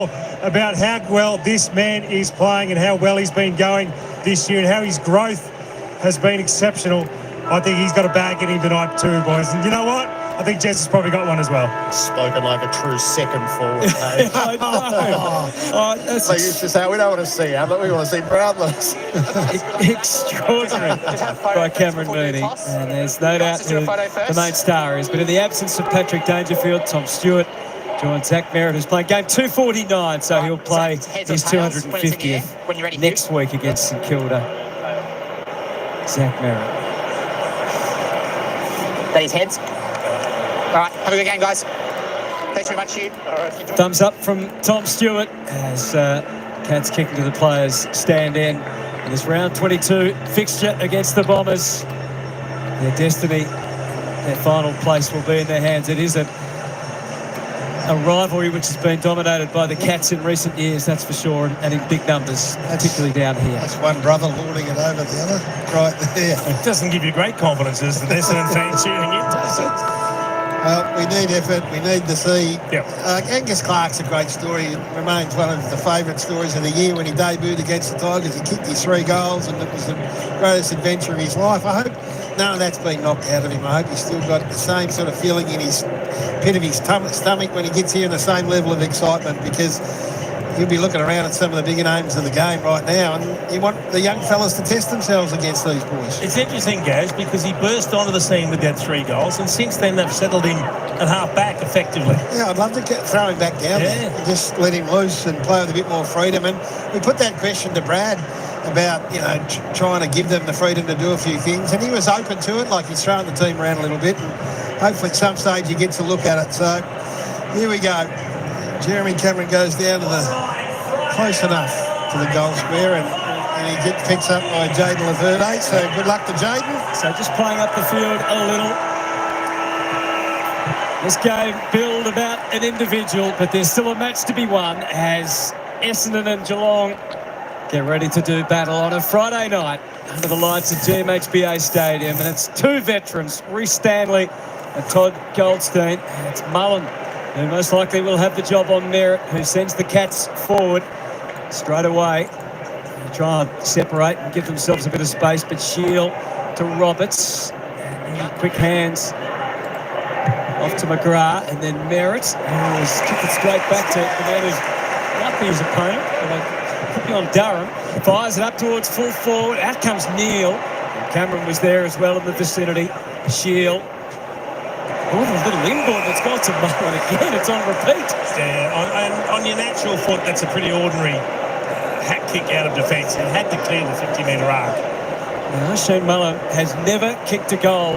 about how well this man is playing and how well he's been going this year and how his growth has been exceptional. I think he's got a bag in him tonight too, boys. And you know what? I think Jess has probably got one as well. Spoken like a true second forward, mate. I know. That's they used to say, we don't want to see Ablett, we want to see Brownless. Extraordinary by Cameron Mooney. And there's no doubt who the main star is. But in the absence of Patrick Dangerfield, Tom Stewart joins Zach Merritt, who's playing game 249, so he'll play his 250th next week against St Kilda. Zach Merritt. These heads. All right, have a good game, guys. Thanks very much, Hugh. Thumbs up from Tom Stewart as Cats kicking to the players stand in this round 22 fixture against the Bombers. Their destiny, their final place will be in their hands. It is a rivalry which has been dominated by the Cats in recent years, that's for sure, and in big numbers, particularly down here. That's one brother lording it over the other, right there. It doesn't give you great confidence as the Essendon fan tuning in, does it? We need effort. We need to see. Yep. Angus Clark's a great story. It remains one of the favourite stories of the year when he debuted against the Tigers. He kicked his 3 goals and it was the greatest adventure of his life. I hope none of that's been knocked out of him. I hope he's still got the same sort of feeling in his pit of his stomach when he gets here and the same level of excitement, because he'll be looking around at some of the bigger names of the game right now, and you want the young fellas to test themselves against these boys. It's interesting, Gaz, because he burst onto the scene with that 3 goals, and since then they've settled him at half back effectively. Yeah, I'd love to throw him back down there and just let him loose and play with a bit more freedom. And we put that question to Brad about, trying to give them the freedom to do a few things, and he was open to it, like he's throwing the team around a little bit, and hopefully at some stage he gets a look at it. So here we go. Jeremy Cameron goes down to the close enough to the goal square, and he gets picked up by Jaden Laverde. So good luck to Jaden. So just playing up the field a little. This game billed about an individual, but there's still a match to be won as Essendon and Geelong get ready to do battle on a Friday night under the lights of GMHBA Stadium. And it's 2 veterans, Rhys Stanley and Todd Goldstein. And it's Mullen who most likely will have the job on Merritt, who sends the Cats forward straight away. They try and separate and give themselves a bit of space, but Shield to Roberts. And quick hands off to McGrath, and then Merritt, who has kicked it straight back to the man who might be his opponent, but could be on Durham. Fires it up towards full forward. Out comes Neale. And Cameron was there as well in the vicinity. Shield. Oh, a little inboard that's got to Mullen again. It's on repeat. Yeah, on your natural foot, that's a pretty ordinary hat kick out of defence. It had to clear the 50-metre arc. Now, Shane Mullen has never kicked a goal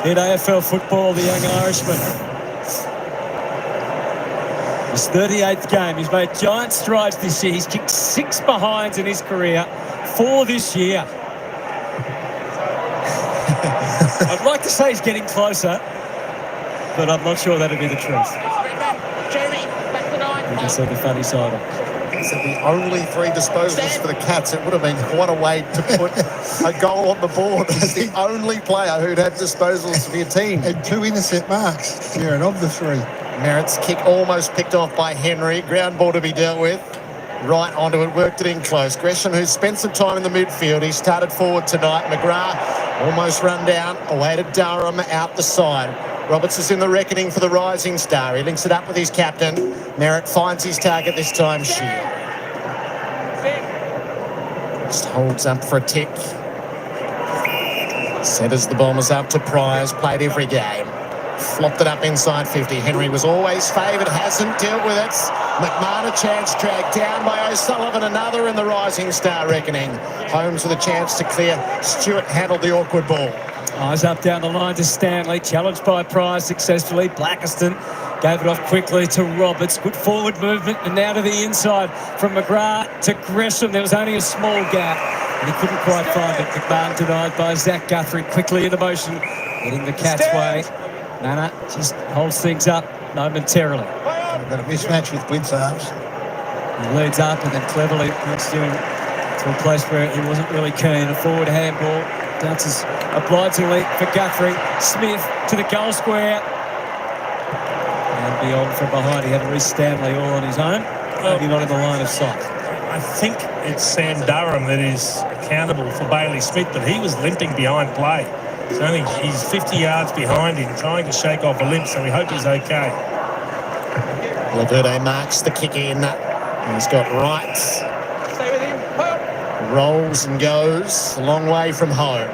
in AFL football, the young Irishman. His 38th game. He's made giant strides this year. He's kicked 6 behinds in his career, 4 this year. I'd like to say he's getting closer, but I'm not sure that'd be the truth. Jeremy, back to 9. You can see the funny side of it. These are the only 3 disposals for the Cats. It would have been quite a way to put a goal on the board as the only player who'd had disposals for your team. And 2 intercept marks, Jared, of the 3. Merritt's kick almost picked off by Henry. Ground ball to be dealt with. Right onto it, worked it in close. Gresham, who's spent some time in the midfield, he started forward tonight. McGrath almost run down, away to Durham, out the side. Roberts is in the reckoning for the rising star. He links it up with his captain. Merritt finds his target this time, Shield. Just holds up for a tick. Centres the Bombers up to Priors, played every game. Flopped it up inside 50. Henry was always favoured, hasn't dealt with it. McMahon a chance, dragged down by O'Sullivan, another in the rising star reckoning. Holmes with a chance to clear. Stewart handled the awkward ball. Eyes up down the line to Stanley, challenged by Price successfully. Blackiston gave it off quickly to Roberts. Good forward movement, and now to the inside from McGrath to Gresham. There was only a small gap, and he couldn't quite find it. McMahon denied by Zach Guthrie, quickly into motion, heading the Cats' way. Nana just holds things up momentarily. We've got a mismatch with Blitzarves. He leads up and then cleverly puts him to a place where he wasn't really keen. A forward handball. Bounces obligingly for Guthrie. Smith to the goal square. And beyond from behind, he had Rhys Stanley all on his own. maybe not in the line of sight. I think it's Sam Durham that is accountable for Bailey Smith, but he was limping behind play. So he's 50 yards behind him, trying to shake off a limp, so we hope he's okay. Laverde marks the kick in. He's got right. Rolls and goes a long way from home.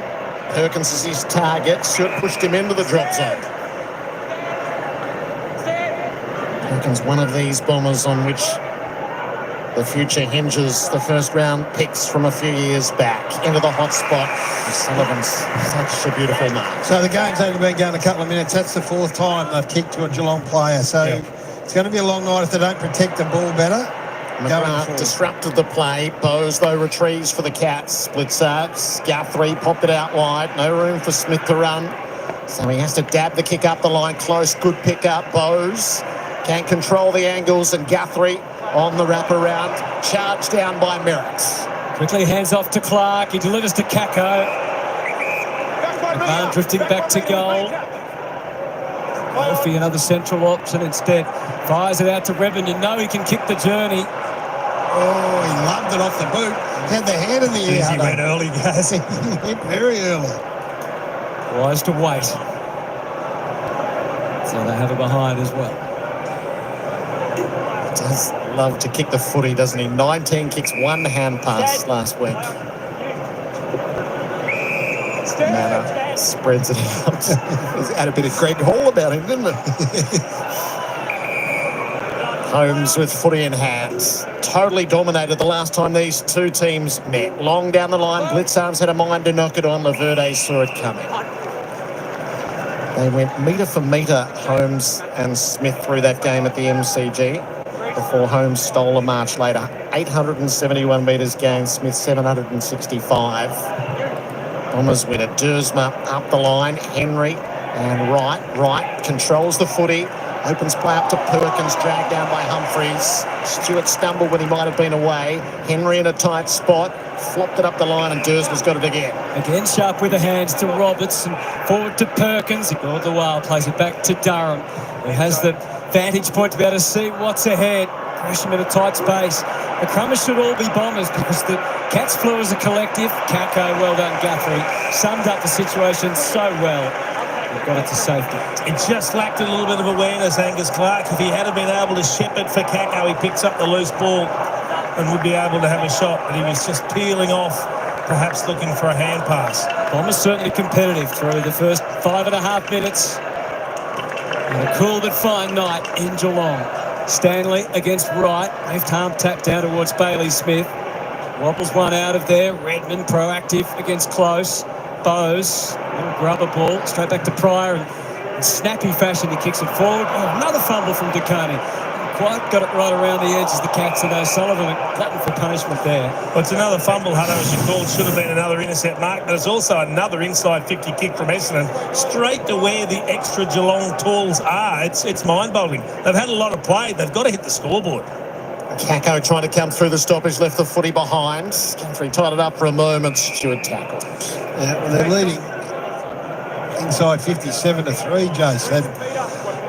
Perkins is his target. Stewart pushed him into the drop zone. Perkins, one of these Bombers on which the future hinges. The first round picks from a few years back into the hot spot. Sullivan's such a beautiful mark. So the game's only been going a couple of minutes. That's the fourth time they've kicked to a Geelong player. So it's going to be a long night if they don't protect the ball better. McGrath disrupted the play. Bowes, though, retrieves for the Cats. Splits Guthrie popped it out wide. No room for Smith to run. So he has to dab the kick up the line close. Good pick up. Bowes can't control the angles, and Guthrie on the wraparound. Charged down by Merritt. Quickly hands off to Clark. He delivers to Kako. McMahon drifting back to goal. Murphy, another central option instead. Fires it out to Redmond. You know he can kick the journey. Oh, he loved it off the boot. Had the hand in the air. He went early, guys. He went very early. Wise to wait. So they have it behind as well. Does love to kick the footy, doesn't he? 19 kicks, one hand pass last week. Manor spreads it out. He's had a bit of Greg Hall about him, didn't it? Holmes with footy in hands. Totally dominated the last time these two teams met. Long down the line, Blitzarms had a mind to knock it on. Laverde saw it coming. They went metre for metre, Holmes and Smith, through that game at the MCG before Holmes stole a march later. 871 metres gained, Smith 765. Bombers win it. Dersma up the line. Henry and Wright controls the footy. Opens play up to Perkins, dragged down by Humphreys. Stewart stumbled when he might have been away. Henry in a tight spot. Flopped it up the line, and Dersma's got it again. Again, sharp with the hands to Roberts and forward to Perkins. He got the whale, plays it back to Durham. He has the vantage point to be able to see what's ahead. Gresham in a tight space. The Crummers should all be Bombers because the Cats flew as a collective. Kako, well done, Guthrie. Summed up the situation so well. We've got it to safety. It just lacked a little bit of awareness, Angus Clark. If he had been able to ship it for Kako, he picks up the loose ball and would be able to have a shot, but he was just peeling off, perhaps looking for a hand pass. Bombers certainly competitive through the first 5.5 minutes. And a cool but fine night in Geelong. Stanley against Wright. Left arm tapped down towards Bailey Smith. Wobbles one out of there. Redmond proactive against Close. Bowes, little grubber ball, straight back to Pryor, and in snappy fashion he kicks it forward. Oh, another fumble from DeConey. Quite got it right around the edges. The Cats and O'Sullivan are glutton for punishment there. Well, it's another fumble, Hutto, as you called. Should have been another intercept mark, but it's also another inside 50 kick from Essendon, straight to where the extra Geelong tools are. It's mind-boggling. They've had a lot of play. They've got to hit the scoreboard. Kako trying to come through the stoppage, left the footy behind. Guthrie tied it up for a moment. Stewart tackled. Yeah, well, they're leading inside 57-3, Jace.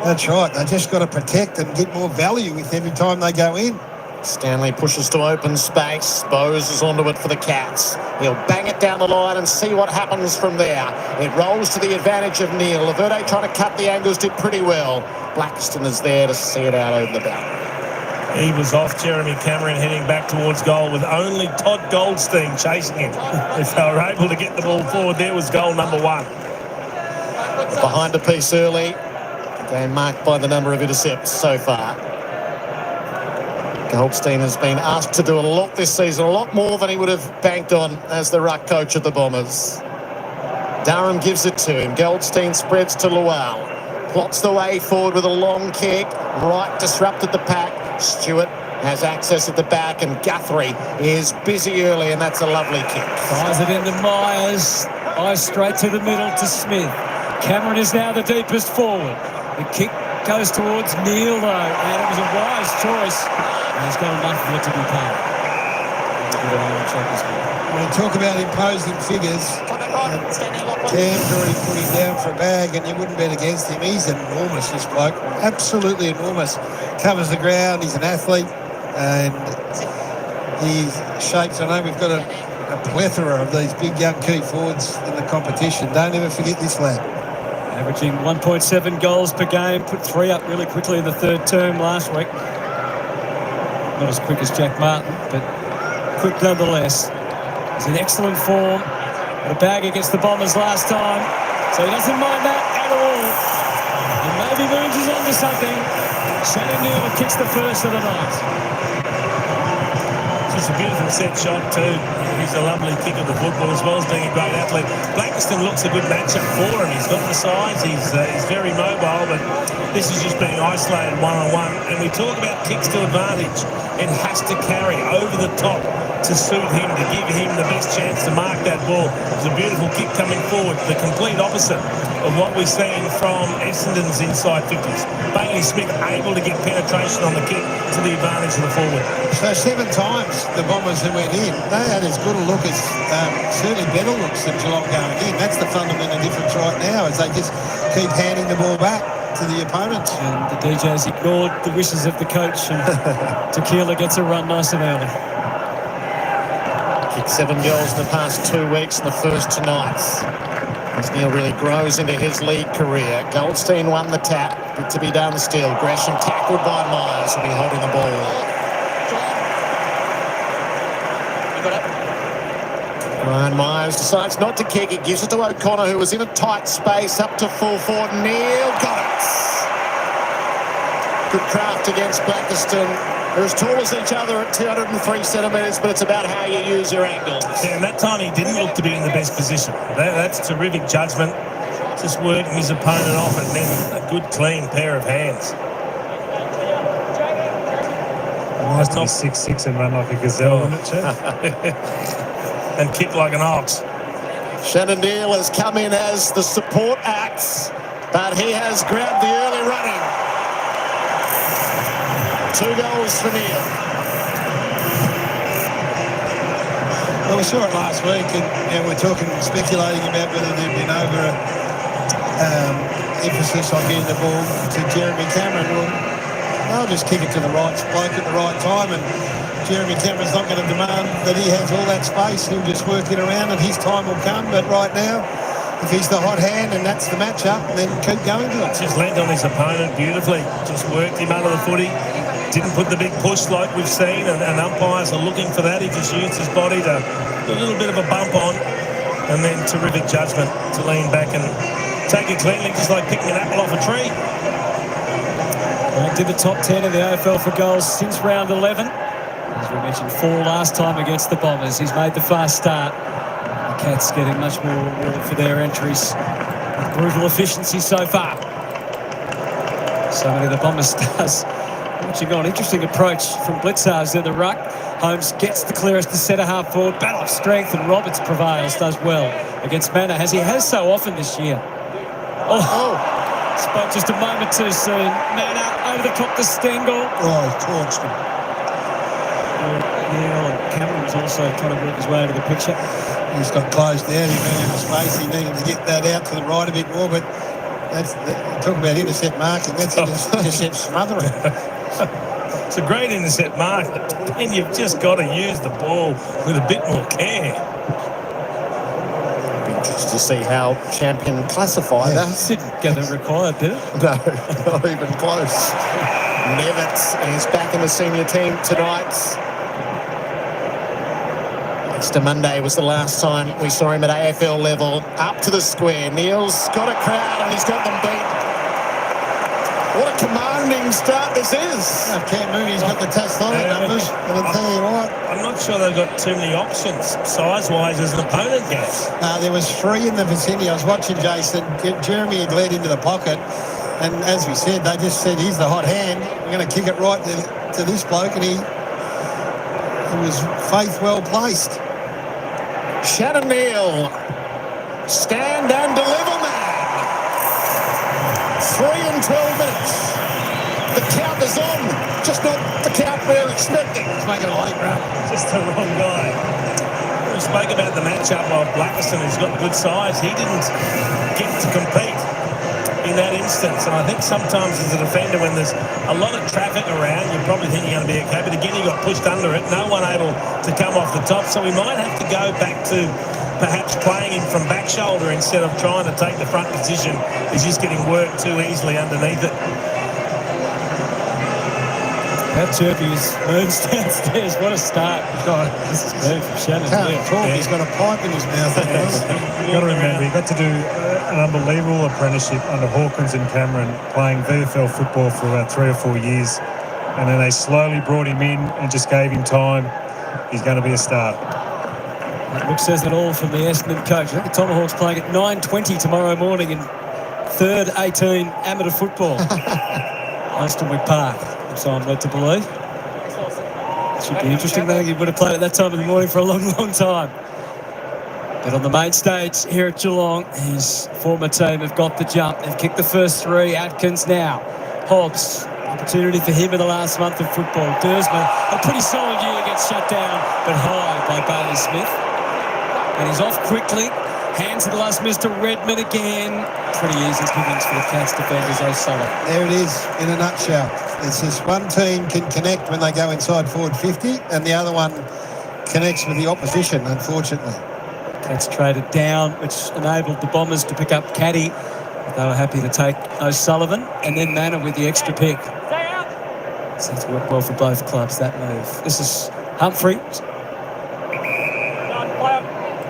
That's right. They just got to protect and get more value with every time they go in. Stanley pushes to open space. Bowes is onto it for the Cats. He'll bang it down the line and see what happens from there. It rolls to the advantage of Neale. Laverde trying to cut the angles, did pretty well. Blackiston is there to see it out over the boundary. He was off Jeremy Cameron heading back towards goal with only Todd Goldstein chasing him. If they were able to get the ball forward, there was goal number one. Behind a piece early. Game marked by the number of intercepts so far. Goldstein has been asked to do a lot this season, a lot more than he would have banked on as the ruck coach of the Bombers. Durham gives it to him. Goldstein spreads to Lual. Plots the way forward with a long kick. Wright disrupted the pack. Stewart has access at the back, and Guthrie is busy early, and that's a lovely kick. Fires it into Myers. Eyes straight to the middle to Smith. Cameron is now the deepest forward. The kick goes towards Neale, though, and it was a wise choice. And he's got enough of it to be paid. When you talk about imposing figures, Cam's already put him down for a bag, and you wouldn't bet against him. He's enormous, this bloke. Absolutely enormous. Covers the ground. He's an athlete. and he shapes. I know we've got a plethora of these big young key forwards in the competition. Don't ever forget this lad. Averaging 1.7 goals per game, put 3 up really quickly in the third term last week. Not as quick as Jack Martin, but quick nonetheless. He's in excellent form. Got a bag against the Bombers last time, so he doesn't mind that at all. And maybe Burns is onto something. Shannon Neale kicks the first of the night. It's a beautiful set shot too. He's a lovely kick of the football as well as being a great athlete. Blackiston looks a good matchup for him. He's got the size, he's very mobile, but this is just being isolated one-on-one. And we talk about kicks to advantage. It has to carry over the top to suit him, to give him the best chance to mark that ball. It's a beautiful kick coming forward, the complete opposite of what we're seeing from Essendon's inside 50s. Bailey Smith able to get penetration on the kick to the advantage of the forward. So 7 times the Bombers who went in, they had as good a look as, certainly better looks than Geelong going in. That's the fundamental difference right now, is they just keep handing the ball back to the opponents. And the DJs ignored the wishes of the coach, and Tequila gets a run nice and early. Kicked 7 goals in the past 2 weeks, and the first tonight. As Neale really grows into his league career. Goldstein won the tap. Good to be done still. Gresham tackled by Myers, will be holding the ball. You got it? Ryan Myers decides not to kick. He gives it to O'Connor, who was in a tight space, up to full forward. Neale got it. Good craft against Blackiston. They're as tall as each other at 203 centimetres, but it's about how you use your angles. Yeah, and that time he didn't look to be in the best position. That's terrific judgment. Just working his opponent off, and then a good, clean pair of hands. Nice to be 6'6" and run like a gazelle, isn't it, Chef? And kick like an ox. Shannon Neale has come in as the support act, but he has grabbed the early running. 2 goals for Neale. Well, we saw it last week, and we're talking, speculating about whether there'd been over emphasis on getting the ball to Jeremy Cameron. Well, they'll just kick it to the right bloke at the right time, and Jeremy Cameron's not going to demand that he has all that space. He'll just work it around, and his time will come. But right now, if he's the hot hand and that's the matchup, then keep going to it. Just leant on his opponent beautifully. Just worked him under the footy. Didn't put the big push like we've seen, and umpires are looking for that. He just used his body to put a little bit of a bump on, and then terrific judgment to lean back and take it cleanly, just like picking an apple off a tree. Ranked in the top 10 in the AFL for goals since round 11. As we mentioned, 4 last time against the Bombers. He's made the fast start. The Cats getting much more reward for their entries. Brutal efficiency so far. So many of the Bombers stars watching on. Interesting approach from Blitzars in the ruck. Holmes gets the clearance to centre half forward. Battle of strength, and Roberts prevails, does well against Manor, as he has so often this year. Spoke just a moment too soon. Manor over the top to Stengel. Oh, he torched him. Neale and Cameron's also trying to work his way into the picture. He's got closed down. He ran out of space. He needed to get that out to the right a bit more, but talk about intercept marking. That's intercept smothering. It's a great intercept mark, and you've just got to use the ball with a bit more care. Be interested to see how Champion classify that. Didn't get it required, did it? No, not even close. Nevitz is back in the senior team tonight. Next Monday was the last time we saw him at AFL level. Up to the square. Neale's got a crowd, and he's got them beat. What a commanding start this is. Can't move. He's got the testosterone numbers. But I'll tell you what. I'm not sure they've got too many options size-wise as an opponent gets. There was 3 in the vicinity. I was watching Jason. Jeremy had led into the pocket. And as we said, they just said, he's the hot hand. We're going to kick it right to this bloke. And he was faith well placed. Shannon Neale, stand and deliver man. 3 and 12 minutes. The count is on, just not the count we're expecting. He's making a late run. Just the wrong guy. We spoke about the matchup of Blackiston, who's got good size. He didn't get to compete. in that instance. And I think sometimes as a defender, when there's a lot of traffic around, you probably think you're going to be okay. But again, he got pushed under it. No one able to come off the top. So we might have to go back to perhaps playing him from back shoulder instead of trying to take the front position. He's just getting worked too easily underneath it. How chirpy his moves downstairs. What a start. God, this is good from Shannon Neale. Talk. He's got a pipe in his mouth. You've got to remember, he got to do an unbelievable apprenticeship under Hawkins and Cameron, playing VFL football for about 3 or 4 years. And then they slowly brought him in and just gave him time. He's going to be a star. That look says it all from the Essendon coach. I think the Tomahawks playing at 9:20 tomorrow morning in third 18 amateur football. Astonwick Park, so I'm led to believe. Should be interesting. I think he would have played at that time of the morning for a long, long time. But on the main stage here at Geelong, his former team have got the jump. They've kicked the first 3. Atkins now. Hobbs, opportunity for him in the last month of football. Dersman, a pretty solid year, gets shut down, but high by Bailey Smith. And he's off quickly. Hands at last, Mr. Redman again. Pretty easy pickings for the Cats defenders, O'Sullivan. There it is, in a nutshell. It's just one team can connect when they go inside forward 50, and the other one connects with the opposition, unfortunately. Cats traded down, which enabled the Bombers to pick up Caddy. They were happy to take O'Sullivan, and then Manor with the extra pick. So it's worked well for both clubs, that move. This is Humphrey.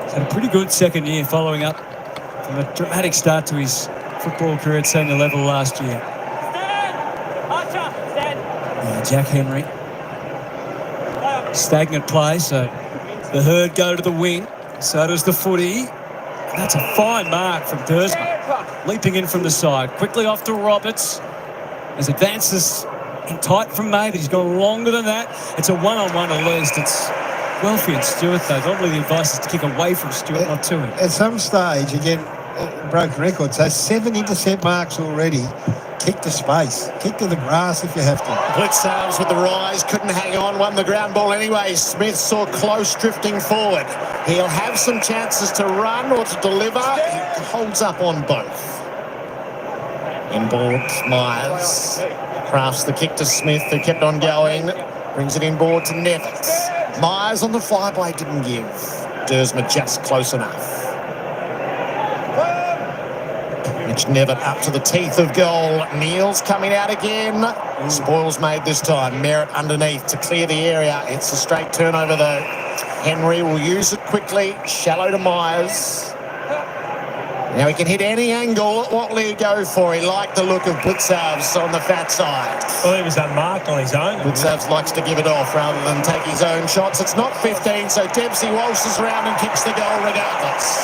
He's had a pretty good second year following up from a dramatic start to his football career at senior level last year. Jack Henry. Stagnant play, so the herd go to the wing. So does the footy. That's a fine mark from Dersman. Leaping in from the side. Quickly off to Roberts. His advances in tight from May, but he's gone longer than that. It's a one-on-one at least. It's Welfie and Stewart, though. Normally the advice is to kick away from Stewart, not to him. At some stage, again, broken record. So 7 intercept marks already. Kick to space. Kick to the grass if you have to. Blitzarves with the rise. Couldn't hang on. Won the ground ball anyway. Smith saw close drifting forward. He'll have some chances to run or to deliver. He holds up on both. Inboard, Myers. Crafts the kick to Smith, who kept on going. Brings it inboard to Nevitz. Myers on the flyblade didn't give. Dersma just close enough. Mitch Nevitt up to the teeth of goal. Neale's coming out again. Spoils made this time. Merritt underneath to clear the area. It's a straight turnover though. Henry will use it quickly. Shallow to Myers. Now he can hit any angle. What will he go for? He liked the look of Blitzarves on the fat side. Well, he was unmarked on his own. Blitzarves likes to give it off rather than take his own shots. It's not 15, so Dempsey waltzes around and kicks the goal regardless.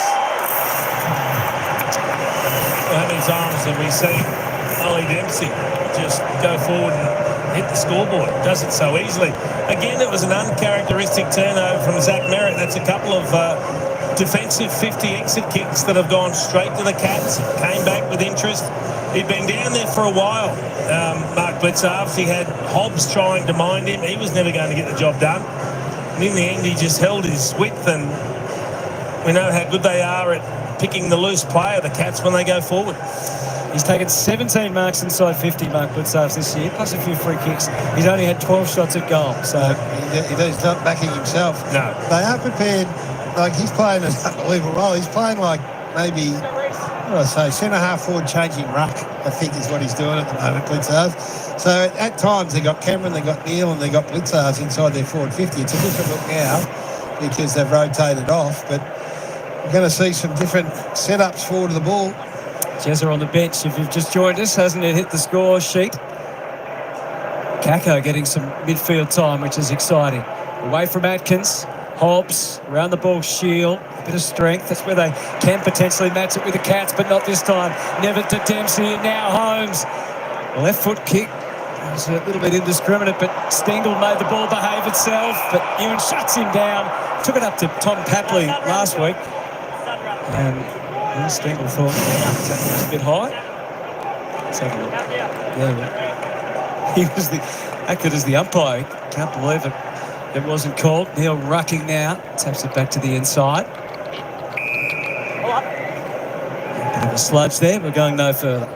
How many times have we seen Ollie Dempsey just go forward and hit the scoreboard? Does it so easily. Again, it was an uncharacteristic turnover from Zach Merritt. That's a couple of defensive 50 exit kicks that have gone straight to the Cats. Came back with interest. He'd been down there for a while, Mark Blitzarves. He had Hobbs trying to mind him. He was never going to get the job done. And in the end, he just held his width, and we know how good they are at picking the loose player, the Cats, when they go forward. He's taken 17 marks inside 50, Mark Blitzarves, this year, plus a few free kicks. He's only had 12 shots at goal. So he's not backing himself. No. They are prepared. Like, he's playing an unbelievable role. He's playing like maybe, what do I say, centre-half forward changing ruck, I think is what he's doing at the moment, Blitzarves. So at times they got Cameron, they got Neale, and they got Blitzarves inside their forward 50. It's a different look now because they've rotated off, but we're going to see some different setups forward to the ball. Jezza on the bench, if you've just joined us, hasn't it hit the score sheet? Kako getting some midfield time, which is exciting. Away from Atkins. Hobbs around the ball, Shield, a bit of strength. That's where they can potentially match it with the Cats, but not this time. Never to Dempsey, and now Holmes. Left foot kick. It was a little bit indiscriminate, but Stengel made the ball behave itself, but Ewan shuts him down. Took it up to Tom Papley last week. And Stengel thought that was a bit high. Let's have a look. Yeah, he was acted as the umpire. Can't believe it. It wasn't called. Neale rucking now. Taps it back to the inside. A bit of a sludge there. We're going no further.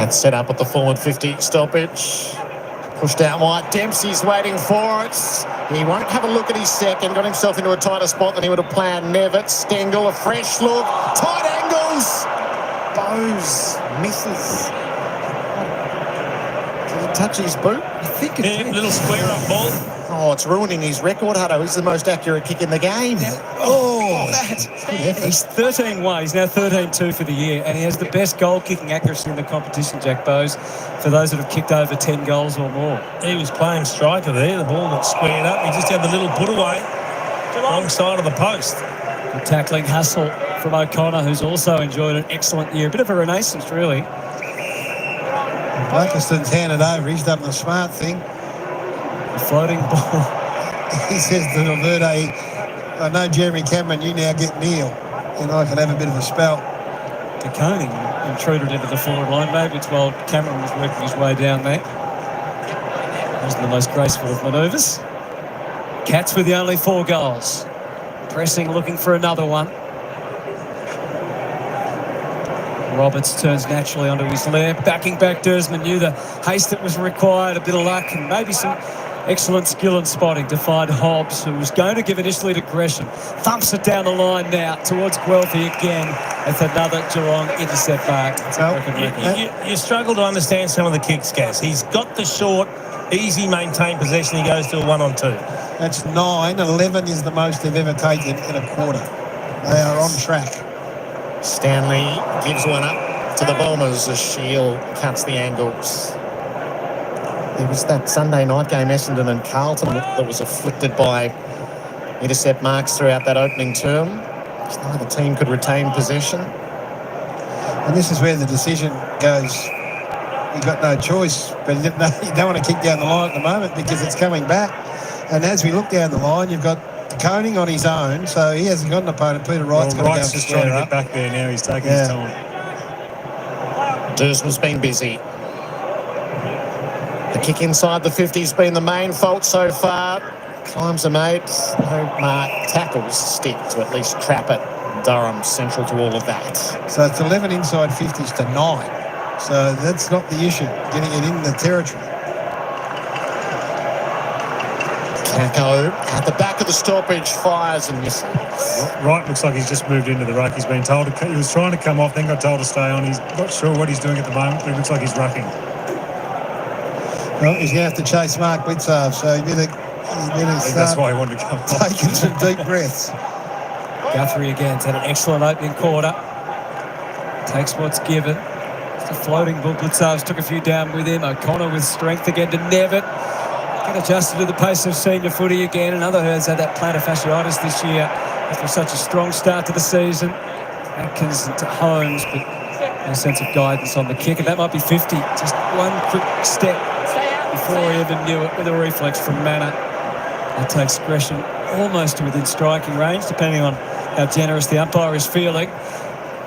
Cats set up at the forward 50 stoppage. Pushed out wide. Dempsey's waiting for it. He won't have a look at his second. Got himself into a tighter spot than he would have planned. Nevitt, Stengel, a fresh look. Tight angles. Bowes misses. Did he touch his boot? I think it Yeah, little square up ball. Oh, it's ruining his record, Hutto. He's the most accurate kick in the game. Oh, He's 13-1. He's now 13-2 for the year, and he has the best goal-kicking accuracy in the competition, Jack Bowes, for those that have kicked over 10 goals or more. He was playing striker there. The ball got squared up. He just had the little put away wrong side of the post. Good tackling hustle from O'Connor, who's also enjoyed an excellent year. A bit of a renaissance, really. Blakiston's handed over. He's done the smart thing. A floating ball. He says to Valverde, I know Jeremy Cameron, you now get Neale. And I can have a bit of a spell. De Koning intruded into the forward line, maybe it's while Cameron was working his way down there. Wasn't the most graceful of manoeuvres. Cats with the only 4 goals. Pressing, looking for another one. Roberts turns naturally onto his left. Backing back, Dersman knew the haste that was required, a bit of luck and maybe some excellent skill and spotting to find Hobbs, who was going to give initially to Gresham. Thumps it down the line now towards Guelphy again. It's another Geelong intercept mark. It's a broken record. You struggle to understand some of the kicks, Gaz. He's got the short, easy maintained possession. He goes to a 1-on-2. That's 9. 11 is the most they've ever taken in a quarter. They are on track. Stanley gives one up to the Bombers as Shield cuts the angles. It was that Sunday night game, Essendon and Carlton, that was afflicted by intercept marks throughout that opening term. Neither team could retain possession. And this is where the decision goes. You've got no choice, but you don't want to kick down the line at the moment because it's coming back. And as we look down the line, you've got Koning on his own, so he hasn't got an opponent. Peter Wright's got to go and just trying to square get up. back there now. He's taking his time. Dersman's been busy. The kick inside the 50's been the main fault so far. Climbs are made. No mark. Tackles stick to at least trap it. Durham central to all of that. So it's 11 inside 50s to 9. So that's not the issue, getting it in the territory. Kako at the back of the stoppage fires and misses. Wright looks like he's just moved into the ruck. He's been told he was trying to come off, then got told to stay on. He's not sure what he's doing at the moment, but it looks like he's rucking. Well, he's going to have to chase Mark Blitzarve, so he better I think that's why he wanted to come off. taking some deep breaths. Guthrie again's had an excellent opening quarter. Takes what's given. It's a floating ball. Blitzarves took a few down with him. O'Connor with strength again to Nevitt. Get adjusted to the pace of senior footy again. Another has had that plantar fasciitis this year after such a strong start to the season. Atkins into Holmes, but no sense of guidance on the kick. And that might be 50. Just one quick step before he even knew it with a reflex from Manor. That takes Gresham almost to within striking range, depending on how generous the umpire is feeling.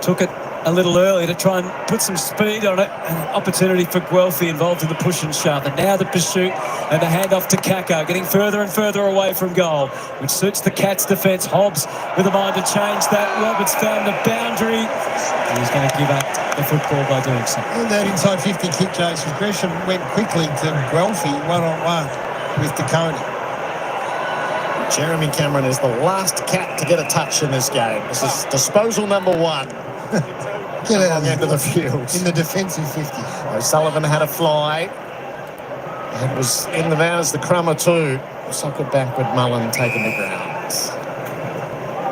Took it a little early to try and put some speed on it, and an opportunity for Guelphy involved in the push and shove. And now the pursuit and the handoff to Kako, getting further and further away from goal, which suits the Cats' defence. Hobbs with a mind to change that. Roberts found the boundary. He's going to give up the football by doing so. And that inside 50 kick, Jason Gresham went quickly to Guelphy one-on-one with De Koning. Jeremy Cameron is the last Cat to get a touch in this game. This is disposal number 1. Get out End of the field. in the defensive 50. O'Sullivan had a fly. It was in the van as the crummer too. Socket backward Mullen taken the ground.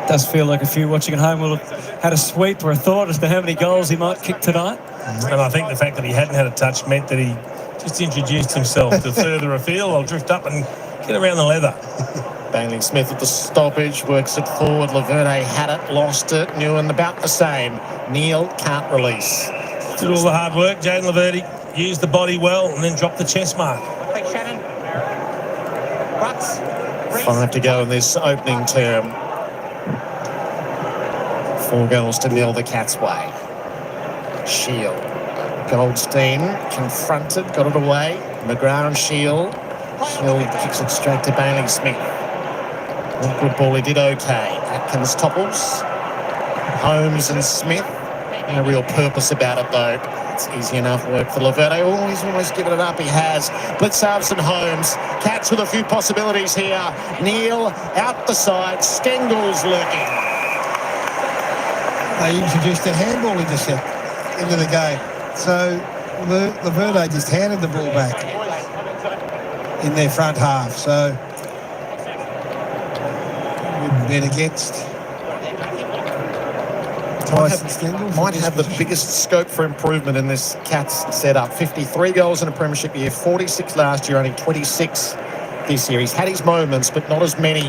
Does feel like a few watching at home will have had a sweep or a thought as to how many goals he might kick tonight. And I think the fact that he hadn't had a touch meant that he just introduced himself to further afield. I'll drift up and get around the leather. Bailey Smith at the stoppage, works it forward. Laverde had it, lost it. Newen about the same. Neale can't release. Did all the hard work. Jaden Laverde used the body well and then dropped the chest mark. Thanks, Shannon. Rutz. 5 to go in this opening term. 4 goals to nil the Cats' way. Shield. Goldstein confronted, got it away. McGrath and Shield. Shield kicks it straight to Bailey Smith. Good ball, he did okay. Atkins topples. Holmes and Smith. No real purpose about it though. It's easy enough work for Laverde. Oh, he's almost given it up. He has. Blitzarves and Holmes. Cats with a few possibilities here. Neale out the side. Stengel's lurking. They introduced a handball into the game. So Laverde just handed the ball back in their front half. So wouldn't bet against. Might have the biggest scope for improvement in this Cats setup. 53 goals in a premiership year, 46 last year, only 26 this year. He's had his moments, but not as many.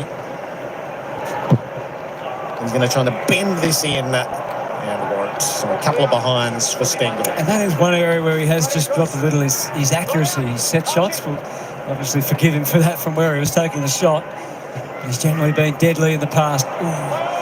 He's going to try to bend this in. And works. So a couple of behinds for Stengel. And that is one area where he has just dropped a little, his accuracy. His set shots will obviously forgive him for that from where he was taking the shot. He's generally been deadly in the past. Ooh.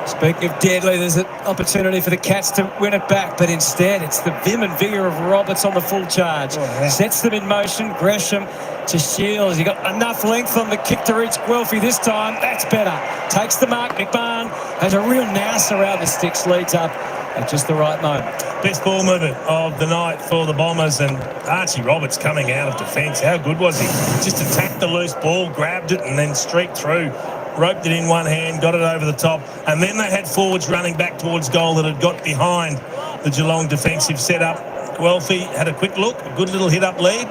Speaking of deadly, there's an opportunity for the Cats to win it back, but instead it's the vim and vigour of Roberts on the full charge. Oh, yeah. Sets them in motion. Gresham to Shields. He got enough length on the kick to reach Guelphy this time. That's better. Takes the mark. McMahon has a real nous around the sticks, leads up at just the right moment. Best ball movement of the night for the Bombers, and Archie Roberts coming out of defence. How good was he? Just attacked the loose ball, grabbed it, and then streaked through. Roped it in one hand, got it over the top, and then they had forwards running back towards goal that had got behind the Geelong defensive setup. Guelphy had a quick look, a good little hit-up lead,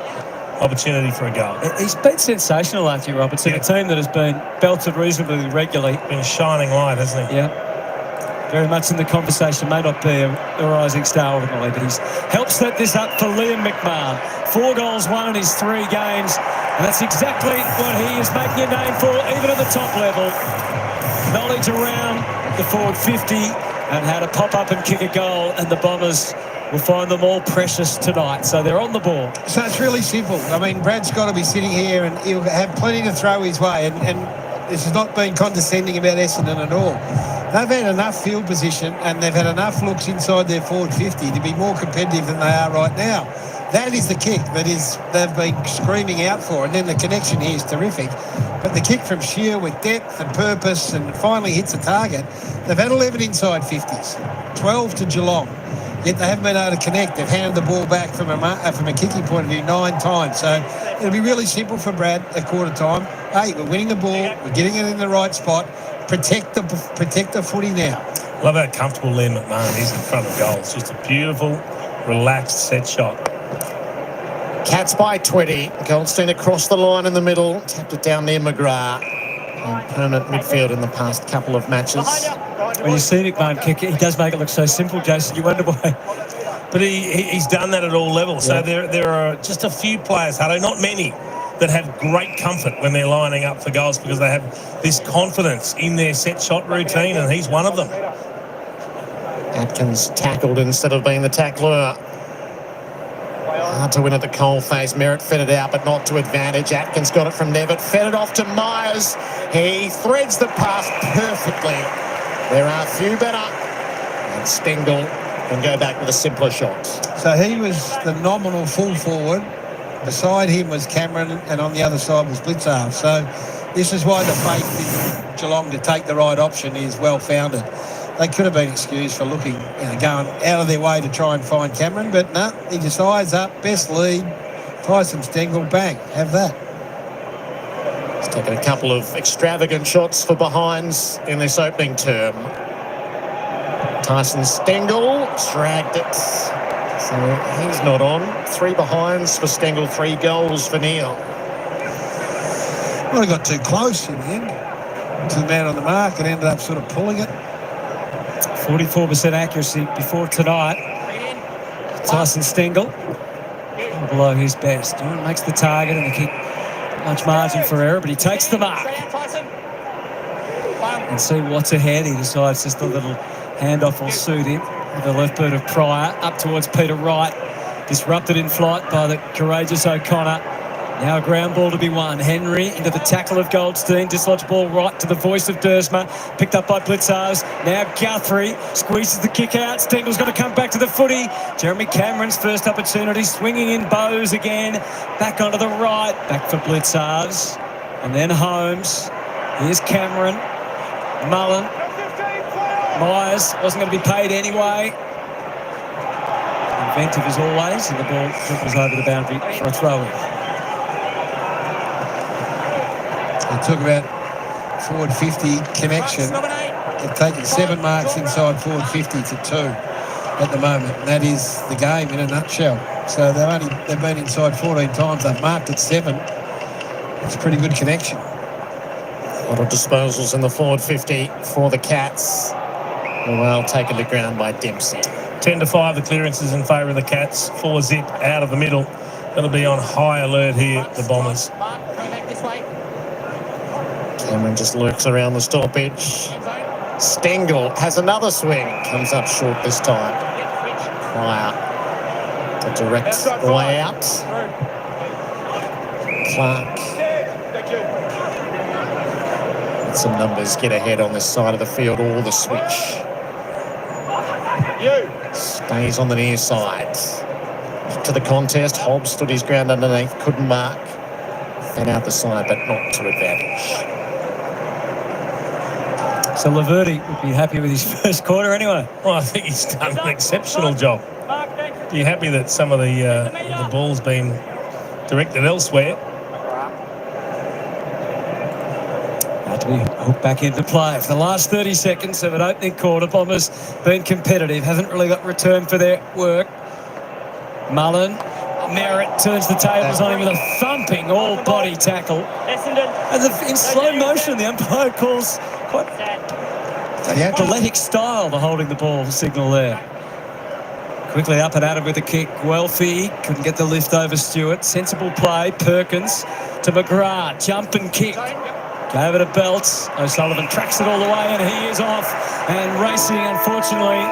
opportunity for a goal. He's been sensational, Archie Roberts, in a team that has been belted reasonably regularly. Been a shining light, hasn't he? Yeah. Very much in the conversation. May not be a rising star ultimately, but he's helped set this up for Liam McMahon. 4 goals, 1 in his 3 games. And that's exactly what he is making a name for, even at the top level. Knowledge around the forward 50 and how to pop up and kick a goal, and the Bombers will find them all precious tonight. So they're on the ball. So it's really simple. I mean, Brad's got to be sitting here and he'll have plenty to throw his way. And this has not been condescending about Essendon at all. They've had enough field position and they've had enough looks inside their forward 50 to be more competitive than they are right now. That is the kick they've been screaming out for, and then the connection here is terrific. But the kick from Shear with depth and purpose and finally hits a target. They've had 11 inside 50s, 12 to Geelong, yet they haven't been able to connect. They've handed the ball back from a kicking point of view 9 times. So it'll be really simple for Brad at quarter time. Hey, we're winning the ball, we're getting it in the right spot. Protect the footy now. Love how comfortable Liam McMahon is in front of goal. It's just a beautiful, relaxed set shot. Cats by 20. Goldstein across the line in the middle. Tapped it down near McGrath. Permanent midfield in the past couple of matches. When you see McMahon kick it, he does make it look so simple, Jason. You wonder why. But he's done that at all levels. Yeah. So there are just a few players, Hutto, not many, that have great comfort when they're lining up for goals because they have this confidence in their set shot routine, and he's one of them. Atkins tackled instead of being the tackler. Hard to win at the coalface. Merritt fed it out, but not to advantage. Atkins got it from Nevitt, fed it off to Myers. He threads the pass perfectly. There are a few better. And Stengel can go back with a simpler shot. So he was the nominal full forward. Beside him was Cameron, and on the other side was Blitzarve. So this is why the faith in Geelong to take the right option is well-founded. They could have been excused for looking, going out of their way to try and find Cameron, but no, he just eyes up, best lead, Tyson Stengel, bang, have that. He's taken a couple of extravagant shots for behinds in this opening term. Tyson Stengel dragged it, so he's not on. 3 behinds for Stengel, 3 goals for Neale. Well, he got too close in the end to the man on the mark and ended up sort of pulling it. 44% accuracy before tonight. Tyson Stengel below his best. Makes the target and the kick. Much margin for error, but he takes the mark. And see what's ahead. He decides just a little handoff will suit him. The left boot of Pryor up towards Peter Wright. Disrupted in flight by the courageous O'Connor. Now a ground ball to be won. Henry into the tackle of Goldstein. Dislodged ball right to the voice of Dersma. Picked up by Blitzarves. Now Guthrie squeezes the kick out. Stengel's got to come back to the footy. Jeremy Cameron's first opportunity. Swinging in Bowes again. Back onto the right. Back for Blitzarves. And then Holmes. Here's Cameron. Mullen. Myers wasn't going to be paid anyway. And inventive as always, and the ball dribbles over the boundary for a throw-in. They talk about forward 50 connection. They've taken 7 marks inside forward 50 to 2 at the moment. And that is the game in a nutshell. So they've been inside 14 times. They've marked at 7. It's a pretty good connection. A lot of disposals in the forward 50 for the Cats. Well taken to ground by Dempsey. 10-5, the clearances in favour of the Cats. 4-zip out of the middle. That'll be on high alert here, the Bombers. Cameron just lurks around the stoppage. Stengel has another swing. Comes up short this time. Pryor. The direct way out. Clark. With some numbers get ahead on this side of the field, or the switch. Stays on the near side. To the contest, Hobbs stood his ground underneath, couldn't mark. Fed out the side, but not to advantage. So Laverty would be happy with his first quarter anyway. Well, I think he's done an exceptional job. Are you happy that some of the ball's been directed elsewhere? Had to be hooked back into play. For the last 30 seconds of an opening quarter, Bombers been competitive, haven't really got return for their work. Mullen, Merritt turns the tables on him with a thumping all-body tackle. And in slow motion, the umpire calls quite athletic style to holding the ball signal there. Quickly up and at him with a kick. Guelphy couldn't get the lift over Stewart. Sensible play. Perkins to McGrath. Jump and kick. Gave it a belt. O'Sullivan tracks it all the way and he is off. And racing, unfortunately,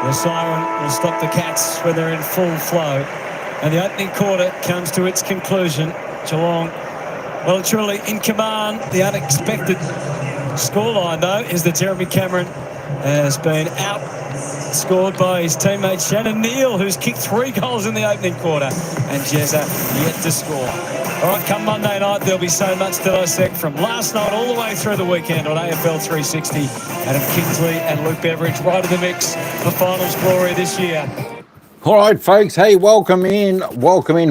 the siren will stop the Cats when they're in full flow. And the opening quarter comes to its conclusion. Geelong, well and truly in command. The unexpected scoreline, though, is that Jeremy Cameron has been outscored by his teammate Shannon Neale, who's kicked 3 goals in the opening quarter, and Jezza yet to score. All right, come Monday night, there'll be so much to dissect from last night all the way through the weekend on AFL 360. Adam Kingsley and Luke Beveridge right in the mix for finals glory this year. All right, folks. Hey, welcome in.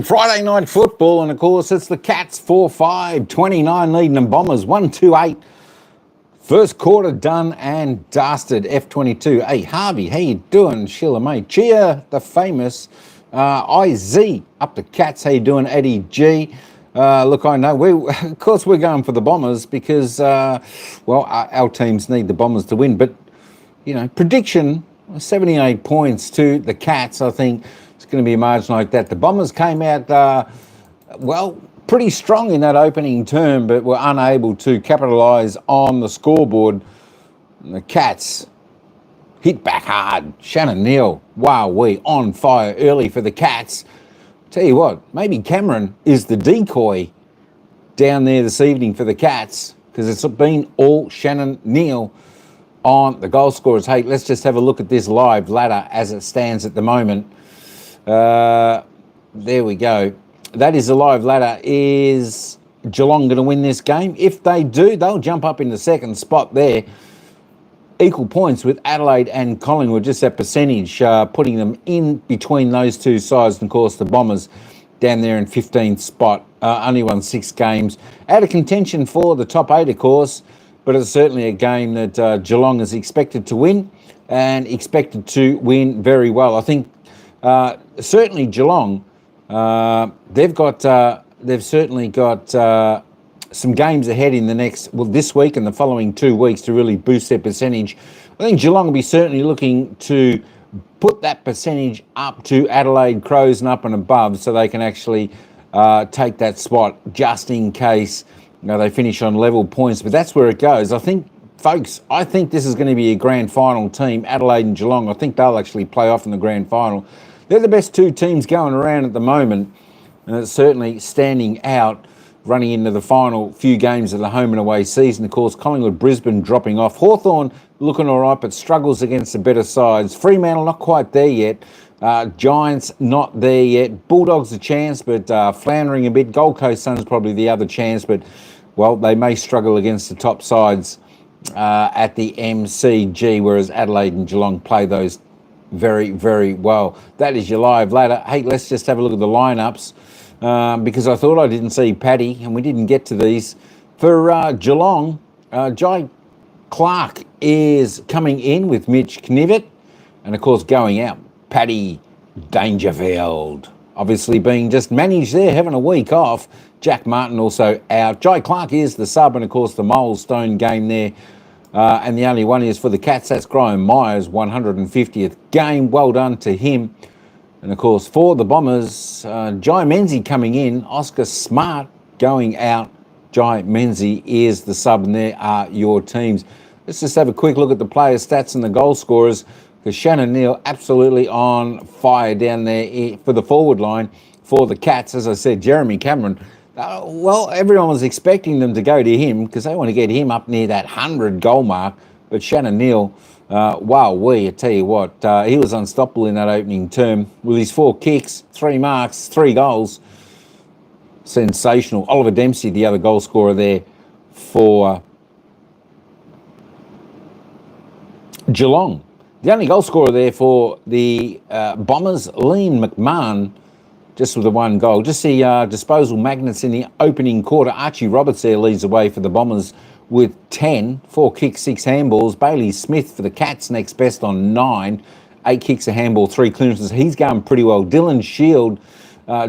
Friday night football, and of course, it's the Cats 4-5, 29 leading the Bombers 1-2-8. First quarter done and dusted. F22. Hey, Harvey, how you doing? Sheila, mate. Cheer, the famous IZ up the Cats. How you doing, Eddie G? Look, I know of course we're going for the Bombers because our teams need the Bombers to win. But you know, prediction 78 points to the Cats. I think it's going to be a margin like that. The Bombers came out pretty strong in that opening term, but were unable to capitalise on the scoreboard. And the Cats hit back hard. Shannon Neale, on fire early for the Cats. Tell you what, maybe Cameron is the decoy down there this evening for the Cats, because it's been all Shannon Neale on the goal scorers. Hey, let's just have a look at this live ladder as it stands at the moment. There we go. That is the live ladder. Is Geelong going to win this game? If they do, they'll jump up in the second spot there. Equal points with Adelaide and Collingwood, just that percentage, putting them in between those two sides. And of course, the Bombers down there in 15th spot, only won 6 games. Out of contention for the top 8, of course, but it's certainly a game that Geelong is expected to win and expected to win very well. I think certainly Geelong, they've certainly got some games ahead in this week and the following 2 weeks to really boost their percentage. I think Geelong will be certainly looking to put that percentage up to Adelaide Crows and up and above, so they can actually take that spot just in case they finish on level points. But that's where it goes. I think, folks, this is going to be a grand final team, Adelaide and Geelong. I think they'll actually play off in the grand final. They're the best 2 teams going around at the moment, and it's certainly standing out running into the final few games of the home and away season. Of course, Collingwood, Brisbane dropping off. Hawthorn looking all right, but struggles against the better sides. Fremantle not quite there yet. Giants not there yet. Bulldogs a chance, but floundering a bit. Gold Coast Suns probably the other chance, but, well, they may struggle against the top sides at the MCG, whereas Adelaide and Geelong play those very, very well. That is your live ladder. Hey, let's just have a look at the lineups because I thought I didn't see Paddy, and we didn't get to these. For Geelong, Jai Clark is coming in with Mitch Knivet, and of course going out, Paddy Dangerfield. Obviously being just managed there, having a week off. Jack Martin also out. Jai Clark is the sub, and of course the Milestone game there. And the only one is for the Cats, that's Graham Myers, 150th game. Well done to him. And of course for the Bombers, Jai Menzie coming in, Oscar Smart going out. Jai Menzie is the sub, and there are your teams. Let's just have a quick look at the players' stats and the goal scorers, because Shannon Neale absolutely on fire down there for the forward line for the Cats. As I said, Jeremy Cameron, well, everyone was expecting them to go to him because they want to get him up near that 100 goal mark. But Shannon Neale, wow, I tell you what, he was unstoppable in that opening term with his 4 kicks, 3 marks, 3 goals. Sensational. Oliver Dempsey, the other goal scorer there for Geelong. The only goal scorer there for the Bombers, Liam McMahon, just with the 1 goal. Just the disposal magnets in the opening quarter. Archie Roberts there leads the way for the Bombers with 10, 4 kicks, 6 handballs. Bailey Smith for the Cats next best on 9, 8 kicks, a handball, 3 clearances. He's going pretty well. Dylan Shield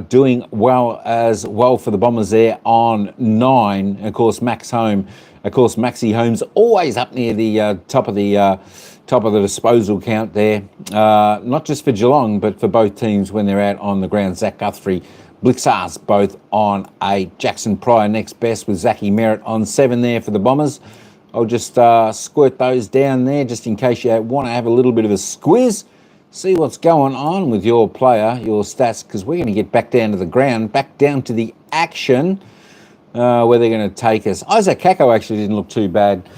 doing well as well for the Bombers there on 9. And of course, Maxie Holmes always up near the top of the disposal count there. Not just for Geelong, but for both teams when they're out on the ground. Zach Guthrie, Blixars both on 8. Jackson Pryor next best with Zachy Merritt on 7 there for the Bombers. I'll just squirt those down there just in case you want to have a little bit of a squiz. See what's going on with your player, your stats, because we're going to get back down to the ground, back down to the action where they're going to take us. Isaac Kako actually didn't look too bad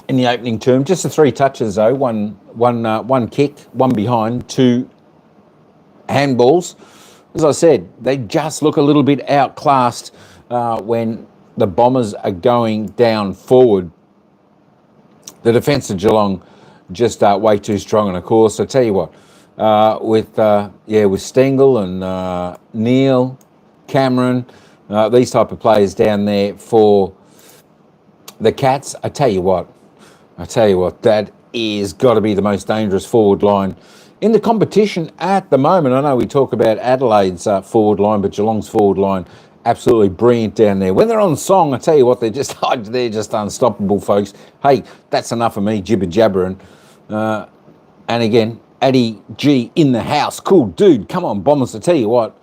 in the opening term. Just the 3 touches though, one kick, 1 behind, 2 handballs. As I said, they just look a little bit outclassed when the Bombers are going down forward. The defence of Geelong just way too strong. And of course, I tell you what, with Stengel and Neale, Cameron, these type of players down there for the Cats, I tell you what, that is got to be the most dangerous forward line in the competition at the moment. I know we talk about Adelaide's forward line, but Geelong's forward line absolutely brilliant down there. When they're on song, I tell you what, they're just unstoppable, folks. Hey, that's enough of me jibber jabbering. And again, Addy G in the house. Cool dude. Come on, Bombers. I tell you what.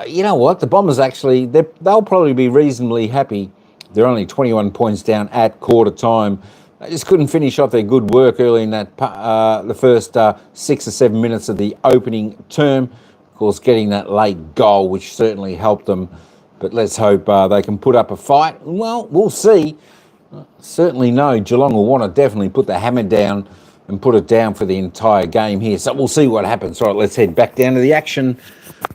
You know what? The Bombers actually, they'll probably be reasonably happy. They're only 21 points down at quarter time. They just couldn't finish off their good work early in that the first 6 or 7 minutes of the opening term. Of course, getting that late goal, which certainly helped them. But let's hope they can put up a fight. Well, we'll see. Certainly no, Geelong will want to definitely put the hammer down and put it down for the entire game here. So we'll see what happens. All right, let's head back down to the action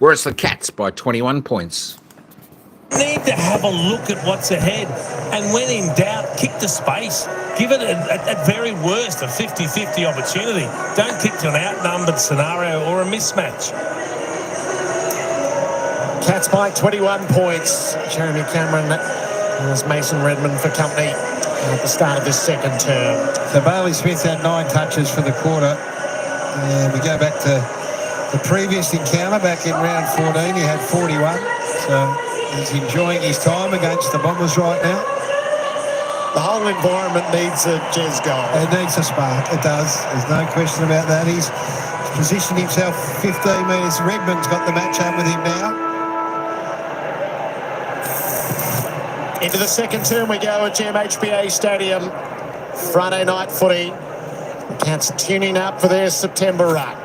where it's the Cats by 21 points. Need to have a look at what's ahead, and when in doubt, kick the space. Give it at very worst a 50-50 opportunity. Don't kick to an outnumbered scenario or a mismatch. Cats by 21 points. Jeremy Cameron as Mason Redmond for company at the start of this second term. So Bailey Smith had 9 touches for the quarter. And we go back to the previous encounter back in round 14. He had 41. So he's enjoying his time against the Bombers right now. The whole environment needs a Jez goal. It needs a spark. It does. There's no question about that. He's positioned himself 15 metres. Redmond's got the match up with him now. Into the second term we go at GMHBA Stadium. Friday night footy. The Cats tuning up for their September run.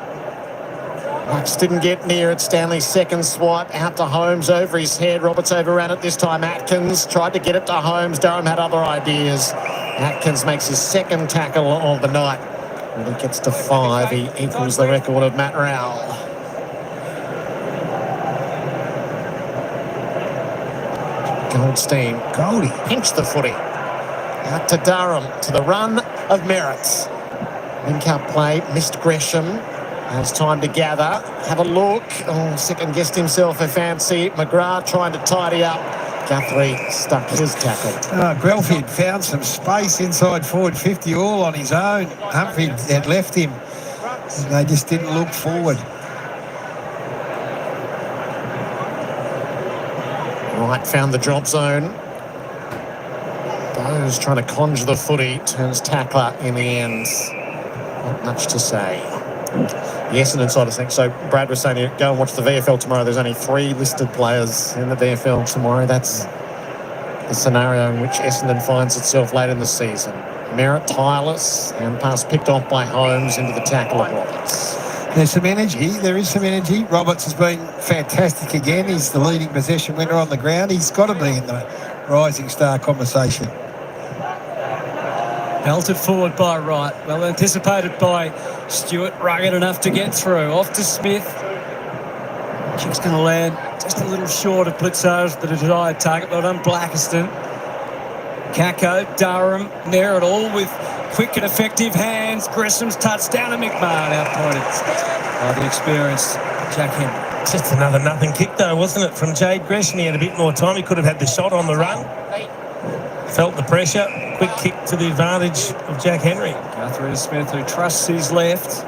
Bucks didn't get near it. Stanley's second swipe out to Holmes over his head. Roberts overran it this time. Atkins tried to get it to Holmes. Durham had other ideas. Atkins makes his second tackle of the night. When he gets to 5, he equals the record of Matt Rowell. Goldstein. Goldie pinched the footy. Out to Durham, to the run of Merritts. Link-up play, missed Gresham. Has time to gather, have a look. Oh, second-guessed himself a fancy. McGrath trying to tidy up. Guthrie stuck his tackle. Guelph had found some space inside forward 50 all on his own. Humphrey had left him. And they just didn't look forward. Wright found the drop zone. Bowes trying to conjure the footy. Turns tackler in the end. Not much to say. The Essendon side of things. So Brad was saying, go and watch the VFL tomorrow. There's only 3 listed players in the VFL tomorrow. That's the scenario in which Essendon finds itself late in the season. Merritt tireless and pass picked off by Holmes into the tackle of Roberts. There's some energy. There is some energy. Roberts has been fantastic again. He's the leading possession winner on the ground. He's got to be in the rising star conversation. Belted forward by Wright. Well anticipated by Stewart. Rugged enough to get through. Off to Smith. Kick's going to land just a little short of Blitzar's, the desired target. Well done, Blackiston. Kako, Durham, Merritt, all with quick and effective hands. Gresham's touchdown to McMahon, outpointed by the experienced Jack Henry. Just another nothing kick, though, wasn't it, from Jade Gresham? He had a bit more time. He could have had the shot on the run. Felt the pressure. Quick kick to the advantage of Jack Henry. Guthrie to Smith, who trusts his left.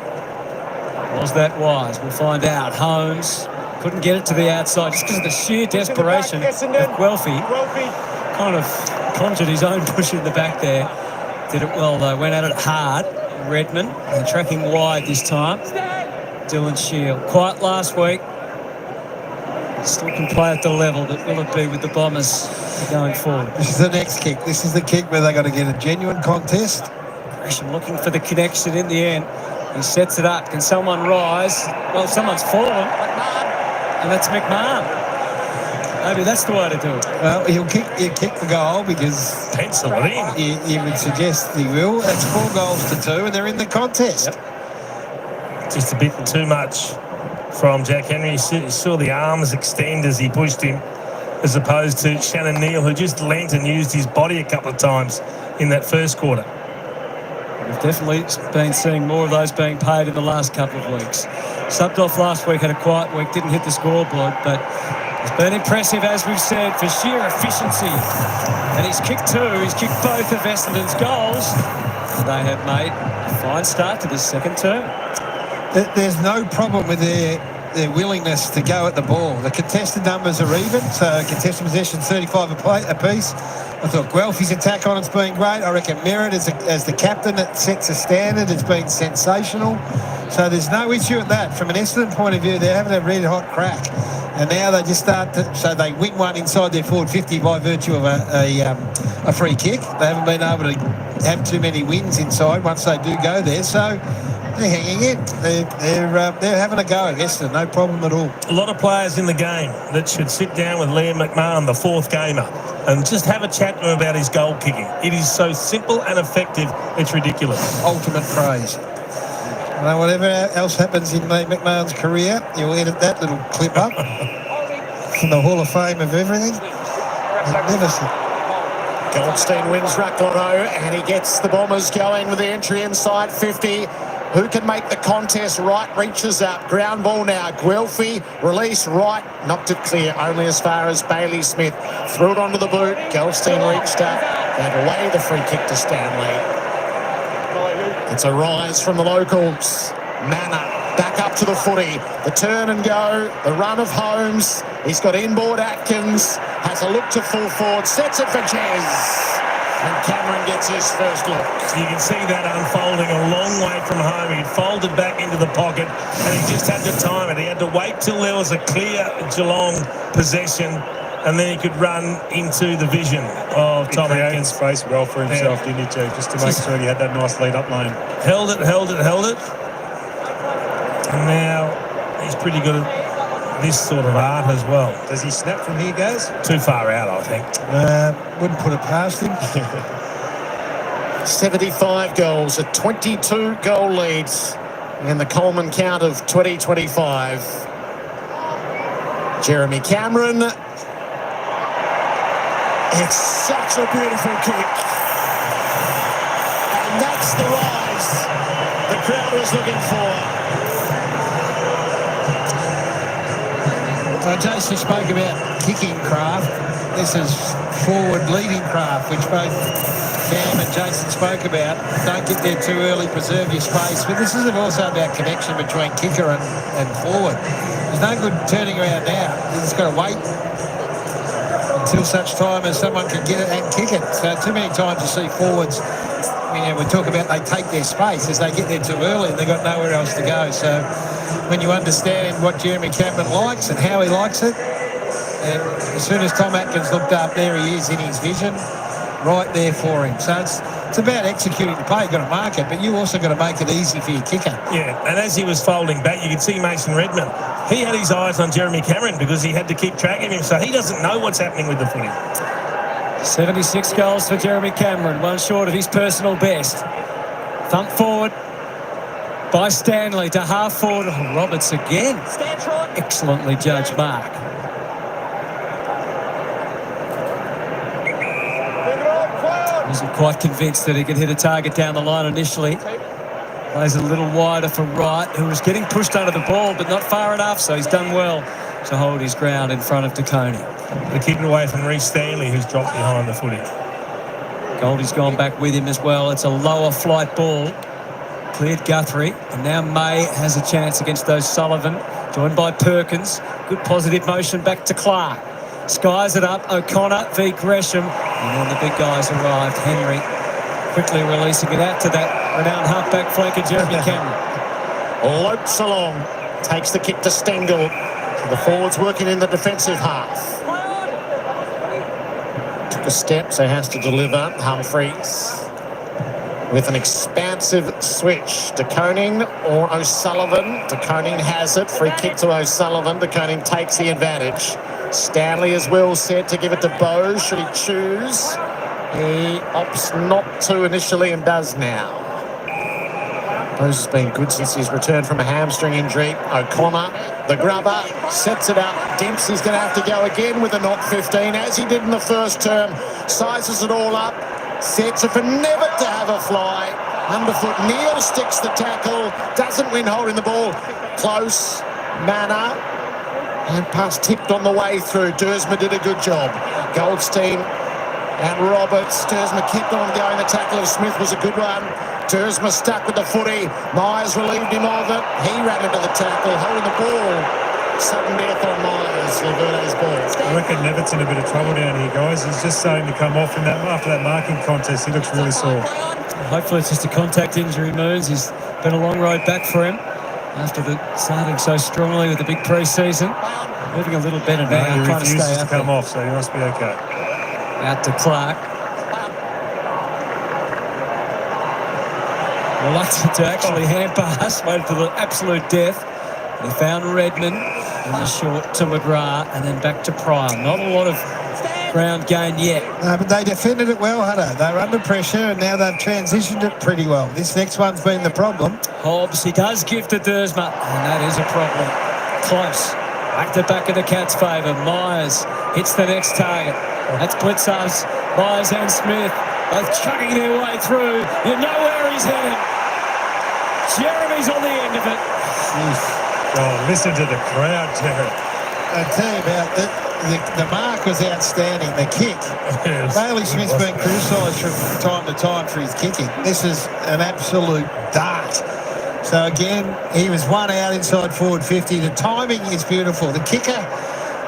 Was that wise? We'll find out. Holmes couldn't get it to the outside just because of the sheer desperation of Guelphy. Kind of conjured his own push in the back there. Did it well, though. Went at it hard. Redmond, and tracking wide this time. Dylan Shield. Quiet last week. Still can play at the level that will it be with the Bombers going forward. This is the next kick. This is the kick where they've got to get a genuine contest. Gresham looking for the connection in the end. He sets it up. Can someone rise? Well, someone's fallen. And that's McMahon. Maybe that's the way to do it. Well, he'll kick the goal because pencil it in. You would suggest he will. That's 4 goals to 2 and they're in the contest. Yep. Just a bit too much from Jack Henry. You saw the arms extend as he pushed him, as opposed to Shannon Neale, who just leant and used his body a couple of times in that first quarter. We've definitely been seeing more of those being paid in the last couple of weeks. Subbed off last week, had a quiet week, didn't hit the scoreboard, but it's been impressive, as we've said, for sheer efficiency. And he's kicked 2, he's kicked both of Essendon's goals. They have made a fine start to this second term. There's no problem with their willingness to go at the ball. The contested numbers are even, so contested possession 35 apiece. I thought Guelphy's attack on it's been great. I reckon Merritt as the captain that sets a standard has been sensational. So there's no issue with that. From an Essendon point of view, they're having a red hot crack. And now they just start to, so they win one inside their forward 50 by virtue of a free kick. They haven't been able to have too many wins inside once they do go there. So they're hanging in. They're having a go. Essendon, no problem at all. A lot of players in the game that should sit down with Liam McMahon, the 4th gamer, and just have a chat to him about his goal kicking. It is so simple and effective, it's ridiculous. Ultimate praise. Well, whatever else happens in McMahon's career, you'll edit that little clip up from the Hall of Fame of everything. Magnificent. Goldstein wins Ruck Lotto and he gets the Bombers going with the entry inside 50. Who can make the contest? Wright reaches up. Ground ball now. Guelphy release. Wright knocked it clear only as far as Bailey Smith. Threw it onto the boot. Goldstein reached up and away the free kick to Stanley. It's a rise from the locals. Manor back up to the footy. The turn and go. The run of Holmes. He's got inboard Atkins. Has a look to full forward. Sets it for Jez. And Cameron gets his first look. You can see that unfolding a long way from home. He'd folded back into the pocket and he just had to time it. He had to wait till there was a clear Geelong possession and then he could run into the vision of Tom Atkins. Space well for himself, didn't he, Chief? Just to make sure he had that nice lead-up lane. Held it. And now he's pretty good at this sort of art as well. Does he snap from here, guys? Too far out, I think. Wouldn't put it past him. 75 goals, a 22-goal lead in the Coleman count of 2025. Jeremy Cameron. It's such a beautiful kick. And that's the rise the crowd was looking for. Jason spoke about kicking craft. This is forward leading craft, which both Cam and Jason spoke about. Don't get there too early, preserve your space. But this is also about connection between kicker and forward. There's no good turning around now. You just got to wait until such time as someone can get it and kick it. So too many times you see forwards, we talk about they take their space as they get there too early and they've got nowhere else to go. So when you understand what Jeremy Cameron likes and how he likes it, and as soon as Tom Atkins looked up, there he is in his vision, right there for him. So it's about executing the play. You've got to mark it, but you also got to make it easy for your kicker. Yeah, and as he was folding back, you could see Mason Redmond. He had his eyes on Jeremy Cameron because he had to keep track of him, so he doesn't know what's happening with the footy. 76 goals for Jeremy Cameron, one short of his personal best. Thump forward by Stanley to half forward. Oh, Roberts again. Excellently judged mark. Wasn't quite convinced that he could hit a target down the line initially. Plays a little wider for Wright, who was getting pushed under the ball, but not far enough, so he's done well to hold his ground in front of DeConey. They're keeping away from Reece Stanley, who's dropped behind the footy. Goldie's gone back with him as well. It's a lower flight ball. Cleared Guthrie, and now May has a chance against O'Sullivan, joined by Perkins. Good positive motion back to Clark. Skies it up, O'Connor v Gresham, and then the big guys arrived. Henry quickly releasing it out to that renowned halfback flanker, Jeremy Cameron. Lopes along, takes the kick to Stengel. The forwards working in the defensive half. Took a step, so has to deliver. Humphreys with an expansive switch. De Koning or O'Sullivan. De Koning has it. Free kick to O'Sullivan. De Koning takes the advantage. Stanley is well set to give it to Bose. Should he choose? He opts not to initially and does now. Bose has been good since his return from a hamstring injury. O'Connor, the grubber, sets it up. Dempsey's going to have to go again with a knock 15, as he did in the first term. Sizes it all up. Sets it for never to have a fly. Underfoot, Neale sticks the tackle. Doesn't win holding the ball. Close. Manor. And pass tipped on the way through. Dersma did a good job. Goldstein and Roberts. Dersma kept on going. The tackle of Smith was a good one. Dersma stuck with the footy. Myers relieved him of it. He ran into the tackle, holding the ball. Sudden death on Myers. Laverde's ball. I reckon Nevitt's in a bit of trouble down here, guys. He's just starting to come off in that after that marking contest. He looks really sore. Hopefully it's just a contact injury, Moons. He's been a long road back for him after starting so strongly with the big pre-season. Moving a little better now. He Trying to refuses stay to up come there. off, so he must be okay. Out to Clark. Reluctant to actually hand pass, waited to the absolute death. They found Redmond in the short to McGrath and then back to Pryor. Not a lot of ground gain yet. No, but they defended it well, Hunter. They were under pressure and now they've transitioned it pretty well. This next one's been the problem. Hobbs, he does give to Dersma, and that is a problem. Close. Back in the Cats' favour. Myers hits the next target. That's Blitzar's. Myers and Smith both chugging their way through. You know where he's headed. Jeremy's on the end of it. Oh, listen to the crowd, Jerry. I tell you about the mark was outstanding. The kick. Yes. Bailey Smith's been criticised from time to time for his kicking. This is an absolute dart. So again, he was one out inside forward 50. The timing is beautiful. The kicker,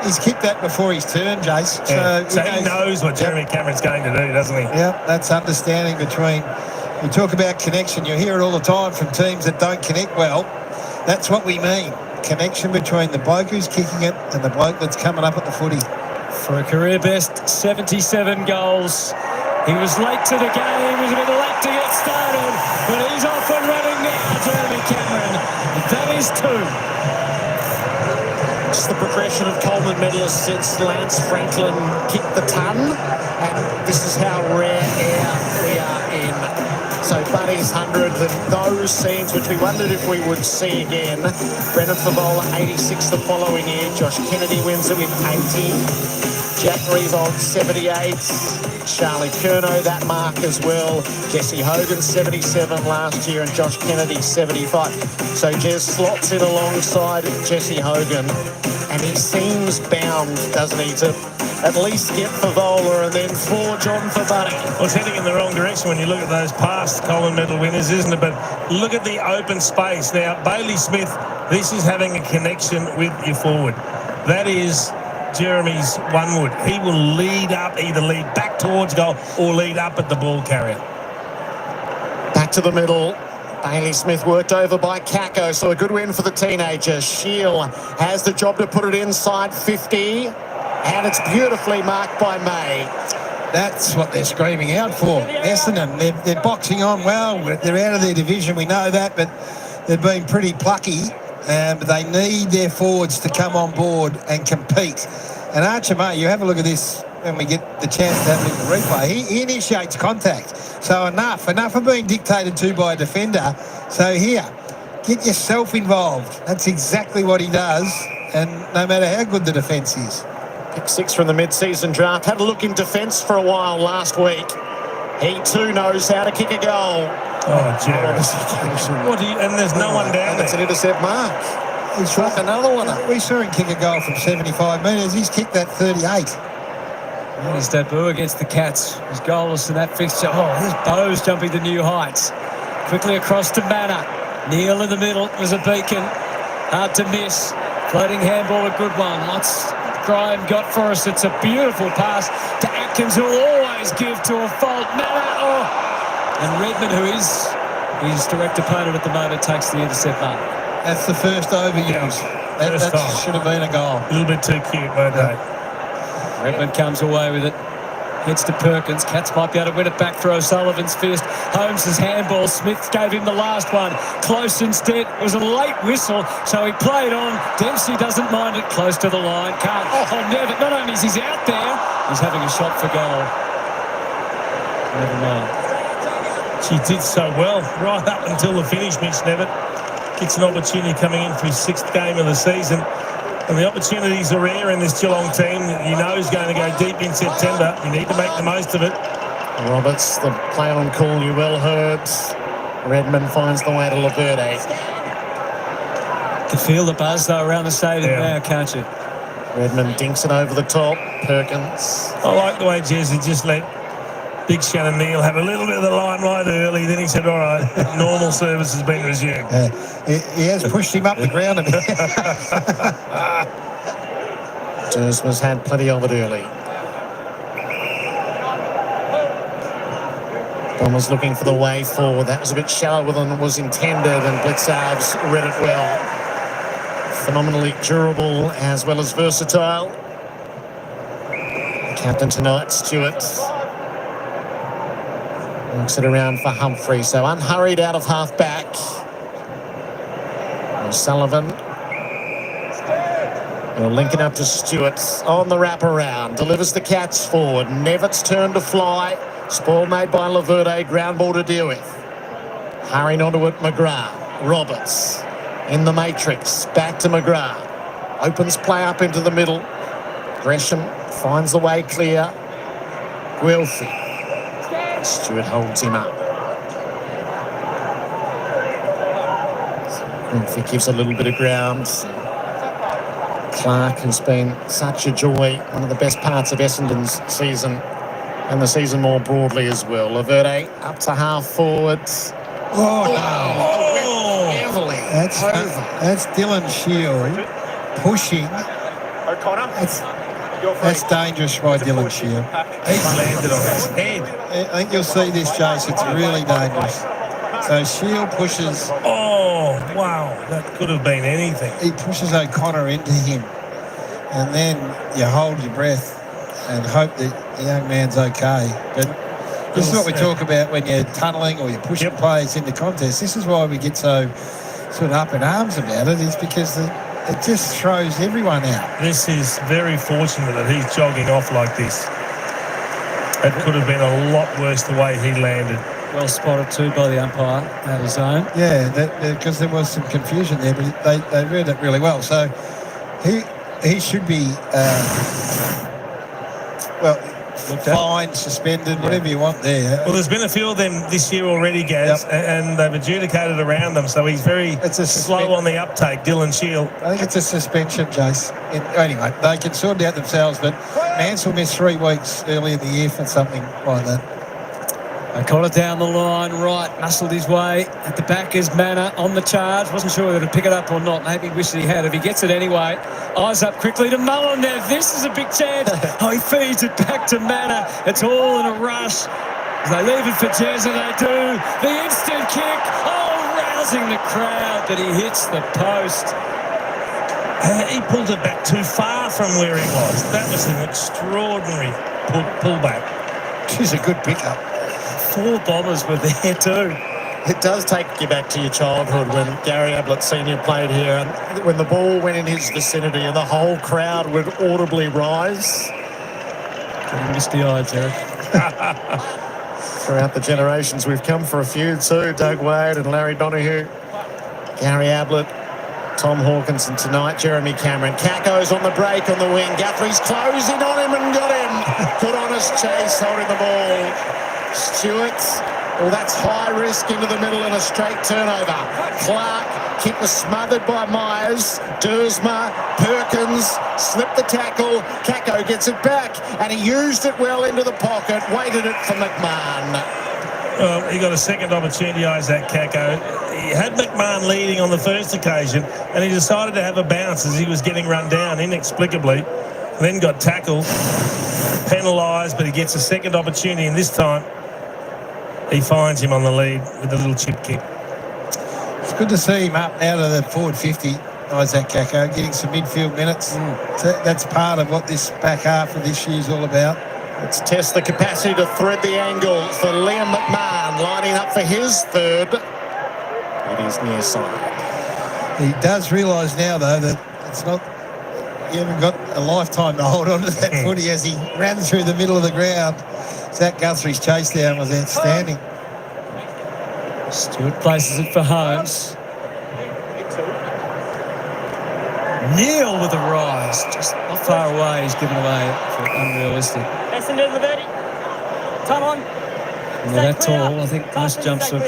he's kicked that before his turn, Jace. Yeah. So he knows what Jeremy Cameron's going to do, doesn't he? Yeah, that's understanding between. We talk about connection. You hear it all the time from teams that don't connect well. That's what we mean. Connection between the bloke who's kicking it and the bloke that's coming up at the footy. For a career best 77 goals. He was late to the game. He was a bit late to get started. But he's off and running now, Jeremy Cameron. That is two. It's the progression of Coleman medalists since Lance Franklin kicked the ton. And this is how rare air we are in. So Buddy's 100, and those scenes which we wondered if we would see again. Brennan Favola 86 the following year. Josh Kennedy wins it with 80. Jack Revolt, 78. Charlie Curnow, that mark as well. Jesse Hogan, 77 last year, and Josh Kennedy, 75. So Jez slots in alongside Jesse Hogan, and he seems bound, doesn't he, to at least get Favola and then forge on for Buddy. Well, it's heading in the wrong direction when you look at those past Coleman medal winners, isn't it? But look at the open space. Now, Bailey Smith, this is having a connection with your forward. That is Jeremy's one wood. He will lead up, either lead back towards goal or lead up at the ball carrier. Back to the middle. Bailey Smith worked over by Kako, so a good win for the teenager. Shield has the job to put it inside 50, and it's beautifully marked by May. That's what they're screaming out for. Essendon, they're boxing on well. They're out of their division, we know that, but they've been pretty plucky. But they need their forwards to come on board and compete. And Archer May, you have a look at this when we get the chance to have a look at the replay. He initiates contact. So enough of being dictated to by a defender. So here, get yourself involved. That's exactly what he does. And no matter how good the defence is. Pick 6 from the mid-season draft. Had a look in defence for a while last week. He too knows how to kick a goal. Oh, Jared. And there's no one down there. It's an intercept mark. He's struck another one up. We saw him kick a goal from 75 metres. He's kicked that 38. And his debut against the Cats was goalless in that fixture. Oh, his Bows jumping to new heights. Quickly across to Manor. Neale in the middle was a beacon. Hard to miss. Floating handball, a good one. Lots Graham got for us. It's a beautiful pass to Atkins, who will always give to a fault. Manor, oh. And Redmond, who is his direct opponent at the moment, takes the intercept mark. That's the first overuse. That should have been a goal. A little bit too cute, weren't they? Redmond comes away with it. Heads to Perkins. Cats might be able to win it back for O'Sullivan's fist. Holmes' handball. Smith gave him the last one. Close instead. It was a late whistle, so he played on. Dempsey doesn't mind it. Close to the line. Can't. Oh, never. Not only is he out there, he's having a shot for goal. Never mind. She did so well right up until the finish, Mitch Nevitt. Gets an opportunity coming in for his 6th game of the season. And the opportunities are rare in this Geelong team. You know he's going to go deep in September. You need to make the most of it. Roberts, the play on call, you well heard. Redmond finds the way to Laverde. You can feel the buzz, though, around the stadium now, can't you? Redmond dinks it over the top. Perkins. I like the way Jesse just let big Shannon Neale have a little bit of the limelight early. Then he said, all right, normal service has been resumed. He has pushed him up the ground a bit. Dersma's had plenty of it early. Bombers looking for the way forward. That was a bit shallower than it was intended, and Blitzarves read it well. Phenomenally durable as well as versatile. The captain tonight, Stewart. Looks it around for Humphrey, so unhurried out of half-back. O'Sullivan. Linking up to Stewart on the wraparound. Delivers the Cats forward. Nevitt's turn to fly. Spoil made by Laverde. Ground ball to deal with. Hurrying onto it, McGrath. Roberts in the matrix. Back to McGrath. Opens play up into the middle. Gresham finds the way clear. Guelphy. Stewart holds him up. Guelphy gives a little bit of ground. Clark has been such a joy, one of the best parts of Essendon's season and the season more broadly as well. Laverde up to half forwards. Oh, no. Heavily. That's Dylan Shield pushing. O'Connor. That's dangerous by Dylan Shield. He's landed on his head. I think you'll see this, Jace. It's really dangerous. So Shield pushes. Oh, wow. That could have been anything. He pushes O'Connor into him. And then you hold your breath and hope that the young man's okay. But this is what we talk about when you're tunnelling or you're pushing players into contests. This is why we get so sort of up in arms about it, is because it just throws everyone out. This is very fortunate that he's jogging off like this. It could have been a lot worse the way he landed. Well spotted too by the umpire out of zone. Yeah, because there was some confusion there, but they read it really well. So he should be well, fined, suspended, whatever you want there. Well, there's been a few of them this year already, Gaz, and they've adjudicated around them, so he's very slow on the uptake, Dylan Shield. I think it's a suspension, Jace. Anyway, they can sort it out themselves, but Mansell missed 3 weeks early in the year for something like that. O'Connor down the line, right, muscled his way. At the back is Manor on the charge. Wasn't sure whether to pick it up or not. Maybe wished he had. If he gets it anyway, eyes up quickly to Mullen there. This is a big chance. Oh, he feeds it back to Manor. It's all in a rush. They leave it for Jez, and they do. The instant kick. Oh, rousing the crowd, but he hits the post. He pulled it back too far from where he was. That was an extraordinary pullback. She's a good pickup. 4 Bombers were there too. It does take you back to your childhood when Gary Ablett Senior played here, and when the ball went in his vicinity and the whole crowd would audibly rise. Getting misty-eyed, Derek. Throughout the generations, we've come for a few too. Doug Wade and Larry Donoghue, Gary Ablett, Tom Hawkinson tonight, Jeremy Cameron. Caco's on the break on the wing. Guthrie's closing on him and got him. Good honest chase, holding the ball. Stewart, well, that's high risk into the middle and a straight turnover. Clark, kick was smothered by Myers. Dersma, Perkins, slipped the tackle. Caco gets it back, and he used it well into the pocket, waited it for McMahon. Well, he got a second opportunity, Isaac Caco. He had McMahon leading on the first occasion, and he decided to have a bounce as he was getting run down inexplicably. Then got tackled, penalised, but he gets a second opportunity, and this time he finds him on the lead with a little chip kick. It's good to see him up out of the forward 50, Isaac Caco, getting some midfield minutes. So that's part of what this back half of this year is all about. Let's test the capacity to thread the angle for Liam McMahon, lining up for his third. It is near side. He does realise now, though, that it's not... You haven't got a lifetime to hold on to that footy as he ran through the middle of the ground. Zach Guthrie's chase down was outstanding. Stewart places it for Holmes. Neale with a rise. Just not far away. He's given away for unrealistic. Essendon, Laverty. Time on. Not that tall. I think most jumps are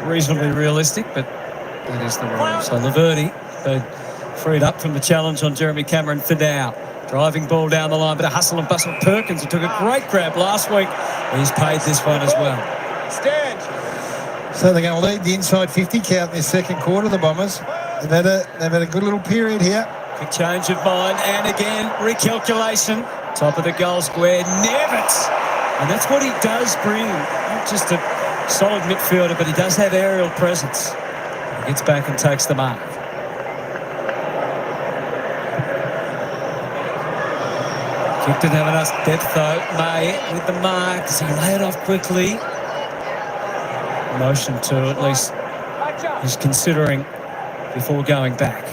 reasonably realistic, but that is the rule. So Laverty freed up from the challenge on Jeremy Cameron for now. Driving ball down the line, bit of hustle and bustle. Perkins, who took a great grab last week, he's paid this one as well. Stand. So they're going to lead the inside 50 count in this second quarter, the Bombers. They've had a good little period here. Quick change of mind, and again, recalculation. Top of the goal square, Nevitz. And that's what he does bring. Not just a solid midfielder, but he does have aerial presence. He gets back and takes the mark. Kick didn't have enough depth though. May with the mark. Does he lay it off quickly? Motion to at least he's considering before going back.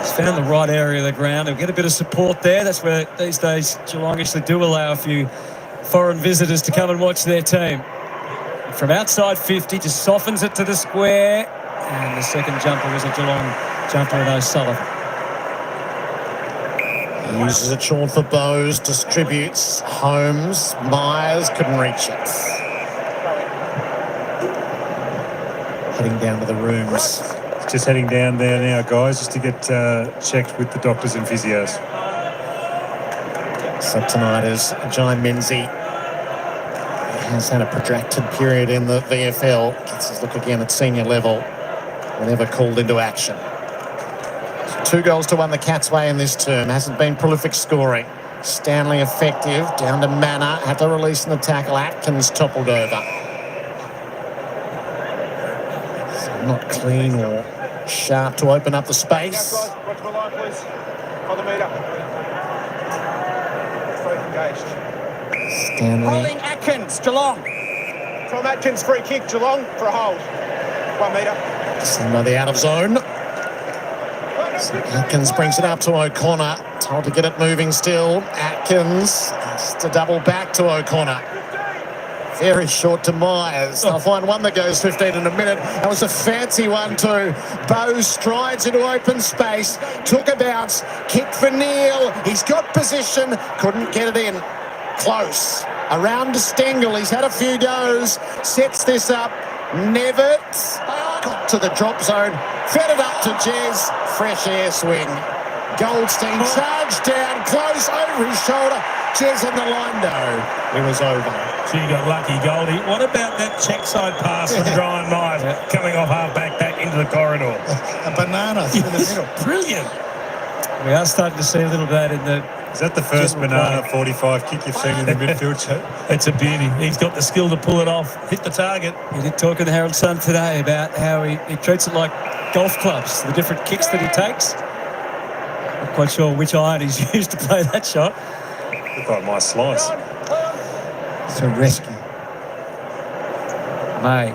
He's found the right area of the ground. He'll get a bit of support there. That's where these days Geelong actually do allow a few foreign visitors to come and watch their team. From outside 50, just softens it to the square. And the second jumper was a Geelong jumper in O'Sullivan. Uses it short for Bowes, distributes. Holmes, Myers couldn't reach it. Heading down to the rooms. Just heading down there now, guys, just to get checked with the doctors and physios. So tonight is Jai Menzies. Has had a protracted period in the VFL. Gets his look again at senior level whenever called into action. 2 goals to 1 the Cats' way in this term. Hasn't been prolific scoring. Stanley effective. Down to Manor. Had to release in the tackle. Atkins toppled over. So not clean or sharp to open up the space. Watch the line, please. On the meter. Stanley. Holding Atkins, Geelong. Tom Atkins, free kick, Geelong for a hold. 1 metre. Somebody out of zone. So Atkins brings it up to O'Connor. Told to get it moving still. Atkins has to double back to O'Connor. Very short to Myers. They'll find one that goes 15 in a minute. That was a fancy one too. Bow strides into open space. Took a bounce. Kick for Neale. He's got position. Couldn't get it in. Close. Around to Stengel. He's had a few goes. Sets this up. Nevitt. Got to the drop zone. Fed it up to Jez. Fresh air swing. Goldstein charged down. Close over his shoulder. Jez on the line though. It was over. So you got lucky, Goldie. What about that check side pass from Brian Myers coming off half back into the corridor? A banana through the middle. Brilliant. We are starting to see a little of that in the... Is that the first banana 45 kick you've seen in the midfield show? It's a beauty. He's got the skill to pull it off, hit the target. He did talk in the Herald Sun today about how he treats it like golf clubs, the different kicks that he takes. Not quite sure which iron he's used to play that shot. Look like my slice. It's a rescue. May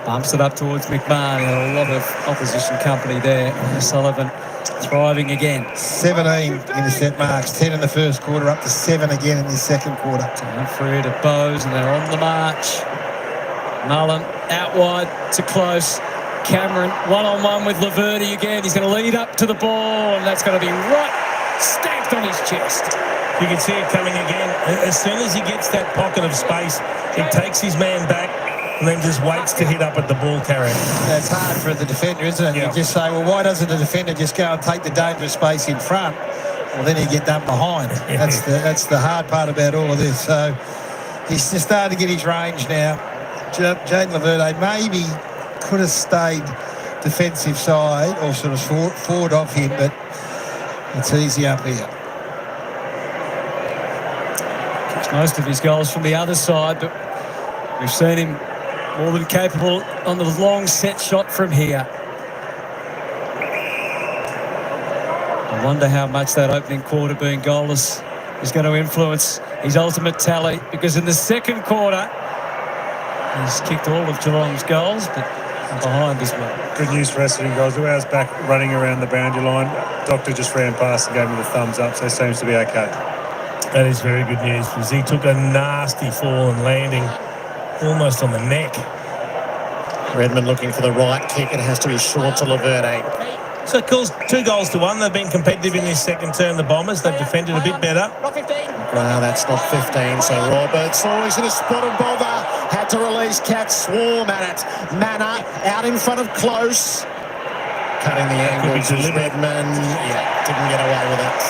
bumps it up towards McMahon. A lot of opposition company there. Sullivan thriving again. 17 intercept marks, 10 in the first quarter, up to 7 again in the second quarter. Down through to Bowes, and they're on the march. Mullen out wide to Close. Cameron one-on-one with Laverty again. He's going to lead up to the ball, and that's going to be right stamped on his chest. You can see it coming again. As soon as he gets that pocket of space, he takes his man back and then just waits to hit up at the ball carrier. That's hard for the defender, isn't it? Yeah. You just say, well, why doesn't the defender just go and take the dangerous space in front? Well, then you get done behind. That's the hard part about all of this. So he's just starting to get his range now. Jaden Laverde maybe could have stayed defensive side or sort of forward of him, but it's easy up here. Gets most of his goals from the other side, but we've seen him more than capable on the long set shot from here. I wonder how much that opening quarter being goalless is going to influence his ultimate tally, because in the second quarter he's kicked all of Geelong's goals, but behind as well. Good news for Essendon guys. Luau's back running around the boundary line. Doctor just ran past and gave me the thumbs up, so it seems to be okay. That is very good news, because he took a nasty fall and landing almost on the neck. Redmond looking for the right kick. It has to be short to Laverde. So it calls 2 goals to 1. They've been competitive in this second term, the Bombers. They've defended a bit better. Well, that's not 15, so Roberts always in a spot and bother. Had to release Cats, swarm at it. Manor out in front of Close. Cutting the angles is Redmond. Yeah, didn't get away with it.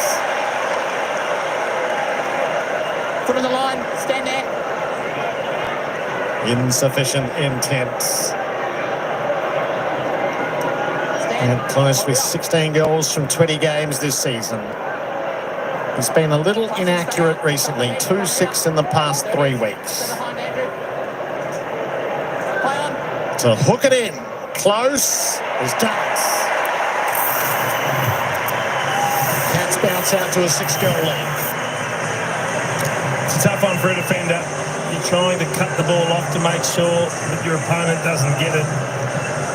Foot on the line, stand there. Insufficient intent. And Close with 16 goals from 20 games this season. He's been a little inaccurate recently. 2-6 in the past 3 weeks. To hook it in. Close is done it. Cats bounce out to a 6-goal lead. It's a tough one for a defender. You're trying to cut the ball off to make sure that your opponent doesn't get it.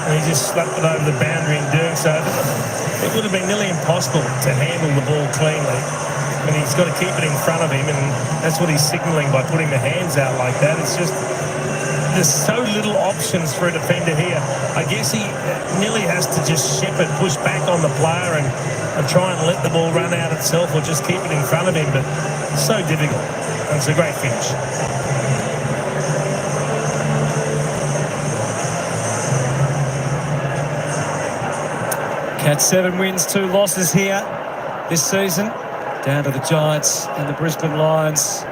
And he just slapped it over the boundary in doing so. It would have been nearly impossible to handle the ball cleanly. And he's got to keep it in front of him, and that's what he's signalling by putting the hands out like that. It's just, there's so little options for a defender here. I guess he nearly has to just ship it, push back on the player and try and let the ball run out itself, or just keep it in front of him. But it's so difficult. And it's a great finish. Cats 7 wins, 2 losses here this season. Down to the Giants and the Brisbane Lions.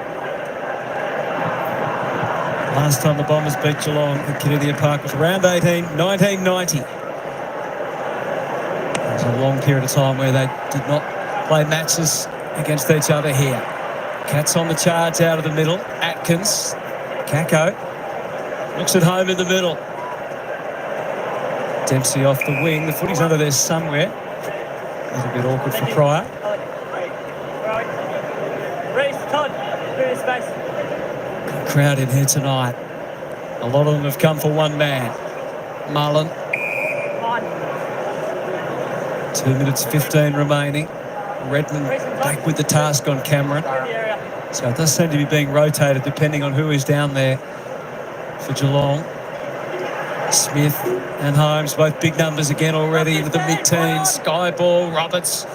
Last time the Bombers beat Geelong at Kardinia Park was around 1990. It was a long period of time where they did not play matches against each other here. Cats on the charge out of the middle. Atkins, Kako, looks at home in the middle. Dempsey off the wing. The footy's under there somewhere. A little bit awkward for Pryor. Good crowd in here tonight. A lot of them have come for one man. Mullen. 2 minutes 15 remaining. Redmond back with the task on Cameron. So it does seem to be being rotated depending on who is down there for Geelong. Smith and Holmes, both big numbers again already into the mid-teens. Sky ball, Roberts,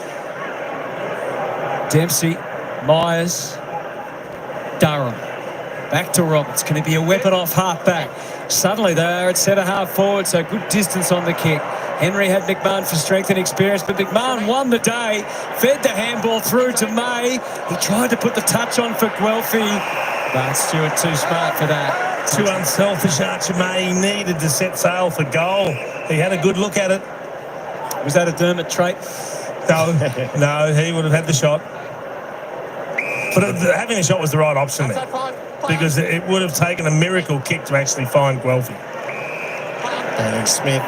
Dempsey, Myers, Durham. Back to Roberts. Can he be a weapon off half-back? Suddenly they are at centre-half forward, so good distance on the kick. Henry had McMahon for strength and experience, but McMahon won the day, fed the handball through to May. He tried to put the touch on for Guelphy, but Stewart too smart for that. Too unselfish, Archer May. He needed to set sail for goal. He had a good look at it. Was that a Dermot trait? No, he would have had the shot. But having a shot was the right option there, because it would have taken a miracle kick to actually find Guelphy. Danny Smith,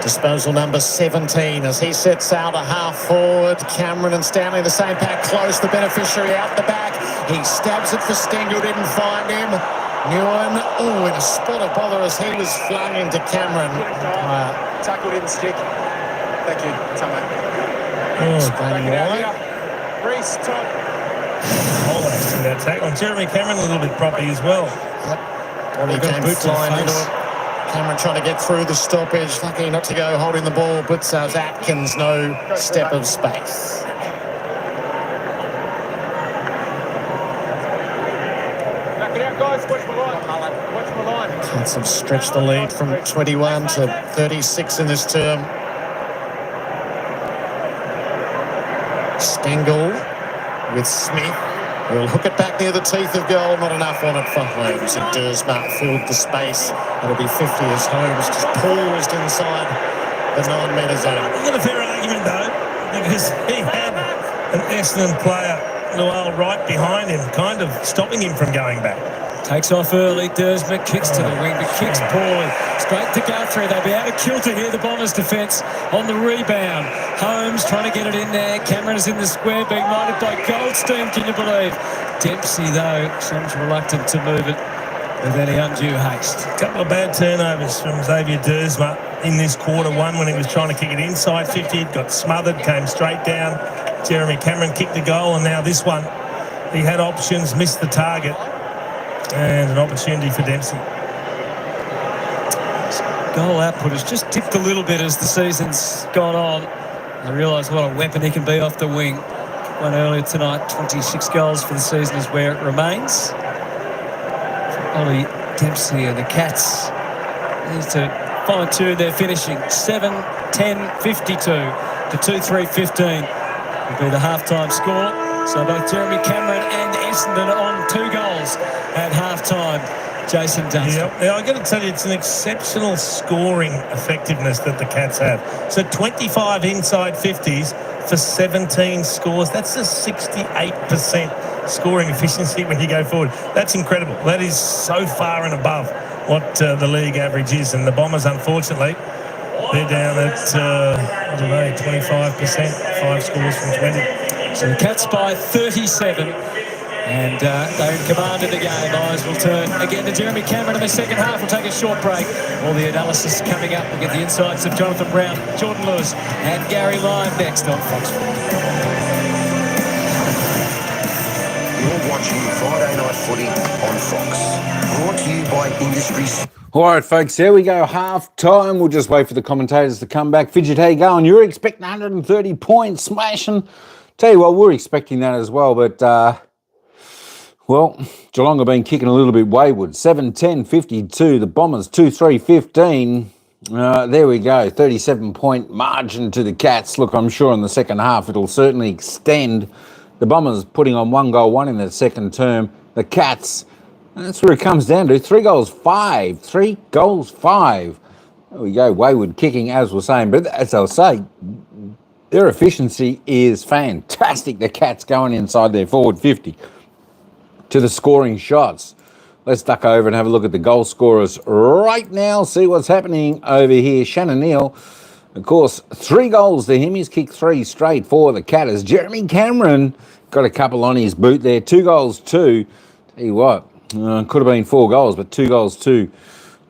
disposal number 17 as he sets out a half forward. Cameron and Stanley the same pack close, the beneficiary out the back. He stabs it for Stengel, didn't find him. Nguyen, in a spot of bother as he was flung into Cameron. Tackle didn't stick. Thank you, Tammy. Explaining why. Reese, Todd. Almost in that tackle. Jeremy Cameron a little bit proppy as well. He came flying into it. Cameron trying to get through the stoppage. Lucky not to go holding the ball, but Atkins, no step of space. Guys, watch my line. Watch my line. Cats have stretched the lead from 21 to 36 in this term. Stengel with Smith. He'll hook it back near the teeth of goal. Not enough on it for Holmes. And Dersmart filled the space. It'll be 50 as Holmes just paused inside the 9-metre zone. I've got a fair argument, though, because he had an Essendon player, Noel, right behind him, kind of stopping him from going back. Takes off early, Dersmart kicks to the wing, but kicks poorly. Straight to Guthrie, they'll be out of kilter here, the Bombers' defence on the rebound. Holmes trying to get it in there. Cameron is in the square, being minded by Goldstein, can you believe? Dempsey, though, seems reluctant to move it with any undue haste. A couple of bad turnovers from Xavier Dersma in this quarter one when he was trying to kick it inside 50. It got smothered, came straight down. Jeremy Cameron kicked the goal, and now this one, he had options, missed the target. And an opportunity for Dempsey. Goal output has just dipped a little bit as the season's gone on. I realise what a weapon he can be off the wing. One earlier tonight, 26 goals for the season is where it remains. Ollie Dempsey and the Cats need to fine-tune their finishing. 7-10-52 to 2-3-15 will be the half-time score. So both Jeremy Cameron and Essendon on 2 goals at half-time. Jason Dunstan. Yep. Now, I've got to tell you, it's an exceptional scoring effectiveness that the Cats have. So 25 inside 50s for 17 scores. That's a 68% scoring efficiency when you go forward. That's incredible. That is so far and above what the league average is. And the Bombers, unfortunately, they're down at, 25%, 5 scores from 20. So the Cats by 37, and they're in command of the game. Eyes will turn again to Jeremy Cameron in the second half. We'll take a short break. All the analysis coming up. We'll get the insights of Jonathan Brown, Jordan Lewis, and Gary Lyon next on Fox. You're watching Friday Night Footy on Fox. Brought to you by Industries. All right, folks, there we go. Half time. We'll just wait for the commentators to come back. Fidget, how you going? You're expecting 130 points, smashing. Tell you what, we're expecting that as well, but, Geelong have been kicking a little bit wayward. 7-10-52, the Bombers 2-3-15. There we go, 37-point margin to the Cats. Look, I'm sure in the second half it'll certainly extend. The Bombers putting on 1 goal, 1 in the second term. The Cats, that's where it comes down to. 3 goals, 5. 3 goals, 5. There we go, wayward kicking, as we're saying. But as I'll say, their efficiency is fantastic. The Cats going inside their forward 50 to the scoring shots. Let's duck over and have a look at the goal scorers right now. See what's happening over here. Shannon Neale, of course, 3 goals to him. He's kicked 3 straight for the Catters. Jeremy Cameron got a couple on his boot there. 2 goals, 2. Tell you what, could have been 4 goals, but 2 goals, 2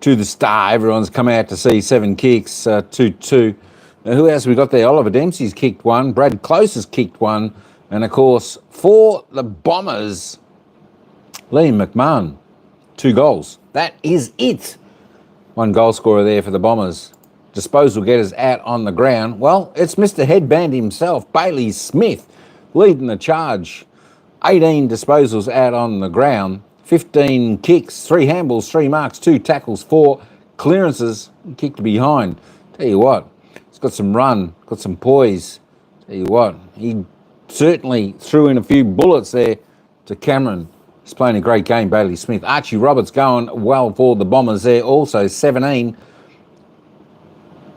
to the star. Everyone's come out to see 7 kicks, 2-2. Who else have we got there? Oliver Dempsey's kicked 1. Brad Close has kicked 1. And, of course, for the Bombers, Liam McMahon 2 goals. That is it. 1 goal scorer there for the Bombers. Disposal getters out on the ground. Well, it's Mr. Headband himself, Bailey Smith, leading the charge. 18 disposals out on the ground. 15 kicks, 3 handballs, 3 marks, 2 tackles, 4 clearances, kicked behind. Tell you what, he's got some run, got some poise. Tell you what, he certainly threw in a few bullets there to Cameron. He's playing a great game, Bailey Smith. Archie Roberts going well for the Bombers there also. 17,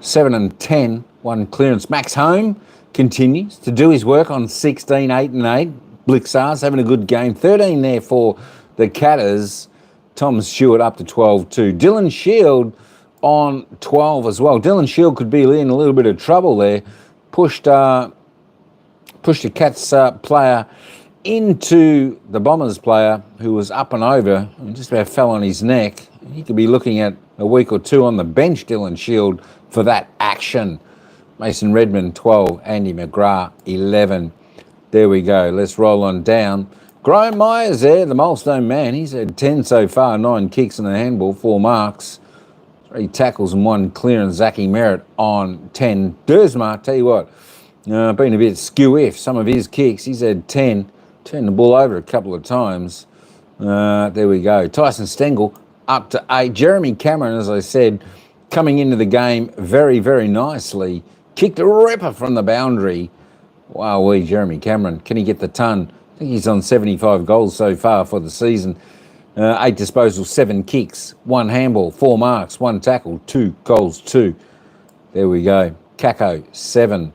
7 and 10, 1 clearance. Max Home continues to do his work on 16, 8 and 8. Blixars having a good game. 13 there for the Catters. Tom Stewart up to 12 too. Dylan Shield on 12 as well. Dylan Shield could be in a little bit of trouble there. Pushed a Cats player into the Bombers player who was up and over and just about fell on his neck. He could be looking at a week or 2 on the bench, Dylan Shield, for that action. Mason Redmond 12, Andy McGrath 11. There we go. Let's roll on down. Graham Myers there, the Milestone man. He's had 10 so far, 9 kicks and a handball, 4 marks, 3 tackles and 1 clearance. Zachy Merritt on 10. Dersma, tell you what, been a bit skew-if. Some of his kicks, he's had 10. Turned the ball over a couple of times. There we go. Tyson Stengel up to 8. Jeremy Cameron, as I said, coming into the game very, very nicely. Kicked a ripper from the boundary. Wow, Jeremy Cameron. Can he get the ton? I think he's on 75 goals so far for the season. 8 disposals, 7 kicks, 1 handball, 4 marks, 1 tackle, 2 goals, 2. There we go. Kako, 7.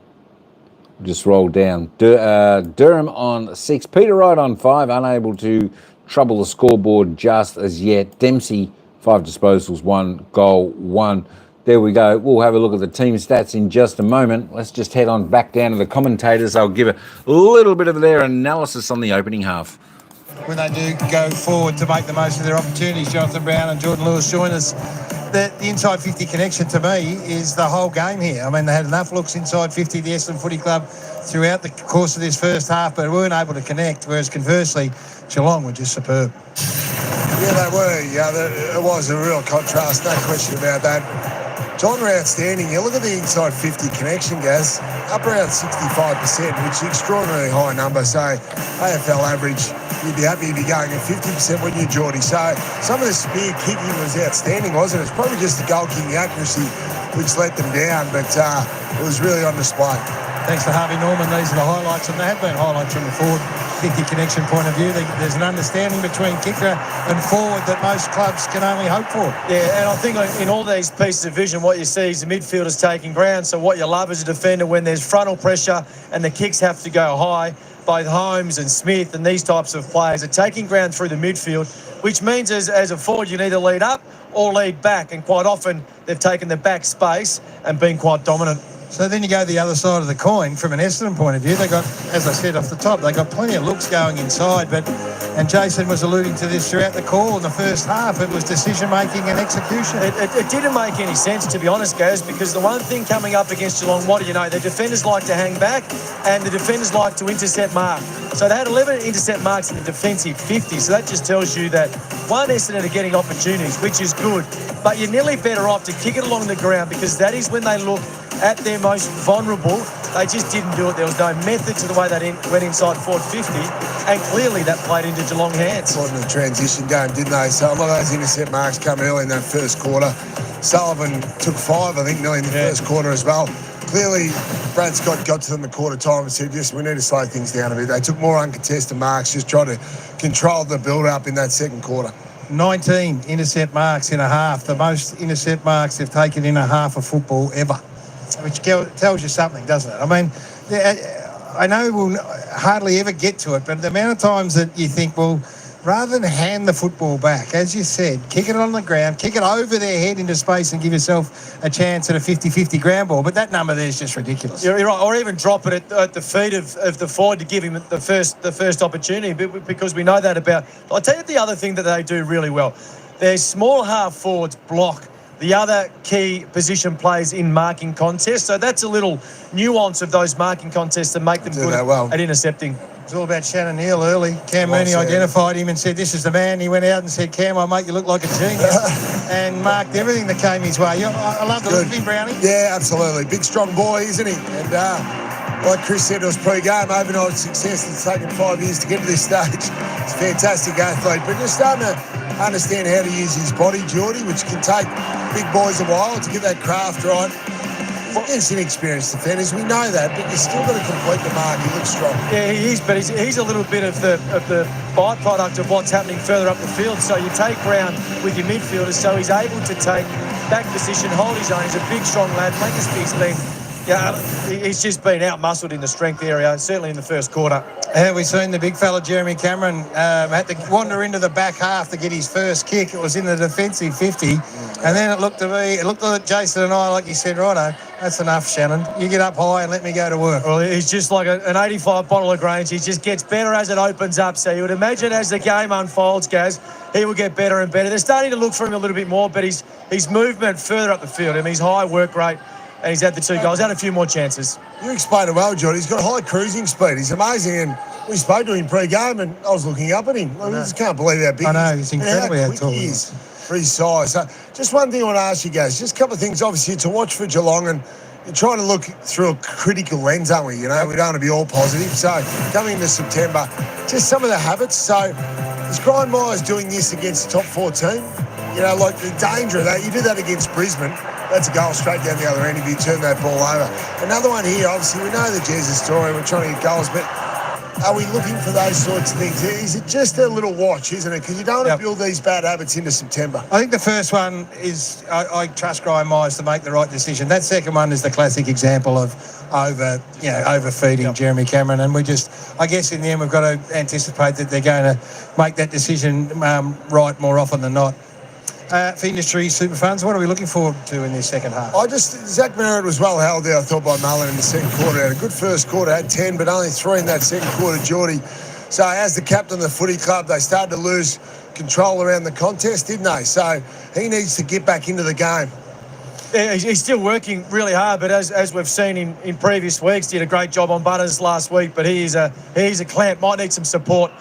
Just roll down. Durham on 6. Peter Wright on 5. Unable to trouble the scoreboard just as yet. Dempsey, 5 disposals, 1 goal, 1. There we go. We'll have a look at the team stats in just a moment. Let's just head on back down to the commentators. I'll give a little bit of their analysis on the opening half. When they do go forward to make the most of their opportunities, Jonathan Brown and Jordan Lewis join us. The inside 50 connection to me is the whole game here. I mean, they had enough looks inside 50, the Essendon Footy Club, throughout the course of this first half, but weren't able to connect, whereas conversely, Geelong were just superb. Yeah, they were. Yeah, it was a real contrast, no question about that. John were outstanding. You look at the inside 50 connection, Gaz, up around 65%, which is an extraordinarily high number. So AFL average, you'd be happy to be going at 50% when you're Geordie. So some of the spear kicking was outstanding, wasn't it? It's probably just the goal kicking accuracy which let them down, but it was really on display. Thanks to Harvey Norman. These are the highlights, and they have been highlights from the forward 50 connection point of view. There's an understanding between kicker and forward that most clubs can only hope for. Yeah, and I think in all these pieces of vision, what you see is the midfielders taking ground. So what you love as a defender when there's frontal pressure and the kicks have to go high, both Holmes and Smith and these types of players are taking ground through the midfield, which means as a forward you need to lead up or lead back, and quite often they've taken the back space and been quite dominant. So then you go the other side of the coin from an Essendon point of view. They got, as I said off the top, they got plenty of looks going inside, and Jason was alluding to this throughout the call in the first half, it was decision-making and execution. It didn't make any sense, to be honest, Gaz, because the one thing coming up against Geelong, what do you know? The defenders like to hang back and the defenders like to intercept mark. So they had 11 intercept marks in the defensive 50, so that just tells you that, one, Essendon are getting opportunities, which is good, but you're nearly better off to kick it along the ground, because that is when they look at their most vulnerable. They just didn't do it. There was no method to the way they went inside forward 50, and clearly that played into Geelong hands. It wasn't a transition game, didn't they? So a lot of those intercept marks come early in that first quarter. Sullivan took 5, I think, nearly in the first quarter as well. Clearly, Brad Scott got to them at quarter time and said, yes, we need to slow things down a bit. They took more uncontested marks, just trying to control the build-up in that second quarter. 19 intercept marks in a half, the most intercept marks they've taken in a half of football ever, which tells you something, doesn't it? I mean, I know we'll hardly ever get to it, but the amount of times that you think, well, rather than hand the football back, as you said, kick it on the ground, kick it over their head into space and give yourself a chance at a 50-50 ground ball. But that number there is just ridiculous. You're right, or even drop it at the feet of the forward to give him the first opportunity, because we know that about... I'll tell you the other thing that they do really well. Their small half forwards block the other key position players in marking contests. So that's a little nuance of those marking contests that make them good at intercepting. It's all about Shannon Neale early. Cam Mooney identified him and said, this is the man. He went out and said, Cam, I'll make you look like a genius. And marked everything that came his way. I love the look of him, Brownie. Yeah, absolutely. Big, strong boy, isn't he? And like Chris said, it was pre-game. Overnight success. It's taken 5 years to get to this stage. It's a fantastic athlete. But just starting to understand how to use his body, Geordie, which can take big boys a while to get that craft right. He's inexperienced defenders, we know that, but you've still got to complete the mark. He looks strong. Yeah, he is, but he's a little bit of the byproduct of what's happening further up the field. So you take ground with your midfielders, so he's able to take back position, hold his own. He's a big, strong lad. He's just been out-muscled in the strength area, certainly in the first quarter. Have we seen the big fella, Jeremy Cameron, had to wander into the back half to get his first kick. It was in the defensive 50. And then it looked at Jason and I, like you said, righto, that's enough, Shannon. You get up high and let me go to work. Well, he's just like an 85 bottle of Grange. He just gets better as it opens up. So you would imagine as the game unfolds, Gaz, he will get better and better. They're starting to look for him a little bit more, but his movement further up the field, his high work rate, and he's had the 2 goals, had a few more chances. You explained it well, Jordan. He's got high cruising speed. He's amazing. And we spoke to him pre-game, and I was looking up at him. I just can't believe how big I know, he's incredibly how quick he is for his size. So just one thing I want to ask you guys, just a couple of things, obviously, to watch for Geelong, and you're trying to look through a critical lens, aren't we? We don't want to be all positive. So coming into September, just some of the habits. So is Brian Myers doing this against the top 4 team? Like the danger of that. You do that against Brisbane, that's a goal straight down the other end if you turn that ball over. Another one here, obviously, we know the Jesus story, we're trying to get goals, but are we looking for those sorts of things? Is it just a little watch, isn't it? Because you don't want to build these bad habits into September. I think the first one is I trust Brian Myers to make the right decision. That second one is the classic example of overfeeding Jeremy Cameron, and I guess in the end we've got to anticipate that they're going to make that decision right more often than not. For industry super funds, what are we looking forward to in this second half? Zach Merritt was well held there, I thought, by Mullen in the second quarter. Had a good first quarter, had 10, but only 3 in that second quarter, Geordie. So as the captain of the footy club, they started to lose control around the contest, didn't they? So he needs to get back into the game. Yeah, he's still working really hard, but as we've seen in previous weeks, did a great job on Butters last week, but he's a clamp, might need some support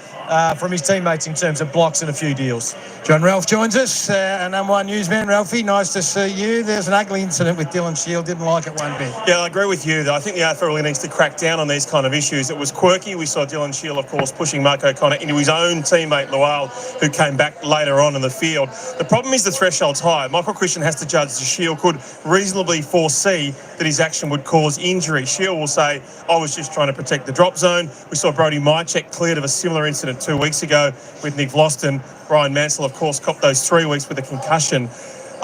from his teammates in terms of blocks and a few deals. John Ralph joins us, our number one newsman. Ralphie, nice to see you. There's an ugly incident with Dylan Shield, didn't like it one bit. Yeah, I agree with you. I think the AFL really needs to crack down on these kind of issues. It was quirky. We saw Dylan Shield, of course, pushing Mark O'Connor into his own teammate, Lual, who came back later on in the field. The problem is the threshold's high. Michael Christian has to judge the Shield could reasonably foresee that his action would cause injury. Shield will say, I was just trying to protect the drop zone. We saw Brody Mychek cleared of a similar incident 2 weeks ago with Nick Vlauston. Brian Mansell, of course, copped those 3 weeks with a concussion.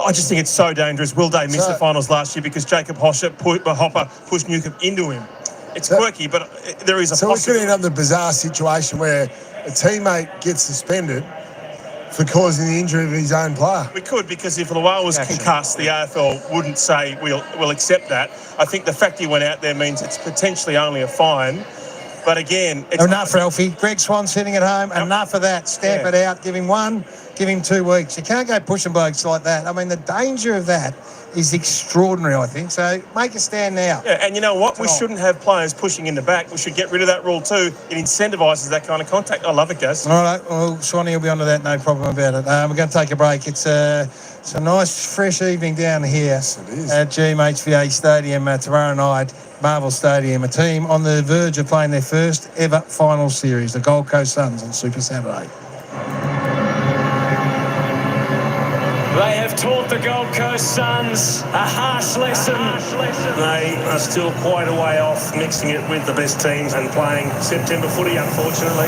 I just think it's so dangerous. Will Day missed the finals last year because Jacob Hopper pushed Newcomb into him. It's quirky, but there is a So we're going to end up in the bizarre situation where a teammate gets suspended for causing the injury of his own player. We could, because if Lual was concussed, the AFL wouldn't say we'll accept that. I think the fact he went out there means it's potentially only a fine. But again, it's enough, Ralphie. Greg Swan sitting at home. Enough of that. Stamp it out. Give him 1. Give him 2 weeks. You can't go pushing blokes like that. I mean, the danger of that is extraordinary, I think. So make a stand now. Yeah, and you know what? We shouldn't have players pushing in the back. We should get rid of that rule too. It incentivises that kind of contact. I love it, Gaz. All right. Well, Swanee will be onto that. No problem about it. We're going to take a break. It's a nice, fresh evening down here at GMHBA Stadium tomorrow night. Marvel Stadium, a team on the verge of playing their first ever final series, the Gold Coast Suns on Super Saturday. They have taught the Gold Coast Suns a harsh lesson. They are still quite a way off mixing it with the best teams and playing September footy, unfortunately.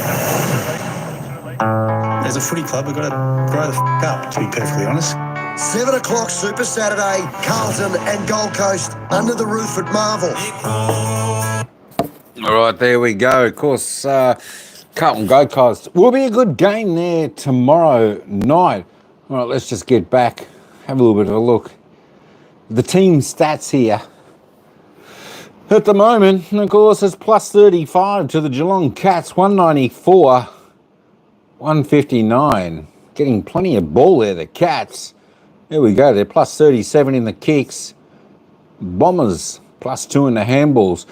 As a footy club, we've got to grow the up, to be perfectly honest. 7 o'clock Super Saturday, Carlton and Gold Coast under the roof at Marvel. All right, there we go. Of course, Carlton Gold Coast will be a good game there tomorrow night. All right, let's just get back, have a little bit of a look. The team stats here. At the moment, of course, it's plus 35 to the Geelong Cats, 194, 159. Getting plenty of ball there, the Cats. There we go, they're plus 37 in the kicks. Bombers, plus 2 in the handballs.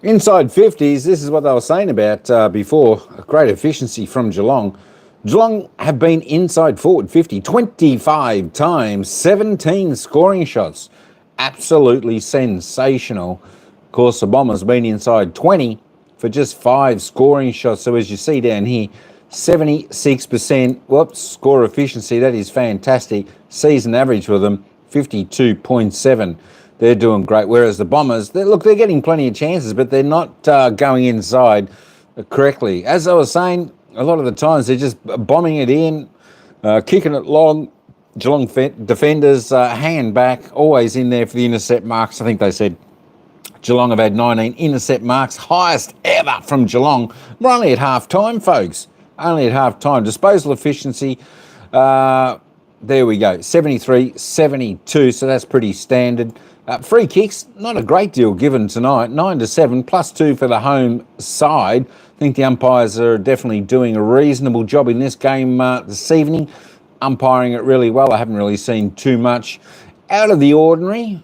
Inside 50s, this is what they were saying about before. Great efficiency from Geelong. Geelong have been inside forward 50 25 times, 17 scoring shots. Absolutely sensational. Of course, the Bombers been inside 20 for just 5 scoring shots. So as you see down here, 76% score efficiency. That is fantastic. Season average for them, 52.7. They're doing great. Whereas the Bombers, they're getting plenty of chances, but they're not going inside correctly. As I was saying, a lot of the times they're just bombing it in, kicking it long. Geelong defenders hanging back, always in there for the intercept marks. I think they said Geelong have had 19 intercept marks, highest ever from Geelong. We're only at half-time, folks. Only at half-time. Disposal efficiency, there we go, 73-72, so that's pretty standard. Free kicks, not a great deal given tonight, 9-7, +2 for the home side. I think the umpires are definitely doing a reasonable job in this game this evening, umpiring it really well. I haven't really seen too much out of the ordinary,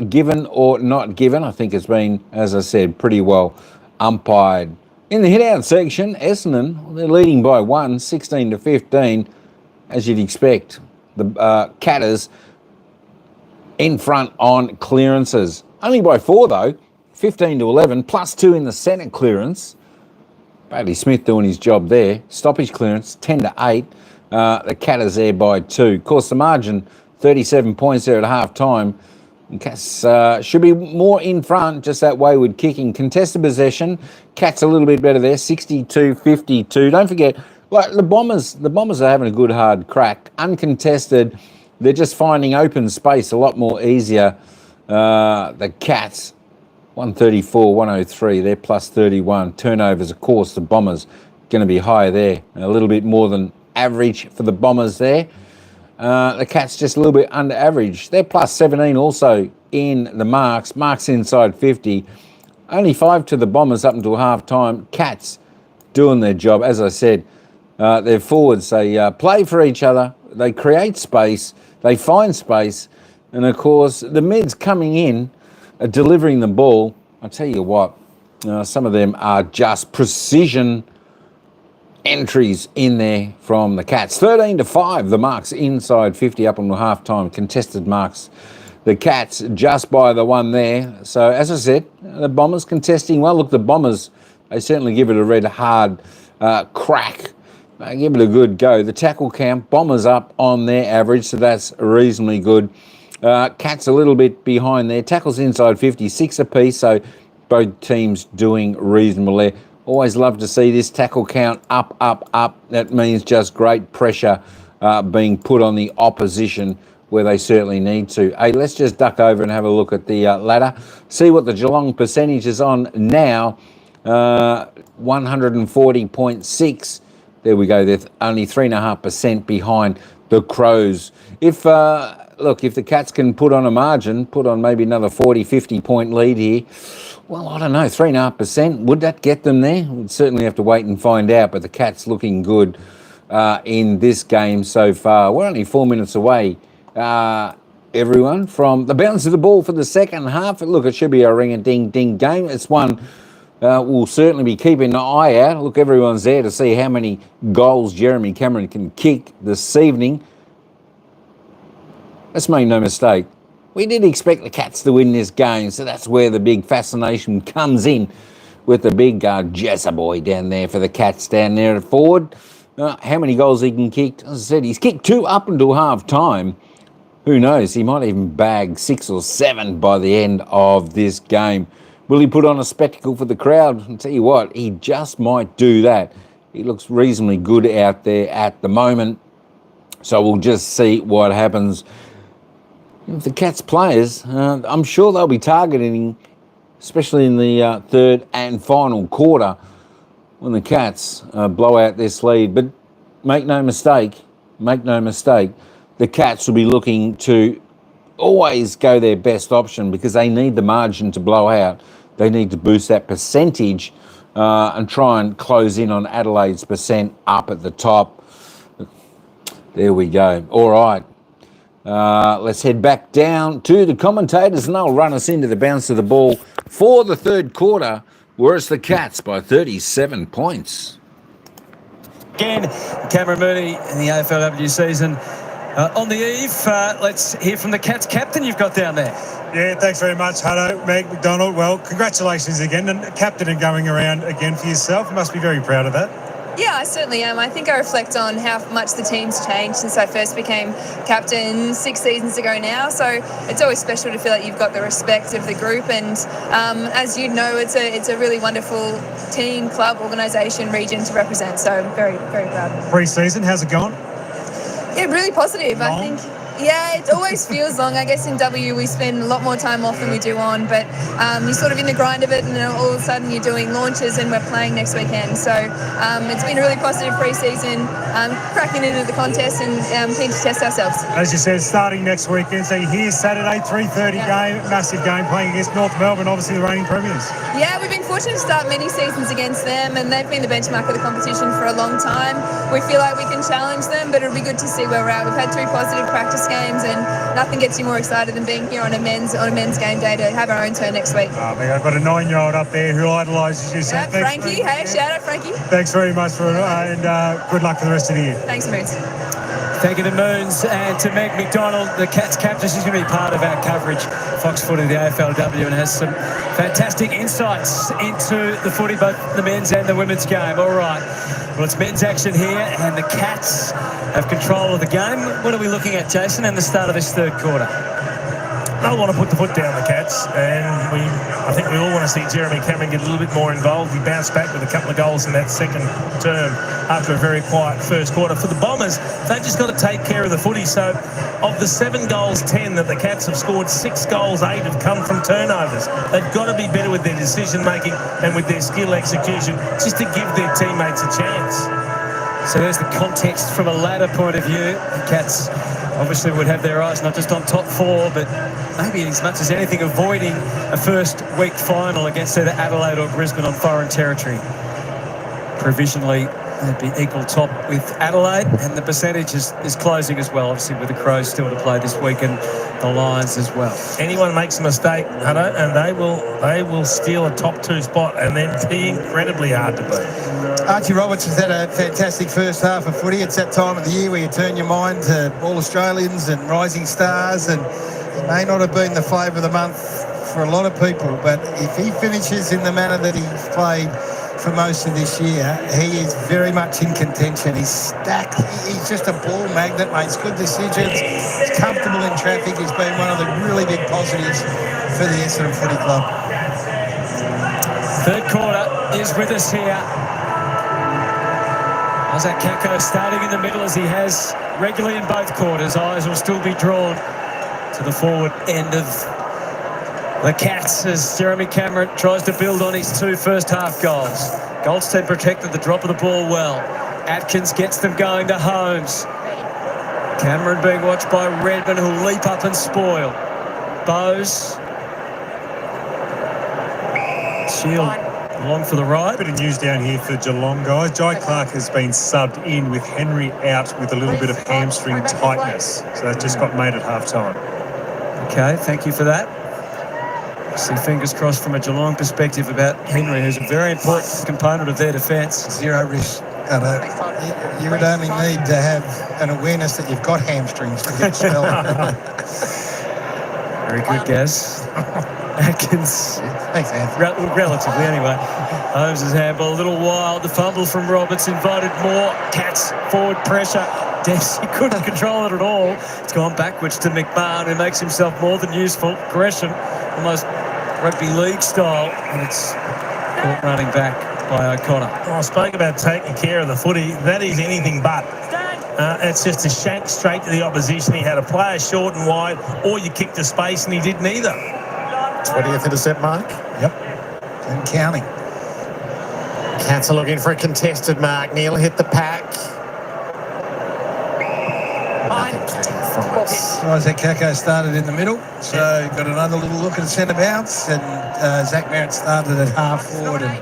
given or not given. I think it's been, as I said, pretty well umpired. In the hit-out section, Essendon, they're leading by 1, 16-15, as you'd expect. The Catters in front on clearances. Only by 4, though, 15-11, +2 in the centre clearance. Bailey Smith doing his job there. Stoppage clearance, 10-8. The Catters there by 2. Of course, the margin, 37 points there at half-time. Cats should be more in front, just that wayward kicking. Contested possession, Cats a little bit better there, 62-52. Don't forget, like the Bombers are having a good hard crack. Uncontested, they're just finding open space a lot more easier. The Cats, 134-103, they're +31. Turnovers, of course, the Bombers going to be higher there. A little bit more than average for the Bombers there. The Cats just a little bit under average. They're +17 also in the marks. Marks inside 50. Only 5 to the Bombers up until half-time. Cats doing their job. As I said, their forwards, they play for each other. They create space. They find space. And, of course, the mids coming in, delivering the ball. I tell you what, some of them are just precision entries in there from the Cats. 13-5, the marks inside 50 up until half-time. Contested marks. The Cats just by the 1 there. So, as I said, the Bombers contesting well. Look, the Bombers, they certainly give it a red hard crack. They give it a good go. The tackle count, Bombers up on their average, so that's reasonably good. Cats a little bit behind there. Tackles inside 56 apiece, so both teams doing reasonable there. Always love to see this tackle count up, up, up. That means just great pressure being put on the opposition where they certainly need to. Hey, let's just duck over and have a look at the ladder. See what the Geelong percentage is on now. 140.6. There we go. They're only 3.5% behind the Crows. If the Cats can put on a margin, put on maybe another 40, 50-point lead here, well, I don't know, 3.5%, would that get them there? We'd certainly have to wait and find out, but the Cats looking good in this game so far. We're only 4 minutes away, everyone, from the bounce of the ball for the second half. Look, it should be a ring-a-ding-ding game. It's one we'll certainly be keeping an eye out. Look, everyone's there to see how many goals Jeremy Cameron can kick this evening. Let's make no mistake. We did expect the Cats to win this game, so that's where the big fascination comes in with the big Jesser boy down there for the Cats down there at forward. How many goals he can kick? As I said, he's kicked 2 up until half-time. Who knows? He might even bag 6 or 7 by the end of this game. Will he put on a spectacle for the crowd? I'll tell you what, he just might do that. He looks reasonably good out there at the moment. So we'll just see what happens. If the Cats players, I'm sure they'll be targeting, especially in the third and final quarter, when the Cats blow out this lead. But make no mistake, the Cats will be looking to always go their best option because they need the margin to blow out. They need to boost that percentage and try and close in on Adelaide's percent up at the top. There we go. All right. Let's head back down to the commentators and they'll run us into the bounce of the ball for the third quarter, where it's the Cats by 37 points. Again, Cameron Mooney in the AFLW season on the eve. Let's hear from the Cats captain you've got down there. Yeah, thanks very much, Hutto. Meg McDonald, well, congratulations again. And captain and going around again for yourself. You must be very proud of that. Yeah, I certainly am. I think I reflect on how much the team's changed since I first became captain 6 seasons ago now. So it's always special to feel like you've got the respect of the group. And as you know, it's a really wonderful team, club, organisation, region to represent. So I'm very, very proud. Pre-season, how's it gone? Yeah, really positive. Long? I think. Yeah, it always feels long. I guess in W we spend a lot more time off than we do on, but you're sort of in the grind of it, and then all of a sudden you're doing launches and we're playing next weekend. So it's been a really positive pre-season, cracking into the contest and keen to test ourselves. As you said, starting next weekend, so you're here Saturday, 3:30 game, massive game, playing against North Melbourne, obviously the reigning premiers. Yeah, we've been fortunate to start many seasons against them, and they've been the benchmark of the competition for a long time. We feel like we can challenge them, but it'll be good to see where we're at. We've had 2 positive practice games, and nothing gets you more excited than being here on a men's game day to have our own turn next week. I've got a 9-year-old up there who idolises you. So yeah, Frankie, hey, shout out Frankie. Thanks very much for it, and good luck for the rest of the year. Thanks, Moods. Thank you to Moons and to Meg McDonald, the Cats captain. She's going to be part of our coverage, Fox Footy, the AFLW, and has some fantastic insights into the footy, both the men's and the women's game. All right. Well, it's men's action here, and the Cats have control of the game. What are we looking at, Jason, in the start of this third quarter? I want to put the foot down the Cats, and I think we all want to see Jeremy Cameron get a little bit more involved. He bounced back with a couple of goals in that second term after a very quiet first quarter. For the Bombers, they've just got to take care of the footy. So of the 7 goals, 10 that the Cats have scored, 6 goals, 8 have come from turnovers. They've got to be better with their decision-making and with their skill execution just to give their teammates a chance. So there's the context from a ladder point of view. The Cats obviously would have their eyes not just on top 4, but maybe as much as anything avoiding a first week final against either Adelaide or Brisbane on foreign territory. Provisionally, they'd be equal top with Adelaide, and the percentage is closing as well, obviously with the Crows still to play this week and the Lions as well. Anyone makes a mistake, Hutto, and they will steal a top 2 spot and then be incredibly hard to beat. Archie Roberts has had a fantastic first half of footy. It's that time of the year where you turn your mind to all Australians and rising stars, and it may not have been the flavour of the month for a lot of people, but if he finishes in the manner that he's played for most of this year, he is very much in contention. He's stacked. He's just a ball magnet, makes good decisions. He's comfortable in traffic. He's been one of the really big positives for the Essendon Footy Club. Third quarter is with us here. Isaac Kako starting in the middle as he has regularly in both quarters. Eyes will still be drawn to the forward end of the Cats as Jeremy Cameron tries to build on his 2 first half goals. Goldstein protected the drop of the ball well. Atkins gets them going to Holmes. Cameron being watched by Redmond, who'll leap up and spoil. Bowes. Shield along for the ride. Bit of news down here for Geelong, guys. Jai Clark has been subbed in with Henry out with a little bit of hamstring tightness. So that just got made at half-time. Okay, thank you for that. See, fingers crossed from a Geelong perspective about Henry, who's a very important component of their defence. Zero risk. You would only need to have an awareness that you've got hamstrings to get spelled. Very good guess. Atkins. Thanks, Anthony. Relatively, anyway. Holmes' handball a little wild. The fumble from Roberts invited more Cats forward pressure. Dempsey couldn't control it at all. It's gone backwards to McMahon, who makes himself more than useful. Gresham, almost rugby league style, and it's caught running back by O'Connor. I spoke about taking care of the footy. That is anything but. It's just a shank straight to the opposition. He had a player short and wide, or you kicked to space, and he did neither. 20th intercept mark. Yep. And counting. Cats are looking for a contested mark. Neale hit the pack. Isaac Kako started in the middle, so got another little look at centre bounce, and Zach Merritt started at half forward and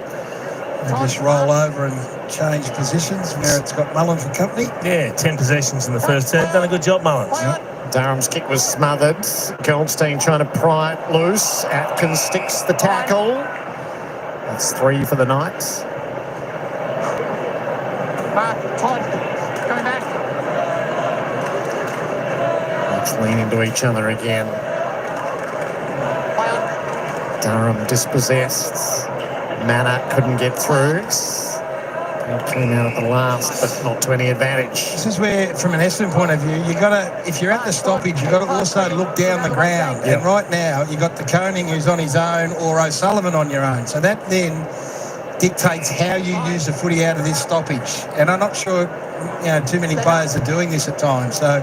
just roll over and change positions. Merritt's got Mullen for company. Yeah, 10 possessions in the first term. Done a good job, Mullins. Yep. Durham's kick was smothered. Goldstein trying to pry it loose. Atkins sticks the tackle. That's 3 for the Knights. Mark, Todd, going back. Let's lean into each other again. Durham dispossessed. Manor couldn't get through. Came out at the last, but not to any advantage. This is where, from an Essendon point of view, you got to, if you're at the stoppage, you've got to also look down the ground. Yep. And right now, you've got the Koning who's on his own or O'Sullivan on your own. So that then dictates how you use the footy out of this stoppage. And I'm not sure, too many players are doing this at times. So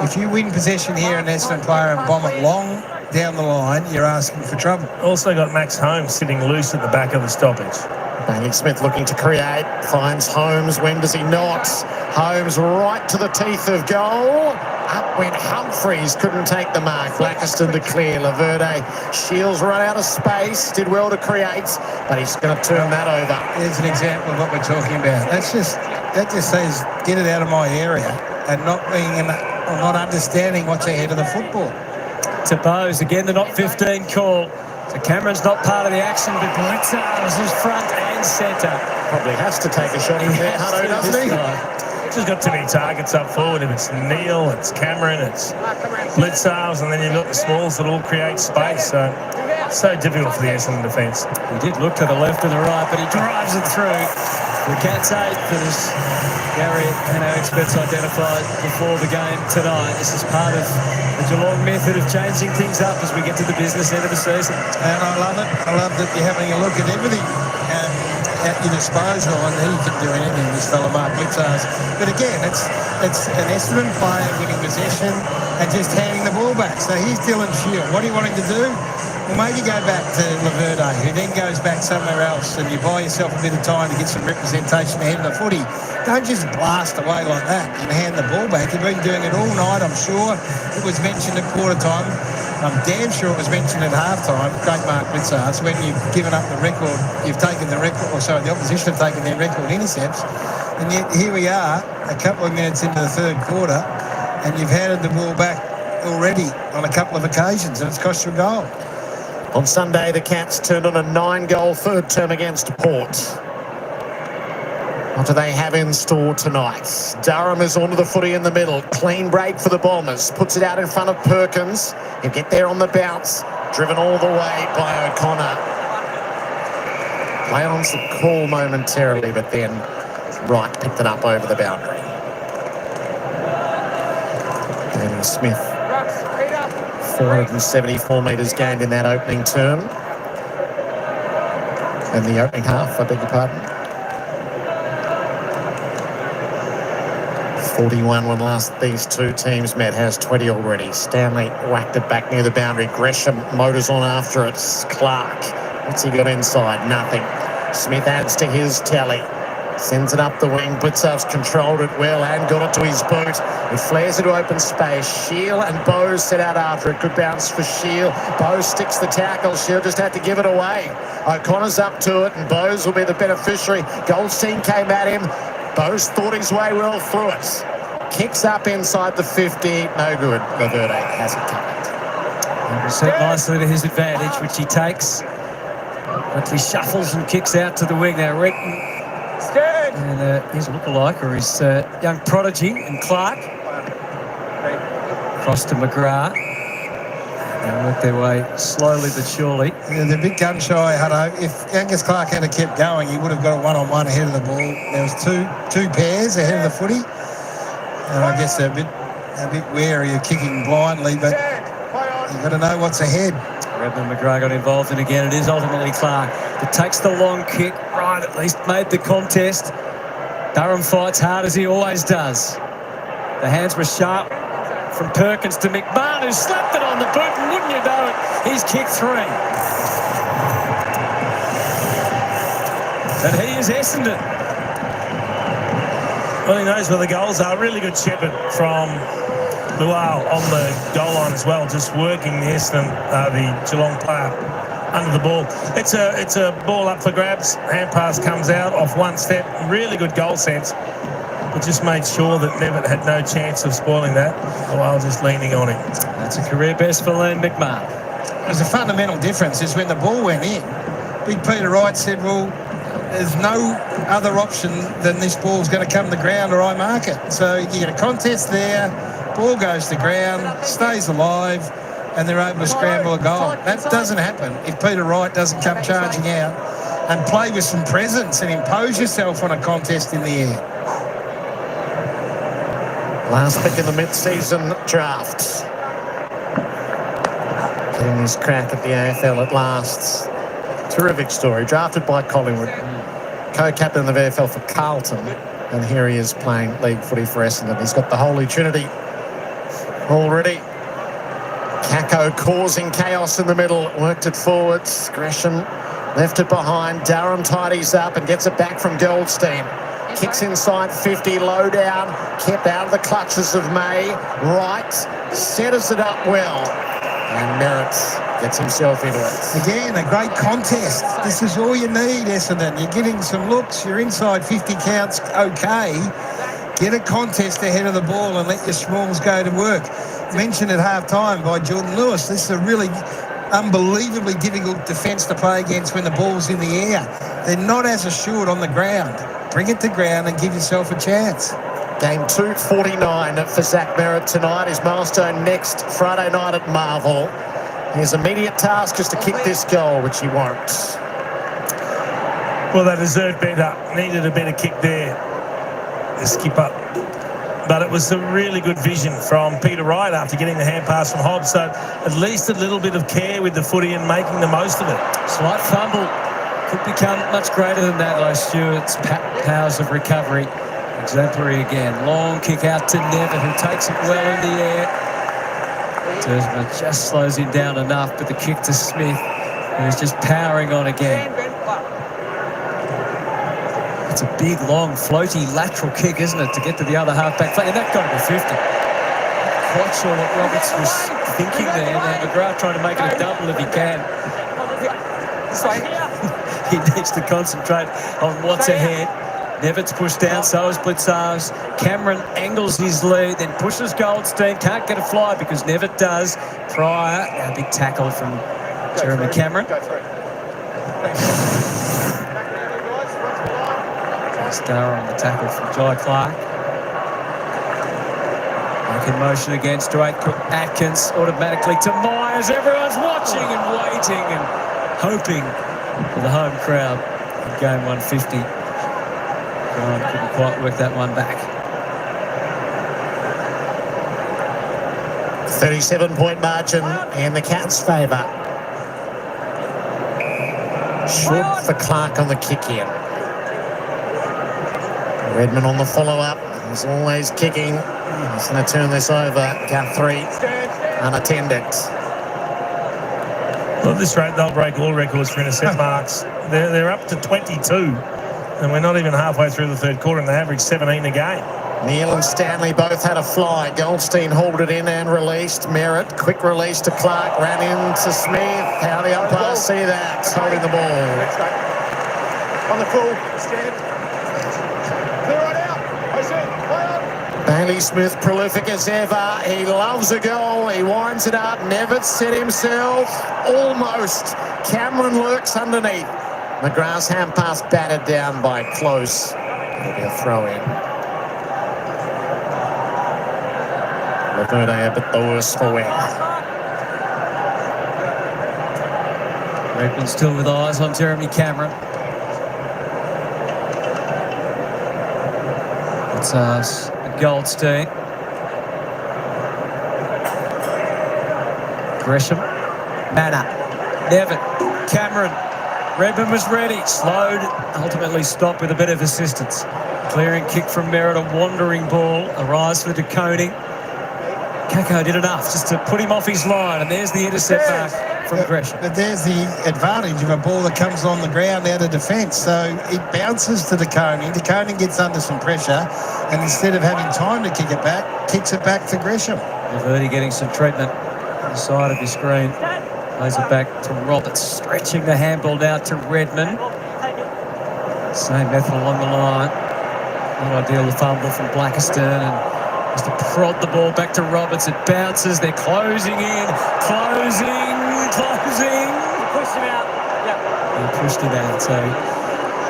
if you win possession here, an Essendon player, and bomb it long down the line, you're asking for trouble. Also got Max Holmes sitting loose at the back of the stoppage. Bailey Smith looking to create, finds Holmes. When does he not? Holmes right to the teeth of goal. Up went Humphreys, couldn't take the mark. Blackiston to clear. Laverde, Shields run out of space, did well to create, but he's going to turn that over. There's an example of what we're talking about. That just says get it out of my area and not understanding what's ahead of the football. To Bowes, again the not 15 call. So Cameron's not part of the action, but Blitzers is front and centre. Probably has to take a shot from there, Hutto, doesn't he? Just got too many targets up forward. If it's Neale, it's Cameron, it's Blitzers, and then you've got the smalls that all create space. So difficult for the Essendon defence. He did look to the left and the right, but he drives it through. The Cats 8th, and as Gary and our experts identified before the game tonight, this is part of the Geelong method of changing things up as we get to the business end of the season. And I love it. I love that you're having a look at everything at your disposal, and he can do anything, this fella Mark Blitzers. But again, it's an Essendon player winning possession and just handing the ball back. So here's Dylan Shield. What do you want him to do? Well, maybe go back to Laverde, who then goes back somewhere else, and you buy yourself a bit of time to get some representation ahead of the footy. Don't just blast away like that and hand the ball back. You've been doing it all night, I'm sure. It was mentioned at quarter time. I'm damn sure it was mentioned at half-time. Great Mark Blitzers. When you've given up the record, you've taken the record, or sorry, the opposition have taken their record intercepts. And yet here we are, a couple of minutes into the third quarter, and you've handed the ball back already on a couple of occasions, and it's cost you a goal. On Sunday, the Cats turned on a 9-goal third term against Port. What do they have in store tonight? Durham is onto the footy in the middle. Clean break for the Bombers. Puts it out in front of Perkins. He'll get there on the bounce. Driven all the way by O'Connor. Play on some call momentarily, but then Wright picked it up over the boundary. Daniel Smith. 474 metres gained in that opening term. In the opening half, I beg your pardon. 41 when last these two teams met, has 20 already. Stanley whacked it back near the boundary. Gresham motors on after it. Clark, what's he got inside? Nothing. Smith adds to his tally. Sends it up the wing. Blitzer's controlled it well and got it to his boot. He flares into open space. Shield and Bowes set out after it. Good bounce for Shield. Bowes sticks the tackle. Shield just had to give it away. O'Connor's up to it, and Bowes will be the beneficiary. Goldstein came at him. Bowes thought his way well through it. Kicks up inside the 50. No good. Laverde has it covered. Set nicely to his advantage, which he takes. Quickly shuffles and kicks out to the wing there. Renton. And his lookalike, or his young prodigy, and Clark. Across to McGrath. They work their way slowly but surely. Yeah, they're a bit gun-shy, Hutto. If Angus Clark had kept going, he would have got a one-on-one ahead of the ball. There was two pairs ahead of the footy. And I guess they're a bit wary of kicking blindly, but you've got to know what's ahead. Redmond McGrath got involved, and again, it is ultimately Clark that takes the long kick. Right, at least made the contest. Durham fights hard as he always does. The hands were sharp from Perkins to McMahon, who slapped it on the boot, and wouldn't you know it, he's kicked 3. And he is Essendon. Well, he knows where the goals are. Really good shepherd from Luau on the goal line as well, just working the Essendon, the Geelong player under the ball. It's a ball up for grabs. Hand pass comes out off one step. Really good goal sense. but just made sure that Nevitt had no chance of spoiling that while just leaning on him. That's a career best for Liam McMahon. There's a fundamental difference is when the ball went in, Big Peter Wright said, well, there's no other option than this ball's going to come to the ground or I mark it. So you get a contest there, ball goes to ground, stays alive, and they're able to scramble a goal. That doesn't happen if Peter Wright doesn't come charging out and play with some presence and impose yourself on a contest in the air. Last pick in the mid-season draft. Getting his crack at the AFL at last. Terrific story. Drafted by Collingwood. Co-captain of the AFL for Carlton. And here he is playing league footy for Essendon. He's got the Holy Trinity already. Kako causing chaos in the middle. Worked it forwards. Gresham left it behind. Durham tidies up and gets it back from Goldstein. Kicks inside 50, low down. Kept out of the clutches of May. Right. Setters it up well. And Merritt gets himself into it. Again, a great contest. This is all you need, Essendon. You're getting some looks. You're inside 50 counts, okay. Get a contest ahead of the ball and let your smalls go to work. Mentioned at half-time by Jordan Lewis, this is a really unbelievably difficult defence to play against when the ball's in the air. They're not as assured on the ground. Bring it to ground and give yourself a chance. Game 249 for Zach Merritt tonight. His milestone next Friday night at Marvel. His immediate task is to kick this goal, which he won't. Well, they deserved better. Needed a better kick there, the skipper. But it was a really good vision from Peter Wright after getting the hand pass from Hobbs. So at least a little bit of care with the footy and making the most of it. Slight fumble. Could become much greater than that, though. Stewart's powers of recovery. Exemplary again. Long kick out to Nevitt, who takes it well in the air. Dersma just slows him down enough, but the kick to Smith, who's just powering on again. It's a big, long, floaty lateral kick, isn't it, to get to the other half-back flank? And that got to be 50. Not quite sure what Roberts was thinking there. Now McGrath trying to make it a double if he can. He needs to concentrate on what's ahead. Nevitt's pushed down, so is Blitzars. Cameron angles his lead, then pushes Goldstein. Can't get a fly because Nevitt does. Pryor, a big tackle from Jeremy Cameron. Star on the tackle from Jai Clark. Back in motion again, straight to Atkins, automatically to Myers. Everyone's watching and waiting and hoping for the home crowd in game 150. Brian couldn't quite work that one back. 37-point margin in the Cats' favour. Short for Clark on the kick-in. Redmond on the follow-up. He's always kicking. He's going to turn this over. Guthrie unattended. Well, at this rate, they'll break all records for intercept marks. They're up to 22, and we're not even halfway through the third quarter, and they average 17 a game. Neale and Stanley both had a fly. Goldstein hauled it in and released. Merritt, quick release to Clark, ran into Smith. How the umpires see that, holding the ball. On the full, stand. Clear right out. I said, play on. Bailey Smith, prolific as ever. He loves a goal. He winds it up. Nevitt set himself. Almost. Cameron lurks underneath. McGrath's hand pass battered down by Close. It'll be a throw in. Laverde a bit the worse for wear. Redmond still with eyes on Jeremy Cameron. It's Goldstein. Gresham. Manna. Nevitt. Cameron. Redmond was ready. Slowed. Ultimately stopped with a bit of assistance. Clearing kick from Merritt. A wandering ball. A rise for De Koning. Kako did enough just to put him off his line. And there's the intercept mark from Gresham. But there's the advantage of a ball that comes on the ground out of defence. So it bounces to De Koning. De Koning gets under some pressure. And instead of having time to kick it back, kicks it back to Gresham. Laverde getting some treatment on the side of his screen. Plays it back to Roberts, stretching the handball out to Redmond. Same method along the line. Not ideal, the fumble from Blackiston, and has to prod the ball back to Roberts. It bounces. They're closing in, closing. Pushed him out. Yeah. He pushed him out, so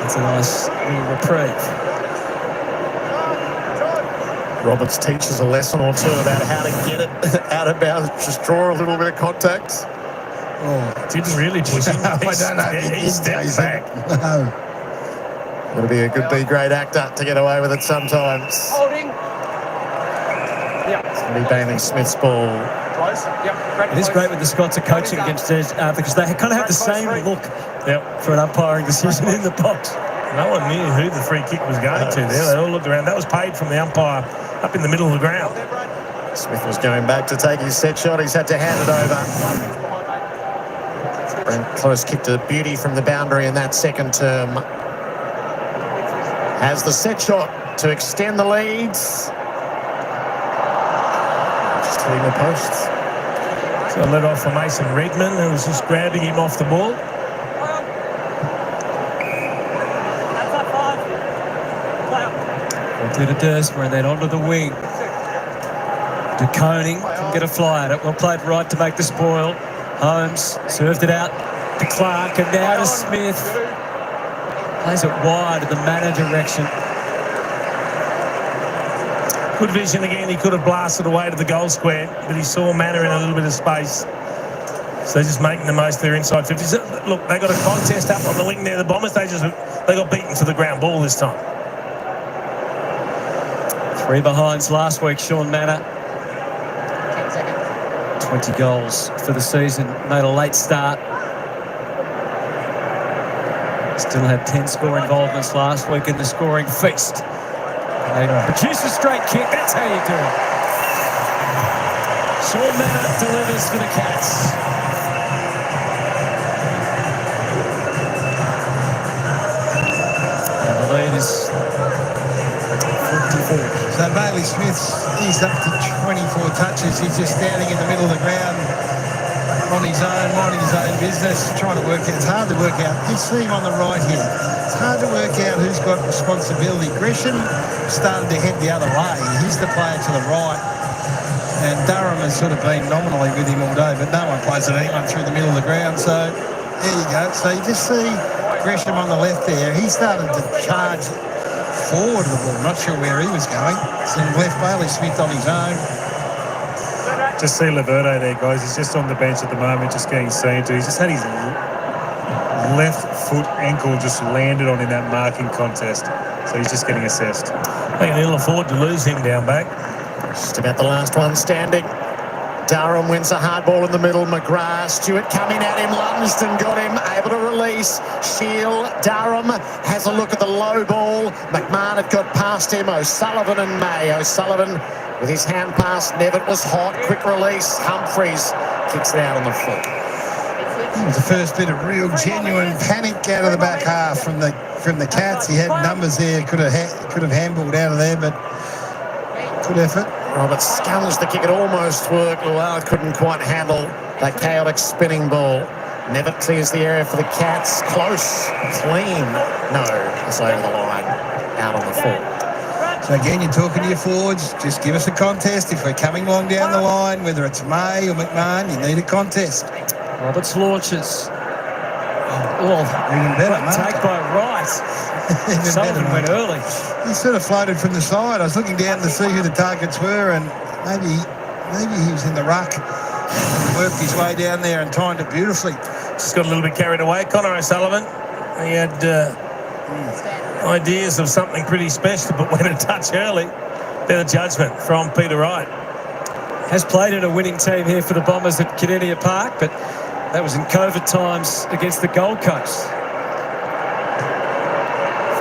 it's a nice little reprieve. Roberts teaches a lesson or two about how to get it out of bounds. Just draw a little bit of contact. Oh, didn't really push him. I don't know. He stepped back. No. Got to be a good B-grade actor to get away with it sometimes. Holding. It's going to be Bailey Smith's ball. Close. Yep. It is great when the Scots are coaching against us because they kind of have the same look for an umpiring decision in the box. No one knew who the free kick was going to there. They all looked around. That was paid from the umpire up in the middle of the ground. Smith was going back to take his set shot. He's had to hand it over. Brent Close kicked a beauty from the boundary in that second term. Has the set shot to extend the leads. Just hitting the posts. So let off for Mason Redman, who was just grabbing him off the ball. To Dursmer and then onto the wing. De Koning can get a fly at it. Well played right to make the spoil. Holmes served it out to Clark and now to Smith. Plays it wide in the Manor direction. Good vision again. He could have blasted away to the goal square, but he saw Manor in a little bit of space. So they're just making the most of their inside 50s. Look, they got a contest up on the wing there. The Bombers, they got beaten for the ground ball this time. 3 behinds last week, Sean Manor. 20 goals for the season. Made a late start. Still had 10 score involvements last week in the scoring feast. And they produce a straight kick. That's how you do it. Sean Manor delivers for the Cats. And the lead is 54. So Bailey Smith, he's up to 24 touches. He's just standing in the middle of the ground on his own, minding his own business, trying to work out. It's hard to work out. You see him on the right here. It's hard to work out who's got responsibility. Gresham started to head the other way. He's the player to the right. And Durham has sort of been nominally with him all day, but no one plays at anyone through the middle of the ground. So there you go. So you just see Gresham on the left there. He started to charge forward of the ball. Not sure where he was going. So left Bailey Smith on his own. Just see Laverde there, guys. He's just on the bench at the moment, just getting seen to. He's just had his left foot ankle just landed on in that marking contest. So he's just getting assessed. They can ill afford to lose him down back. Just about the last one standing. Durham wins a hard ball in the middle. McGrath, Stewart coming at him. Lumsden got him, able to release. Shield, Durham has a look at the low ball. McMahon had got past him. O'Sullivan and May. O'Sullivan with his hand pass. Nevitt was hot. Quick release. Humphreys kicks it out on the foot. It was the first bit of real genuine panic out of the back half from the Cats. He had numbers there. Could have handballed out of there, but good effort. Roberts scunged the kick. It almost worked. Well, couldn't quite handle that chaotic spinning ball. Nevitt clears the area for the Cats. Close. Clean. No. It's over the line. Out on the full. So again, you're talking to your forwards. Just give us a contest. If we're coming along down the line, whether it's May or McMahon, you need a contest. Roberts launches. Oh, even better, take by Wright. Sullivan went early. He sort of floated from the side. I was looking down to see who the targets were, and maybe he was in the ruck and worked his way down there and timed it beautifully. Just got a little bit carried away. Connor O'Sullivan, he had ideas of something pretty special, but went a touch early. Better judgment from Peter Wright. Has played in a winning team here for the Bombers at Kardinia Park, but that was in COVID times against the Gold Coast.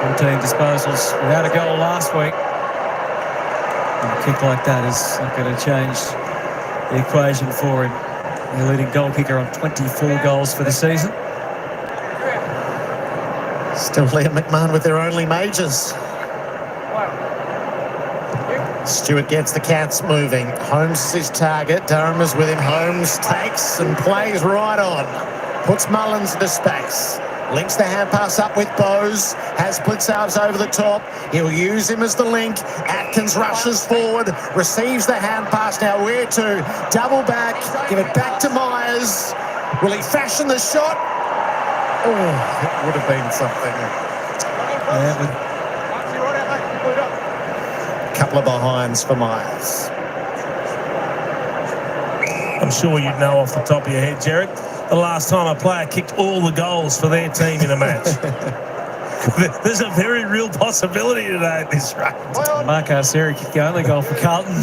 14 disposals without a goal last week. And a kick like that is not going to change the equation for him. The leading goal kicker on 24 goals for the season. Still Liam McMahon with their only majors. Stewart gets the Cats moving. Holmes is his target. Durham is with him. Holmes takes and plays right on. Puts Mullins into space. Links the hand pass up with Bose. Has Blitzarves over the top. He'll use him as the link. Atkins rushes forward. Receives the hand pass. Now where to? Double back. Give it back to Myers. Will he fashion the shot? Oh, it would have been something. Couple of behinds for Myers. I'm sure you'd know off the top of your head, Jared, the last time a player kicked all the goals for their team in a match. There's a very real possibility today at this rate. Mark Arceri kicked the only goal for Carlton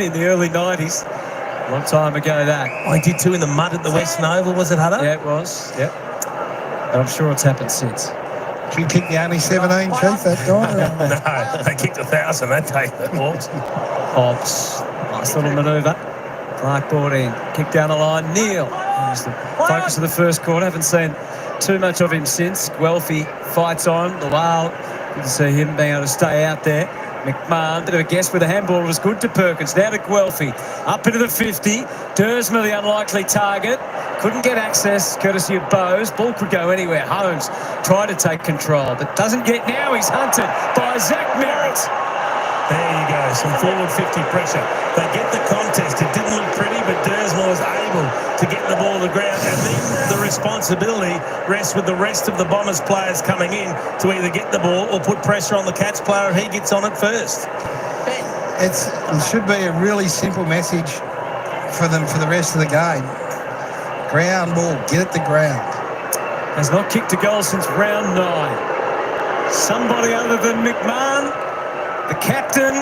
in the early 90s. A long time ago, that. I did too in the mud at the Western Oval, was it, Hunter? Yeah, it was. Yep. But I'm sure it's happened since. He kicked the only 17 Chief, that guy. No, they kicked 1,000 that day, the Hawks. Hobbs, nice little manoeuvre. Clark brought in, kick down the line. Neale, who's the focus of the first quarter. Haven't seen too much of him since. Guelphy fights on. Lawal, good to see him being able to stay out there. McMahon, bit of a guess with the handball. It was good to Perkins. Now to Guelphy. Up into the 50. Dersma, the unlikely target. Couldn't get access, courtesy of Bose. Ball could go anywhere. Holmes tried to take control, but doesn't get now. He's hunted by Zach Merritt. There you go, some forward 50 pressure. They get the contest. It didn't look pretty, but Dersma was able to get the ball to the ground. And then the responsibility rests with the rest of the Bombers players coming in to either get the ball or put pressure on the Cats player if he gets on it first. It should be a really simple message for them for the rest of the game. Ground ball, get it to ground. Has not kicked a goal since round 9. Somebody other than McMahon, the captain,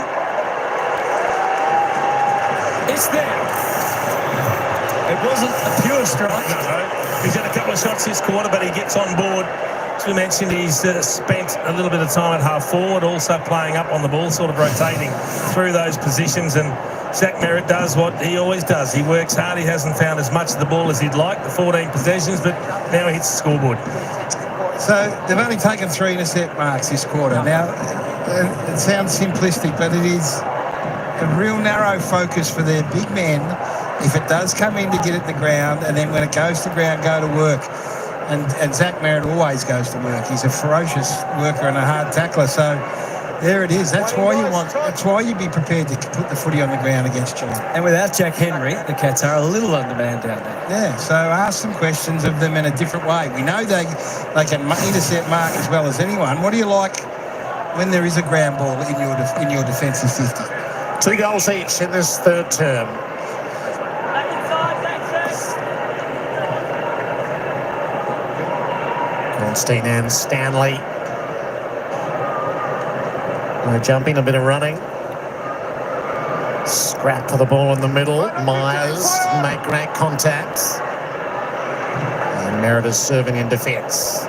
is there. It wasn't a pure strike. No, he's had a couple of shots this quarter, but he gets on board. As we mentioned, he's spent a little bit of time at half forward, also playing up on the ball, sort of rotating through those positions. And Zach Merritt does what he always does. He works hard. He hasn't found as much of the ball as he'd like, the 14 possessions, but now he hits the scoreboard. So they've only taken 3 intercept marks this quarter. Now, it sounds simplistic, but it is a real narrow focus for their big men. If it does come in to get it to ground, and then when it goes to ground, go to work. And Zach Merritt always goes to work. He's a ferocious worker and a hard tackler. So there it is. That's why you'd be prepared to put the footy on the ground against Geelong. And without Jack Henry, the Cats are a little undermanned down there. Yeah, so ask some questions of them in a different way. We know they can intercept mark as well as anyone. What do you like when there is a ground ball in your defensive 50? 2 goals each in this third term. Goldstein and Stanley. Jumping, a bit of running. Scrap for the ball in the middle. Myers make great contact. And Merritt is serving in defence.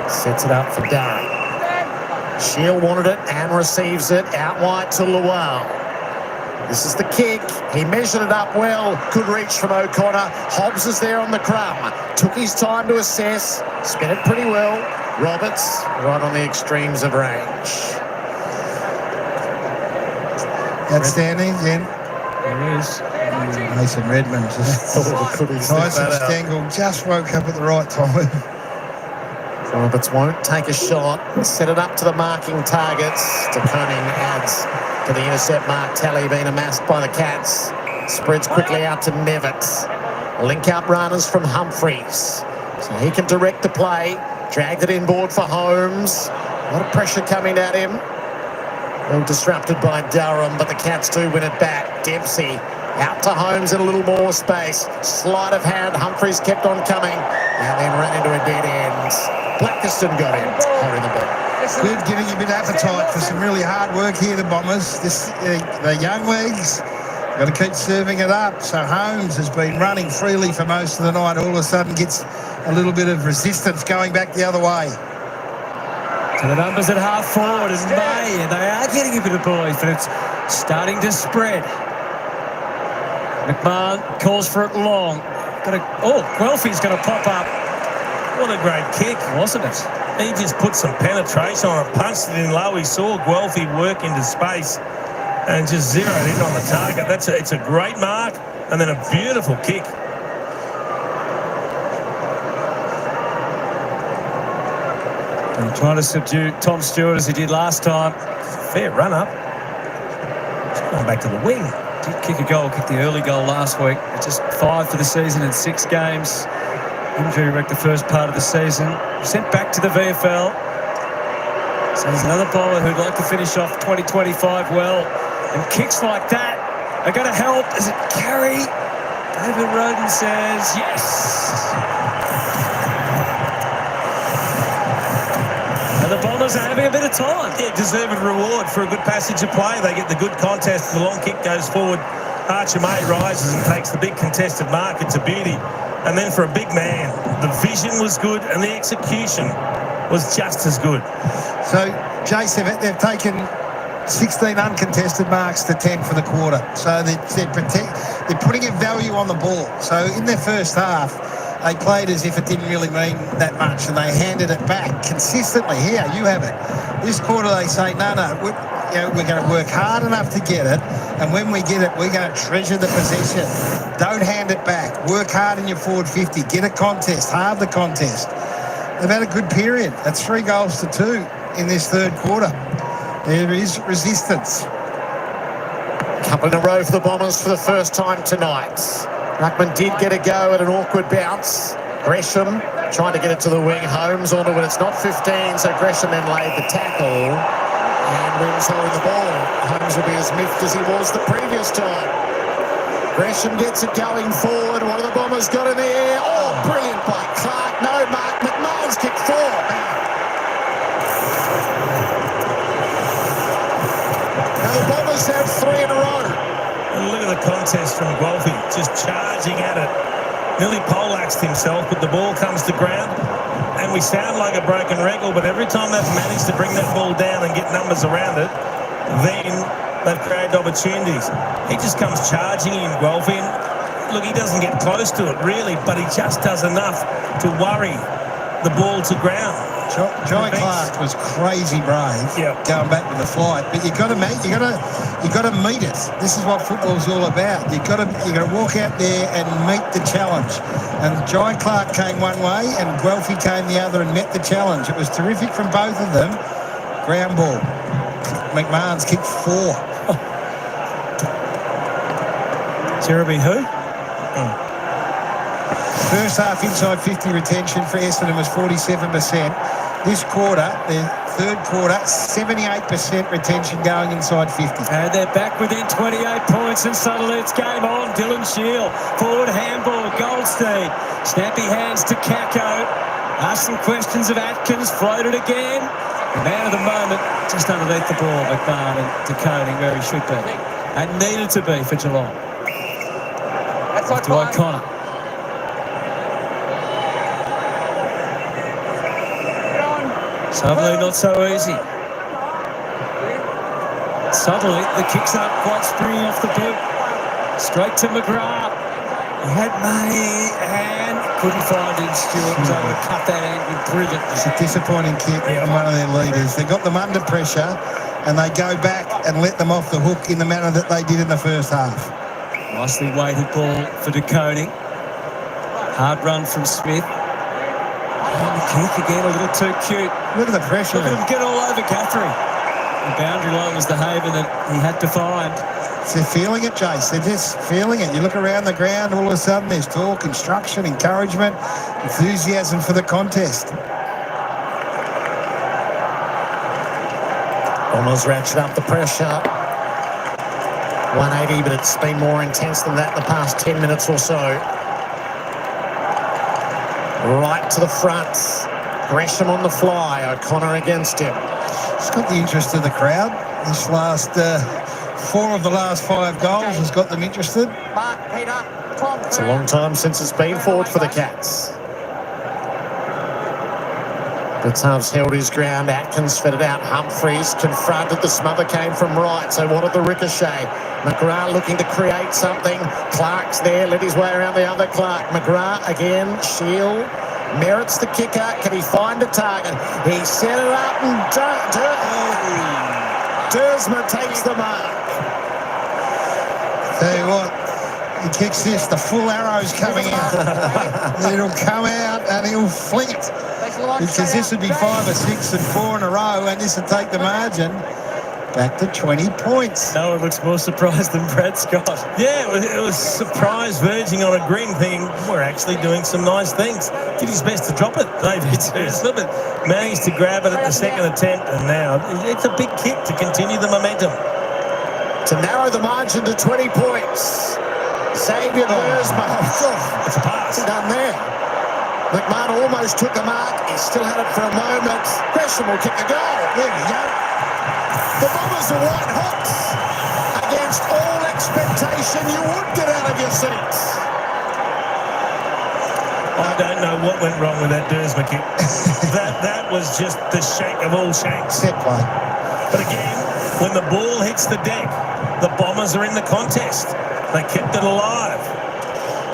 Sets it up for Durham. Shield wanted it and receives it out wide to Lawal. This is the kick. He measured it up well. Good reach from O'Connor. Hobbs is there on the crumb. Took his time to assess. Spin it pretty well. Roberts right on the extremes of range. Outstanding again. There he is. Mason Redmond just nice and Stengel just woke up at the right time. Roberts won't take a shot. Set it up to the marking targets. De Koning adds to the intercept mark tally being amassed by the Cats. Spreads quickly out to Nevitt. Link up runners from Humphreys. So he can direct the play. Dragged it inboard for Holmes. A lot of pressure coming at him. Well disrupted by Durham, but the Cats do win it back. Dempsey out to Holmes in a little more space. Sleight of hand. Humphreys kept on coming and then ran into a dead end. Blackiston got him holding the ball. Good, giving you a bit of appetite for some really hard work here, the Bombers. The young legs got to keep serving it up. So Holmes has been running freely for most of the night. All of a sudden gets a little bit of resistance going back the other way. So the numbers at half forward is May, and they are getting a bit of belief, but it's starting to spread. McMahon calls for it long. Guelphy's going to pop up. What a great kick, wasn't it? He just put some penetration on it, punched it in low. He saw Guelphy work into space and just zeroed in on the target. It's a great mark and then a beautiful kick. And trying to subdue Tom Stewart as he did last time. Fair run up. He's going back to the wing. Did kick a goal, kicked the early goal last week. Just 5 for the season in 6 games. Injury wrecked the first part of the season. Sent back to the VFL. So there's another bowler who'd like to finish off 2025 well. And kicks like that are going to help. Is it carry? David Roden says yes. And the Bombers are having a bit of time. Yeah, deserved reward for a good passage of play. They get the good contest. The long kick goes forward. Archer May rises and takes the big contested mark. It's a beauty. And then for a big man, the vision was good and the execution was just as good. So, Jason, they've taken 16 uncontested marks to 10 for the quarter. So they're putting a value on the ball. So in their first half, they played as if it didn't really mean that much, and they handed it back consistently. Here, you have it. This quarter, they say, no, we're going to work hard enough to get it, and when we get it, we're going to treasure the possession. Don't hand it back. Work hard in your forward 50. Get a contest. Halve the contest. They've had a good period. That's 3 goals to 2 in this third quarter. There is resistance. Couple in a row for the Bombers for the first time tonight. Ruckman did get a go at an awkward bounce. Gresham trying to get it to the wing. Holmes onto it. It's not 15, so Gresham then laid the tackle. And Williams holding the ball. Holmes will be as miffed as he was the previous time. Gresham gets it going forward. One of the Bombers got in the air. Oh, brilliant by Clark. No mark. McMahon's kicked 4. Now the Bombers have 3 in a row. And look at the contest from Guelphy, just charging at it. Nearly poleaxed himself, but the ball comes to ground. And we sound like a broken record, but every time they've managed to bring that ball down and get numbers around it, then they've created opportunities. He just comes charging in, Guelphy. Look, he doesn't get close to it, really, but he just does enough to worry the ball to ground. Jai Clark was crazy brave going back with the flight, but you got to meet it. This is what football's all about. You got to walk out there and meet the challenge. And Jai Clark came one way, and Guelphy came the other and met the challenge. It was terrific from both of them. Ground ball. McMahon's kicked 4. Jeremy who? First half inside 50 retention for Essendon was 47%. This quarter, the third quarter, 78% retention going inside 50. And they're back within 28 points, and suddenly it's game on. Dylan Shield, forward handball, Goldstein. Snappy hands to Kako. Asked some questions of Atkins, floated again. The man of the moment, just underneath the ball, McMahon and decoding where he should be. And needed to be for Geelong. That's to O'Connor. Suddenly not so easy. Suddenly the kick's up, quite springy off the boot. Straight to McGrath. He had May and couldn't find him. Stewart was able to cut that end with brilliant. It's a disappointing kick from one of their leaders. They got them under pressure and they go back and let them off the hook in the manner that they did in the first half. Nicely weighted ball for DeConing. Hard run from Smith. And the kick again, a little too cute. Look at the pressure. Look at him get all over Guthrie. The boundary line was the haven that he had to find. They're feeling it, Jace. They're just feeling it. You look around the ground, all of a sudden there's talk, instruction, encouragement, enthusiasm for the contest. Bombers ratchet up the pressure. 180, but it's been more intense than that in the past 10 minutes or so. Right to the front. Gresham on the fly. O'Connor against him. It's got the interest of the crowd. This last 4 of the last 5 goals has got them interested. It's a long time since it's been forward for the Cats. Gustav's held his ground. Atkins fed it out. Humphreys confronted. The smother came from right, so wanted the ricochet. McGrath looking to create something. Clark's there, led his way around the other Clark. McGrath again. Shield merits the kicker. Can he find a target? He set it up and Dersma takes the mark. Tell you what, he kicks this, the full arrow's coming out. It'll come out and he'll fling it. because this would be 5 or 6 and 4 in a row, and this would take the margin back to 20 points. No one looks more surprised than Brad Scott. Yeah, it was surprise verging on a grin, thinking we're actually doing some nice things. Did his best to drop it, maybe seriously, but managed to grab it at the second attempt, and now it's a big kick to continue the momentum. To narrow the margin to 20 points. Xavier Mersma. It's a pass. Done there. McMahon almost took the mark. He still had it for a moment. Gresham will kick the goal. There we go. The Bombers are white hot. Against all expectation, you would get out of your seats. I don't know what went wrong with that Dersma kick. that was just the shank of all shanks. Set play. But again, when the ball hits the deck, the Bombers are in the contest. They kept it alive.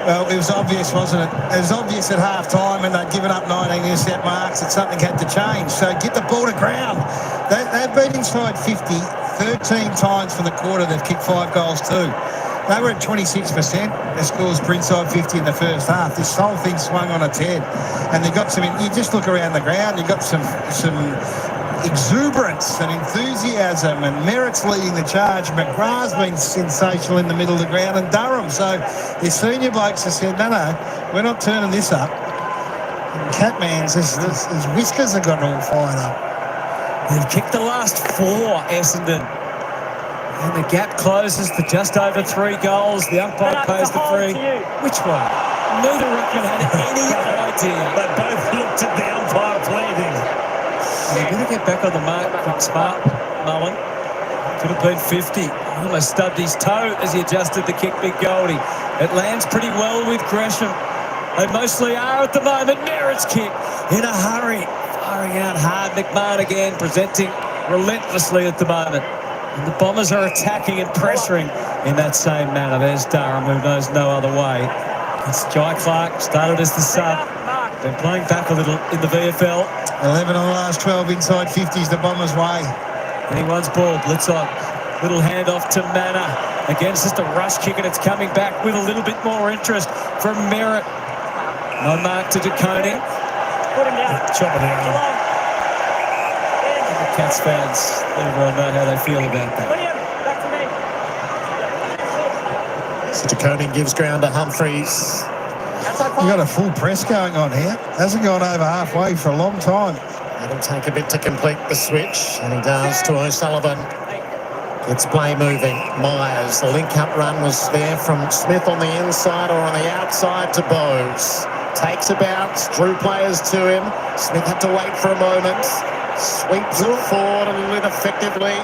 Well, it was obvious, wasn't it? It was obvious at half-time, and they'd given up 19 intercept marks, that something had to change. So get the ball to ground. They've been inside 50 13 times for the quarter. They've kicked 5 goals too. They were at 26%. Their scores per inside 50 in the first half. This whole thing swung on its head. And they've got some... You just look around the ground, you've got some exuberance and enthusiasm, and Merritt's leading the charge. McGrath's been sensational in the middle of the ground, and Durham. So the senior blokes have said, no, we're not turning this up. And Catman's, his whiskers have got all fired up. They've kicked the last 4, Essendon. And the gap closes to just over 3 goals. The umpire pays the free. Which one? Neither Ruckman had any idea. They both looked at the umpire pleading. They're going to get back on the mark. Quick smart, Mullen. Could have been 50. Almost stubbed his toe as he adjusted the kick, Big Goldie. It lands pretty well with Gresham. They mostly are at the moment. Merritt's kick in a hurry. Firing out hard. McMahon again presenting relentlessly at the moment. And the Bombers are attacking and pressuring in that same manner. There's Durham, who knows no other way. It's Jai Clark, started as the sub. Been playing back a little in the VFL. 11 on the last 12 inside 50s, the Bombers' way. Anyone's ball, blitz on. Little handoff to Manor. Again, it's just a rush kick, and it's coming back with a little bit more interest from Merritt. No mark to DeConing. Put him down. Chop it down. The Cats fans, everyone know how they feel about that. Put him. Back to me. So DeConing gives ground to Humphreys. We've got a full press going on here. Hasn't gone over halfway for a long time. It'll take a bit to complete the switch, and he does to O'Sullivan. Gets play moving. Myers, the link-up run was there from Smith on the inside or on the outside to Bowes. Takes a bounce, drew players to him. Smith had to wait for a moment. Sweeps it forward a little ineffectively.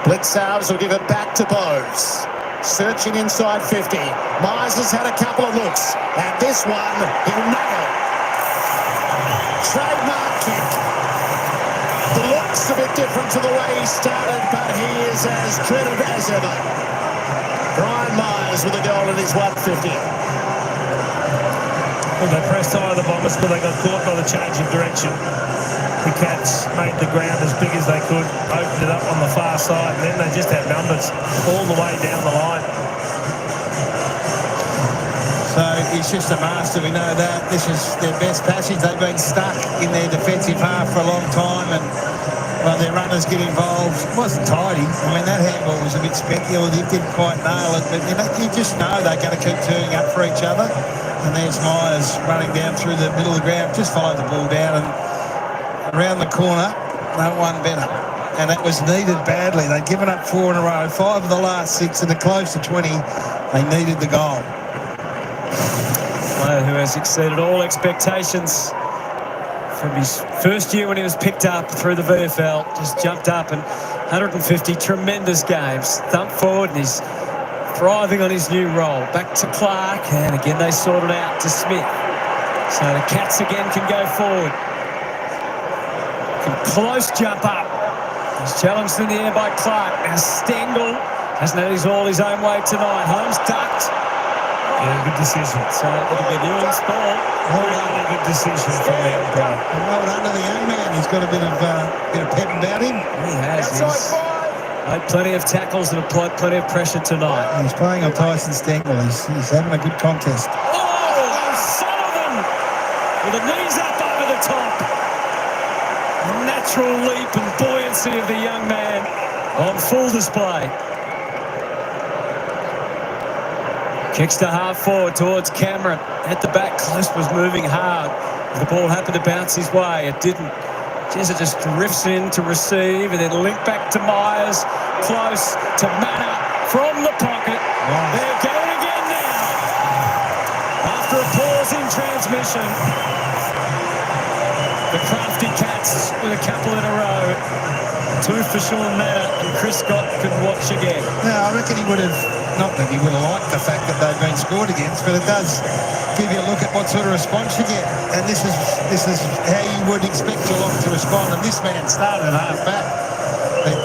Blitzarves will give it back to Bowes. Searching inside 50. Myers has had a couple of looks, and this one he'll nail. Trademark kick. The looks a bit different to the way he started, but he is as credited as ever. Brian Myers with a goal in his 150. Well, they pressed high the Bombers, but they got caught by the change of direction. The Cats made the ground as big as they could, opened it up on the far side, and then they just had numbers all the way down the line. So he's just a master, we know that. This is their best passage. They've been stuck in their defensive half for a long time, and well, their runners get involved. It wasn't tidy. I mean, that handball was a bit speculative, didn't quite nail it, but you just know they're going to keep turning up for each other. And there's Myers running down through the middle of the ground, just followed the ball down, and around the corner, no one better. And that was needed badly. They'd given up 4 in a row, 5 of the last 6, and they're close to 20. They needed the goal. Player who has exceeded all expectations from his first year when he was picked up through the VFL. Just jumped up, and 150 tremendous games. Thumped forward, and he's thriving on his new role. Back to Clark, and again they sorted out to Smith. So the Cats again can go forward. Close jump up. He's challenged in the air by Clark. Now Stengel hasn't had all his own way tonight. Holmes ducked. Yeah, good decision. So it'll be Newland's ball. Really good decision from the umpire. Well done to the young man. He's got a bit of pep about him. He has. He's made plenty of tackles and applied plenty of pressure tonight. He's playing on Tyson Stengel. He's having a good contest. Oh, Sullivan with the knees up over the top. Natural leap and buoyancy of the young man on full display. Kicks to half forward towards Cameron. At the back, Close was moving hard. The ball happened to bounce his way. It didn't. Jezza just drifts in to receive and then link back to Myers. Close to Manor from the pocket. Wow. They're going again now. After a pause in transmission, the crafty Cats with a couple in a row. 2 for Sean Manor, and Chris Scott can watch again. No, I reckon he would have, not that he would have liked the fact that they've been scored against, but it does give you a look at what sort of response you get. And this is how you would expect Geelong to respond. And this man started at half back.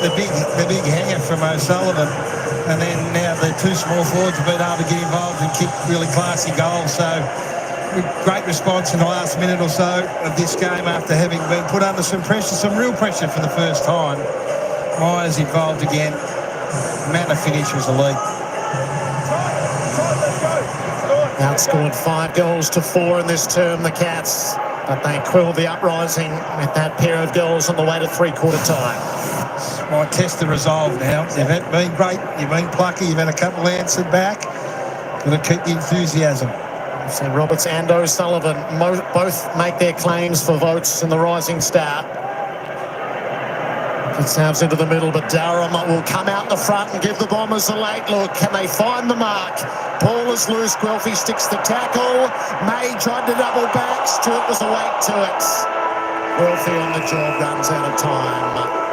The big hanger from O'Sullivan. And then now the 2 small forwards have been able to get involved and kick really classy goals. So great response in the last minute or so of this game after having been put under some pressure, some real pressure for the first time. Myers involved again. Manor finish was the lead. Outscored 5 goals to 4 in this term, the Cats. But they quelled the uprising with that pair of goals on the way to three-quarter time. Might test the resolve now. You've been great, you've been plucky, you've had a couple answered back. Got to keep the enthusiasm. So Roberts and O'Sullivan both make their claims for votes in the Rising Star. It sounds into the middle, but Durham will come out the front and give the Bombers a late look. Can they find the mark? Ball is loose. Guelphy sticks the tackle. May tried to double back. Stewart was awake to it. Guelphy on the job, runs out of time.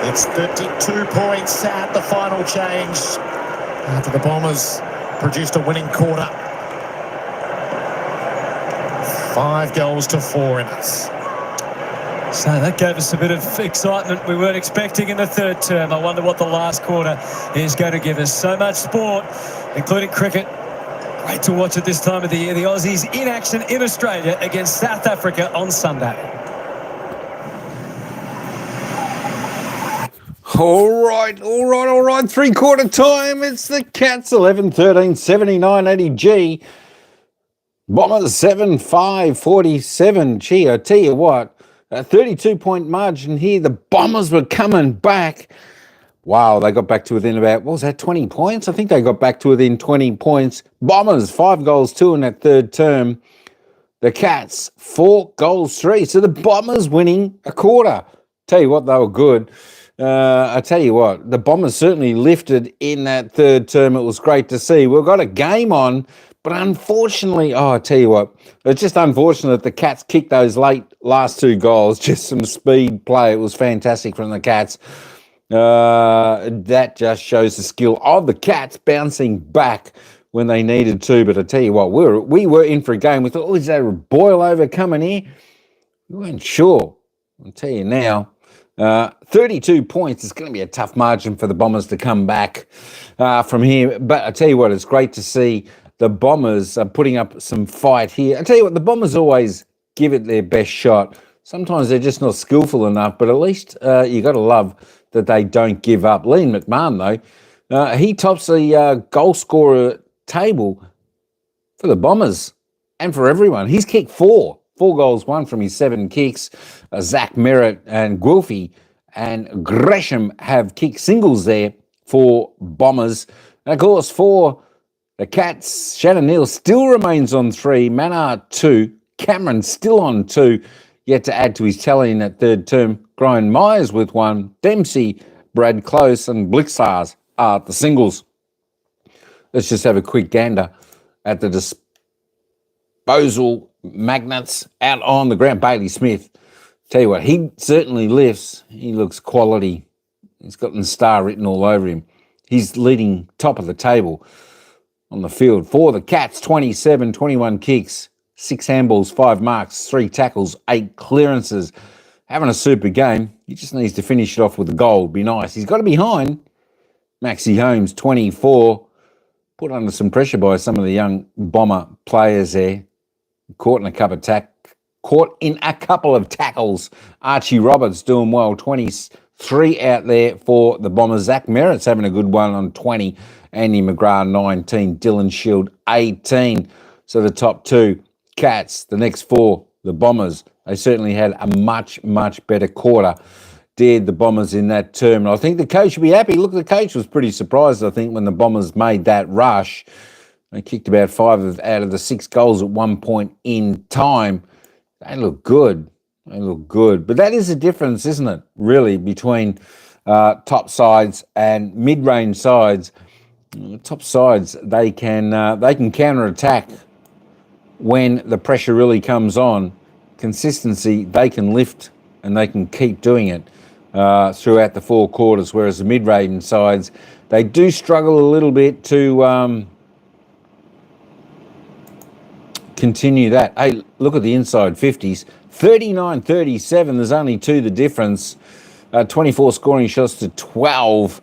It's 32 points at the final change after the Bombers produced a winning quarter. 5 goals to 4 in it. So that gave us a bit of excitement we weren't expecting in the third term. I wonder what the last quarter is going to give us. So much sport, including cricket. Great to watch at this time of the year. The Aussies in action in Australia against South Africa on Sunday. All right. 3-quarter time. It's the Cats 11-13, 79-80 G. Bombers 7-5-47. Gee, I tell you what, a 32-point margin here. The Bombers were coming back. Wow, they got back to within about, what was that, 20 points? I think they got back to within 20 points. Bombers, 5 goals, 2 in that third term. The Cats, 4 goals, 3. So the Bombers winning a quarter. Tell you what, they were good. I tell you what, the Bombers certainly lifted in that third term. It was great to see. We've got a game on, but unfortunately, I tell you what, it's just unfortunate the Cats kicked those last 2 goals. Just some speed play. It was fantastic from the Cats. That just shows the skill of the Cats bouncing back when they needed to. But I tell you what, we were in for a game. We thought, oh, is there a boil over coming here? We weren't sure. I'll tell you now. 32 points is going to be a tough margin for the Bombers to come back from here. But I tell you what, it's great to see the Bombers putting up some fight here. I tell you what, the Bombers always give it their best shot. Sometimes they're just not skillful enough, but at least you got to love that they don't give up. Liam McMahon, though, he tops the goal scorer table for the Bombers and for everyone. He's kicked 4 goals, 1 from his 7 kicks. Zach Merritt and Guelphy and Gresham have kicked singles there for Bombers. And of course, for the Cats, Shannon Neale still remains on 3, Manor 2, Cameron still on 2, yet to add to his tally in that third term. Brian Myers with 1, Dempsey, Brad Close and Blixars are the singles. Let's just have a quick gander at the disposal magnets out on the ground. Bailey Smith, tell you what, he certainly lifts. He looks quality. He's got the star written all over him. He's leading top of the table on the field. For the Cats, 27, 21 kicks, 6 handballs, 5 marks, 3 tackles, 8 clearances. Having a super game. He just needs to finish it off with a goal. Be nice. He's got to be behind. Maxie Holmes, 24. Put under some pressure by some of the young Bomber players there. Caught in a couple of tackles. Archie Roberts doing well. 23 out there for the Bombers. Zach Merritt's having a good one on 20. Andy McGrath, 19. Dylan Shield, 18. So the top 2 Cats, the next 4, the Bombers, they certainly had a much, much better quarter. Dared the Bombers in that term. And I think the coach will be happy. Look, the coach was pretty surprised, I think, when the Bombers made that rush. They kicked about 5 out of the 6 goals at one point in time. They look good. They look good. But that is a difference, isn't it, really, between top sides and mid-range sides. Top sides, they can counter-attack when the pressure really comes on. Consistency, they can lift and they can keep doing it throughout the 4 quarters, whereas the mid-range sides, they do struggle a little bit to continue that. Hey, look at the inside 50s. 39-37, there's only 2 the difference. 24 scoring shots to 12.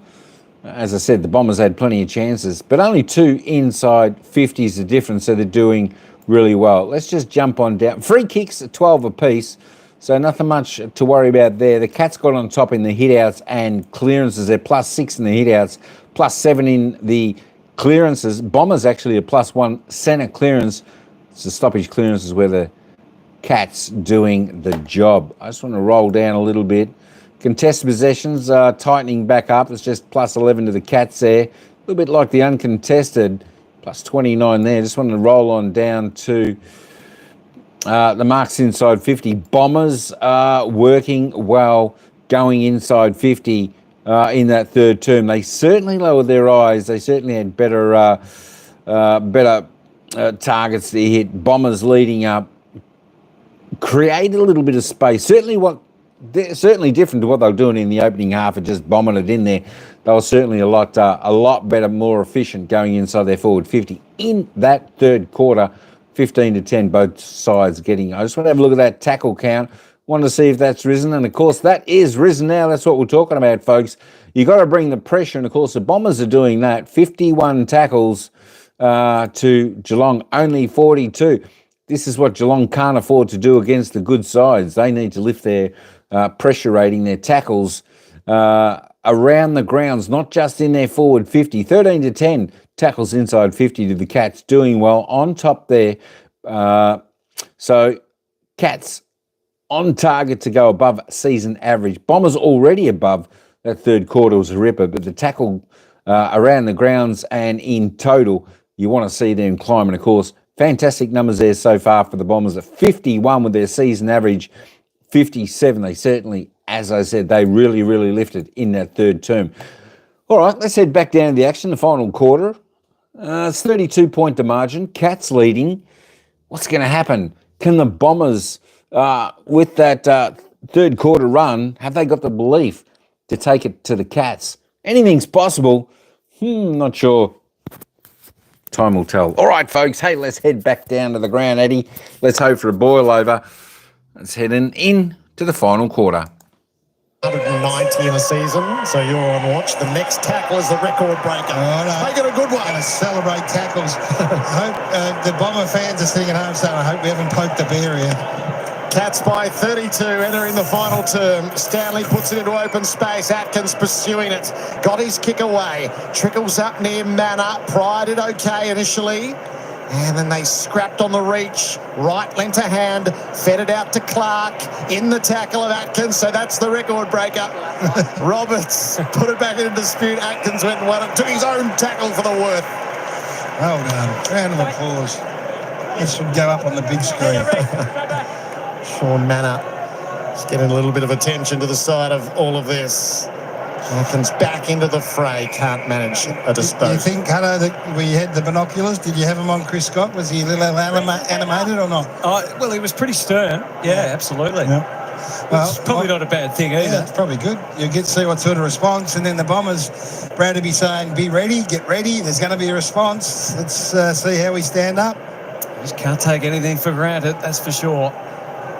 As I said, the Bombers had plenty of chances, but only 2 inside 50s the difference, so they're doing really well. Let's just jump on down. Free kicks at 12 apiece, so nothing much to worry about there. The Cats got on top in the hit-outs and clearances. They're +6 in the hit-outs, +7 in the clearances. Bombers actually a +1 centre clearance. It's the stoppage clearances where the Cats doing the job. I just want to roll down a little bit. Contested possessions tightening back up. It's just +11 to the Cats there. A little bit like the uncontested, +29 there. Just wanted to roll on down to the marks inside 50. Bombers working well, going inside 50 in that third term. They certainly lowered their eyes. They certainly had better targets to hit. Bombers leading up, created a little bit of space. Certainly different to what they were doing in the opening half of just bombing it in there. They were certainly a lot better, more efficient going inside their forward 50 in that third quarter. 15-10, both sides getting. I just want to have a look at that tackle count. Want to see if that's risen, and of course that is risen now. That's what we're talking about, folks. You got to bring the pressure, and of course the Bombers are doing that. 51 tackles to Geelong, only 42. This is what Geelong can't afford to do against the good sides. They need to lift their pressure rating, their tackles around the grounds, not just in their forward 50. 13-10 tackles inside 50 to the Cats, doing well on top there. So Cats on target to go above season average. Bombers already above. That third quarter was a ripper, but the tackle around the grounds and in total, you want to see them climbing. Of course, fantastic numbers there so far for the Bombers at 51 with their season average 57. They certainly, as I said, they really, really lifted in that third term. All right, let's head back down to the action, the final quarter. It's 32-point to margin. Cats leading. What's going to happen? Can the Bombers, with that third quarter run, have they got the belief to take it to the Cats? Anything's possible. Not sure. Time will tell. All right, folks. Hey, let's head back down to the ground, Eddie. Let's hope for a boil over. Let's head in to the final quarter. 190 in a season, so you're on watch. The next tackle is the record breaker. Oh, no. Make it a good one. Going to celebrate tackles. I hope the Bomber fans are sitting at home saying, I hope we haven't poked the bear here. Cats by 32, entering the final term. Stanley puts it into open space. Atkins pursuing it. Got his kick away. Trickles up near Manor. Pried it okay initially. And then they scrapped on the reach. Right lent a hand. Fed it out to Clark. In the tackle of Atkins. So that's the record breaker. Roberts put it back into dispute. Atkins went and won it. Took his own tackle for the worth. Well done. Round of applause. This should go up on the big screen. Sean Manor is getting a little bit of attention to the side of all of this. Atkins back into the fray, can't manage a disposal. Do you think, Hutto, that we had the binoculars? Did you have them on Chris Scott? Was he a little animated or not? Well, he was pretty stern. Yeah, absolutely. Yeah. Well, it's probably not a bad thing either. Yeah, it's probably good. You get to see what sort of response, and then the Bombers, Brad will be saying, be ready, get ready. There's going to be a response. Let's see how we stand up. Just can't take anything for granted, that's for sure.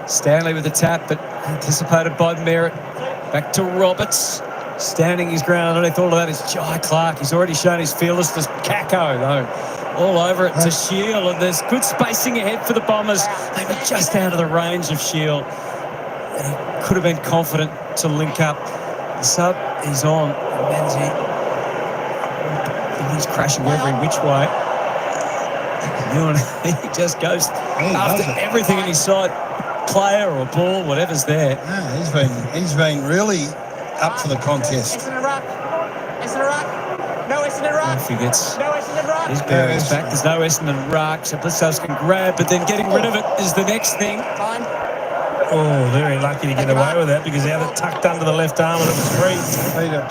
Stanley with the tap, but anticipated by Merritt. Back to Roberts. Standing his ground underneath all of that is Jai Clark. He's already shown his fearlessness. Kako, though, all over it to Shield. And there's good spacing ahead for the Bombers. They were just out of the range of Shield. And he could have been confident to link up. The sub is on. And he's crashing every which way. He just goes after everything in his side, player or ball, whatever's there. No, he's been really up for the contest. Essendon ruck. Essendon ruck. No Essendon ruck. If he gets No Essendon ruck. his bearings back, there's no Essendon ruck, so Blitzhouse can grab, but then getting rid of it is the next thing. Fine. Oh, very lucky to get away with that because he had it tucked under the left arm and it was free.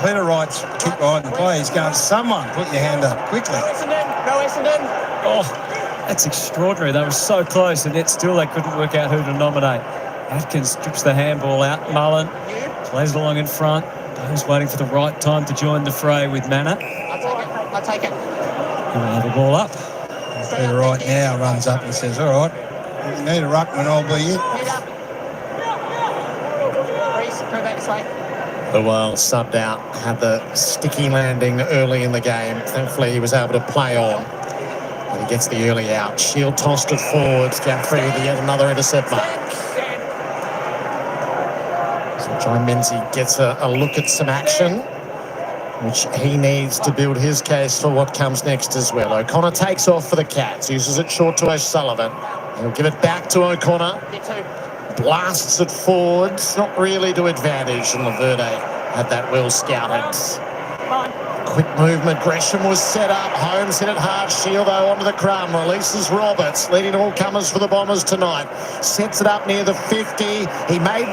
Peter Wright's kick right and play. He's going, someone put your hand up quickly. No Essendon. No Essendon. Oh, that's extraordinary. They were so close, and yet still they couldn't work out who to nominate. Atkins strips the handball out. Mullen plays it along in front. He's waiting for the right time to join the fray with Manor. I'll take it. He'll have the ball up. Peter Wright now runs up and says, all right, if you need a ruckman, I'll be in. Come back this way. The Wild subbed out, had the sticky landing early in the game. Thankfully, he was able to play on. And he gets the early out. Shield tossed it forwards. Gap free with yet another intercept mark. So John Menzies gets a look at some action, which he needs to build his case for what comes next as well. O'Connor takes off for the Cats. Uses it short to O'Sullivan. He'll give it back to O'Connor. Blasts it forwards, not really to advantage, and Laverde had that well scouted. Quick movement, Gresham was set up, Holmes hit it hard, Shield though onto the crumb, releases Roberts, leading all comers for the Bombers tonight. Sets it up near the 50, he made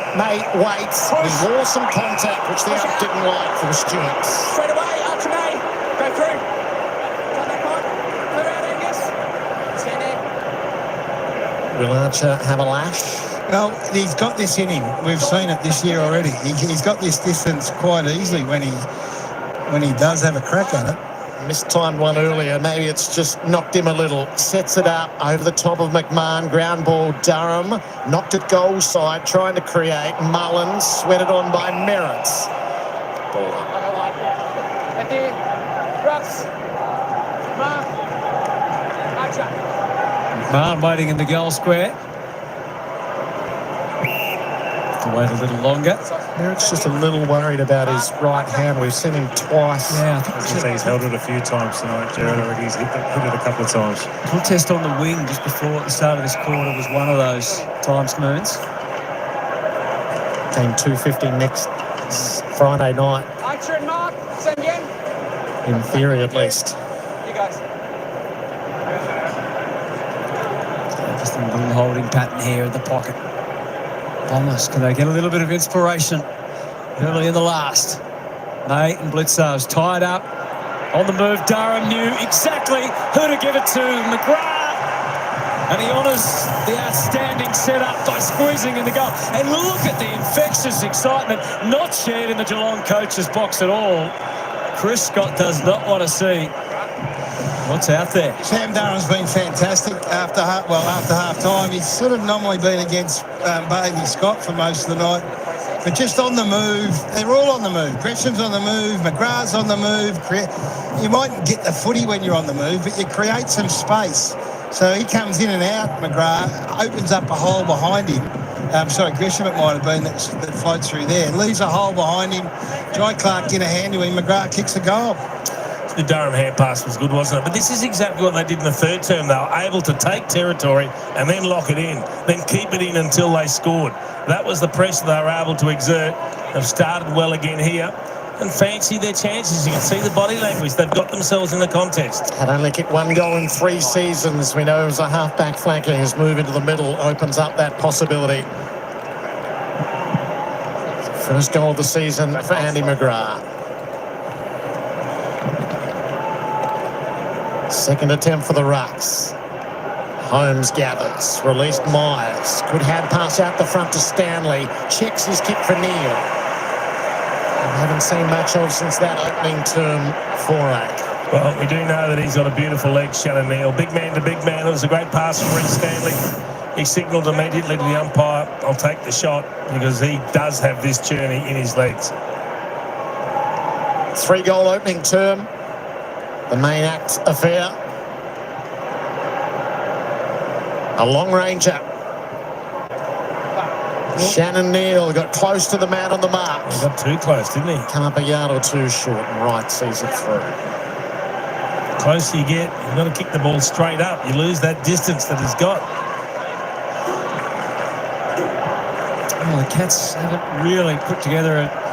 wait, he wore some contact, which the ump didn't like from Stewart. Straight away, Archer May. Go through. Got that point. Clear out, Angus. Stand there. Will Archer have a lash? Well, he's got this in him. We've seen it this year already. He's got this distance quite easily when he does have a crack at it. Mistimed one earlier. Maybe it's just knocked him a little. Sets it up over the top of McMahon. Ground ball, Durham. Knocked it goal side, trying to create. Mullen sweated on by Merritts. Ball up. Right there. Rucks. Mark. Archer. McMahon waiting in the goal square. Wait a little longer. Merritt's just a little worried about his right hand. We've seen him twice. Yeah, I was going to say he's held it a few times tonight, Jared. Already he's hit it a couple of times. Full test on the wing just before the start of this quarter was one of those times, Moons. Game 250 next Friday night. Archer and Mark. Same again. In theory, at least. You guys. Just a little holding pattern here in the pocket. Bombers, can they get a little bit of inspiration early in the last? Nate and Blitzar's tied up. On the move, Durham knew exactly who to give it to. McGrath. And he honours the outstanding setup by squeezing in the goal. And look at the infectious excitement not shared in the Geelong coach's box at all. Chris Scott does not want to see what's out there. Sam Durham's been fantastic after half time. He's sort of normally been against Bailey Scott for most of the night. But just on the move, they're all on the move. Gresham's on the move, McGrath's on the move. You mightn't get the footy when you're on the move, but you create some space. So he comes in and out, McGrath, opens up a hole behind him. Gresham it might have been that floats through there. Leaves a hole behind him. Jai Clark get a hand to him, McGrath kicks a goal. The Durham hand pass was good, wasn't it? But this is exactly what they did in the third term. They were able to take territory and then lock it in, then keep it in until they scored. That was the pressure they were able to exert. They've started well again here and fancy their chances. You can see the body language. They've got themselves in the contest. Had only kicked one goal in 3 seasons. We know as a half-back flanking, his move into the middle opens up that possibility. First goal of the season for Andy McGrath. Second attempt for the Rucks. Holmes gathers, released Myers. Good hand pass out the front to Stanley. Checks his kick for Neale. I haven't seen much of since that opening term foray. Well, we do know that he's got a beautiful leg, Shannon Neale. Big man to big man. It was a great pass from Reece Stanley. He signalled immediately to the umpire, I'll take the shot, because he does have this journey in his legs. 3-goal opening term. The main act affair. A long ranger. Shannon Neale got close to the man on the mark. He got too close, didn't he? Come up a yard or two short, and Wright sees it through. The closer you get, you've got to kick the ball straight up. You lose that distance that it's got. Well, the Cats haven't really put together a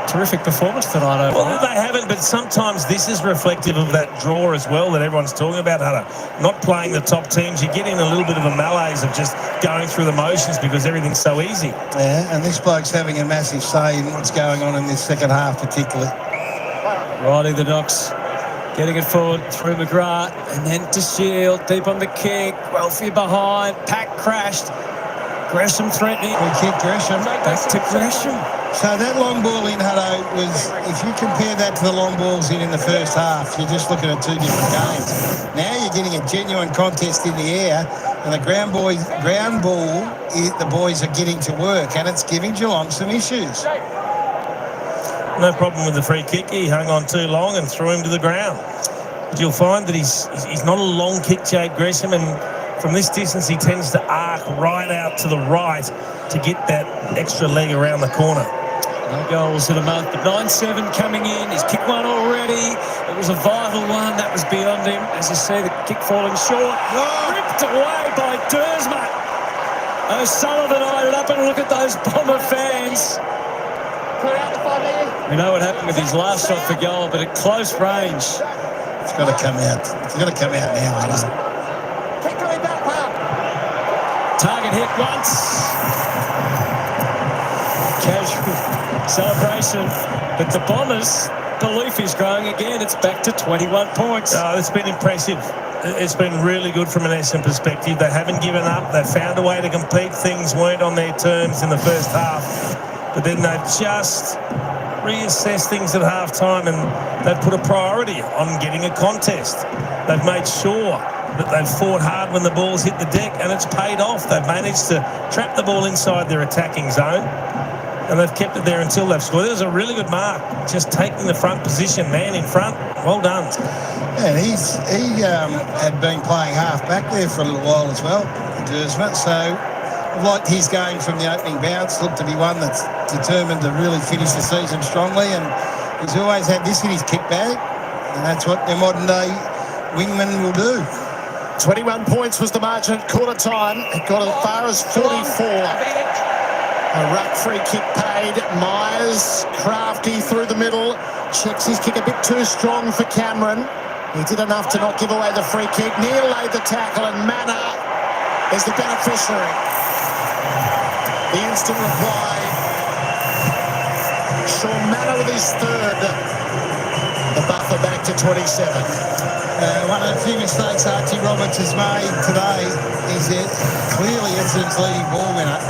terrific performance tonight overall. Well, they haven't, but sometimes this is reflective of that draw as well that everyone's talking about, Hunter. Not playing the top teams, you get in a little bit of a malaise of just going through the motions because everything's so easy. Yeah, and this bloke's having a massive say in what's going on in this second half particularly. Riley the Knox getting it forward through McGrath and then to Shield, deep on the kick, Welfare behind, Pack crashed, Gresham threatening. We kick Gresham. Back to Gresham. So that long ball in, Hutto, was, if you compare that to the long balls in the first half, you're just looking at two different games. Now you're getting a genuine contest in the air, and the ground ball, the boys are getting to work, and it's giving Geelong some issues. No problem with the free kick. He hung on too long and threw him to the ground. But you'll find that he's not a long kick, Jade Gresham, and from this distance he tends to arc right out to the right to get that extra leg around the corner. No goals in a month, but 9-7 coming in. He's kicked one already. It was a vital one. That was beyond him. As you see, the kick falling short. Ripped away by Dersman. O'Sullivan eyed it up, and look at those Bomber fans. We know what happened with his last shot for goal, but at close range. It's got to come out. It's got to come out now, Adam. Target hit once. Casual celebration, but the Bombers' belief is growing again. It's back to 21 points. Oh, it's been impressive. It's been really good from an Essendon perspective. They haven't given up. They've found a way to compete. Things weren't on their terms in the first half, but then they've just reassessed things at half-time, and they've put a priority on getting a contest. They've made sure that they've fought hard when the ball's hit the deck, and it's paid off. They've managed to trap the ball inside their attacking zone, and they've kept it there until they've scored. It was a really good mark, just taking the front position, man in front. Well done. And he had been playing half-back there for a little while as well, Dersman, so like his game from the opening bounce looked to be one that's determined to really finish the season strongly, and he's always had this in his kick bag, and that's what the modern-day wingman will do. 21 points was the margin at quarter time. It got as far as 44. A ruck free kick paid. Myers, crafty through the middle. Checks his kick a bit too strong for Cameron. He did enough to not give away the free kick. Neale laid the tackle, and Manna is the beneficiary. The instant reply. Sean Manna with his third. The buffer back to 27. One of the few mistakes Archie Roberts has made today is that clearly Essendon's leading ball winner.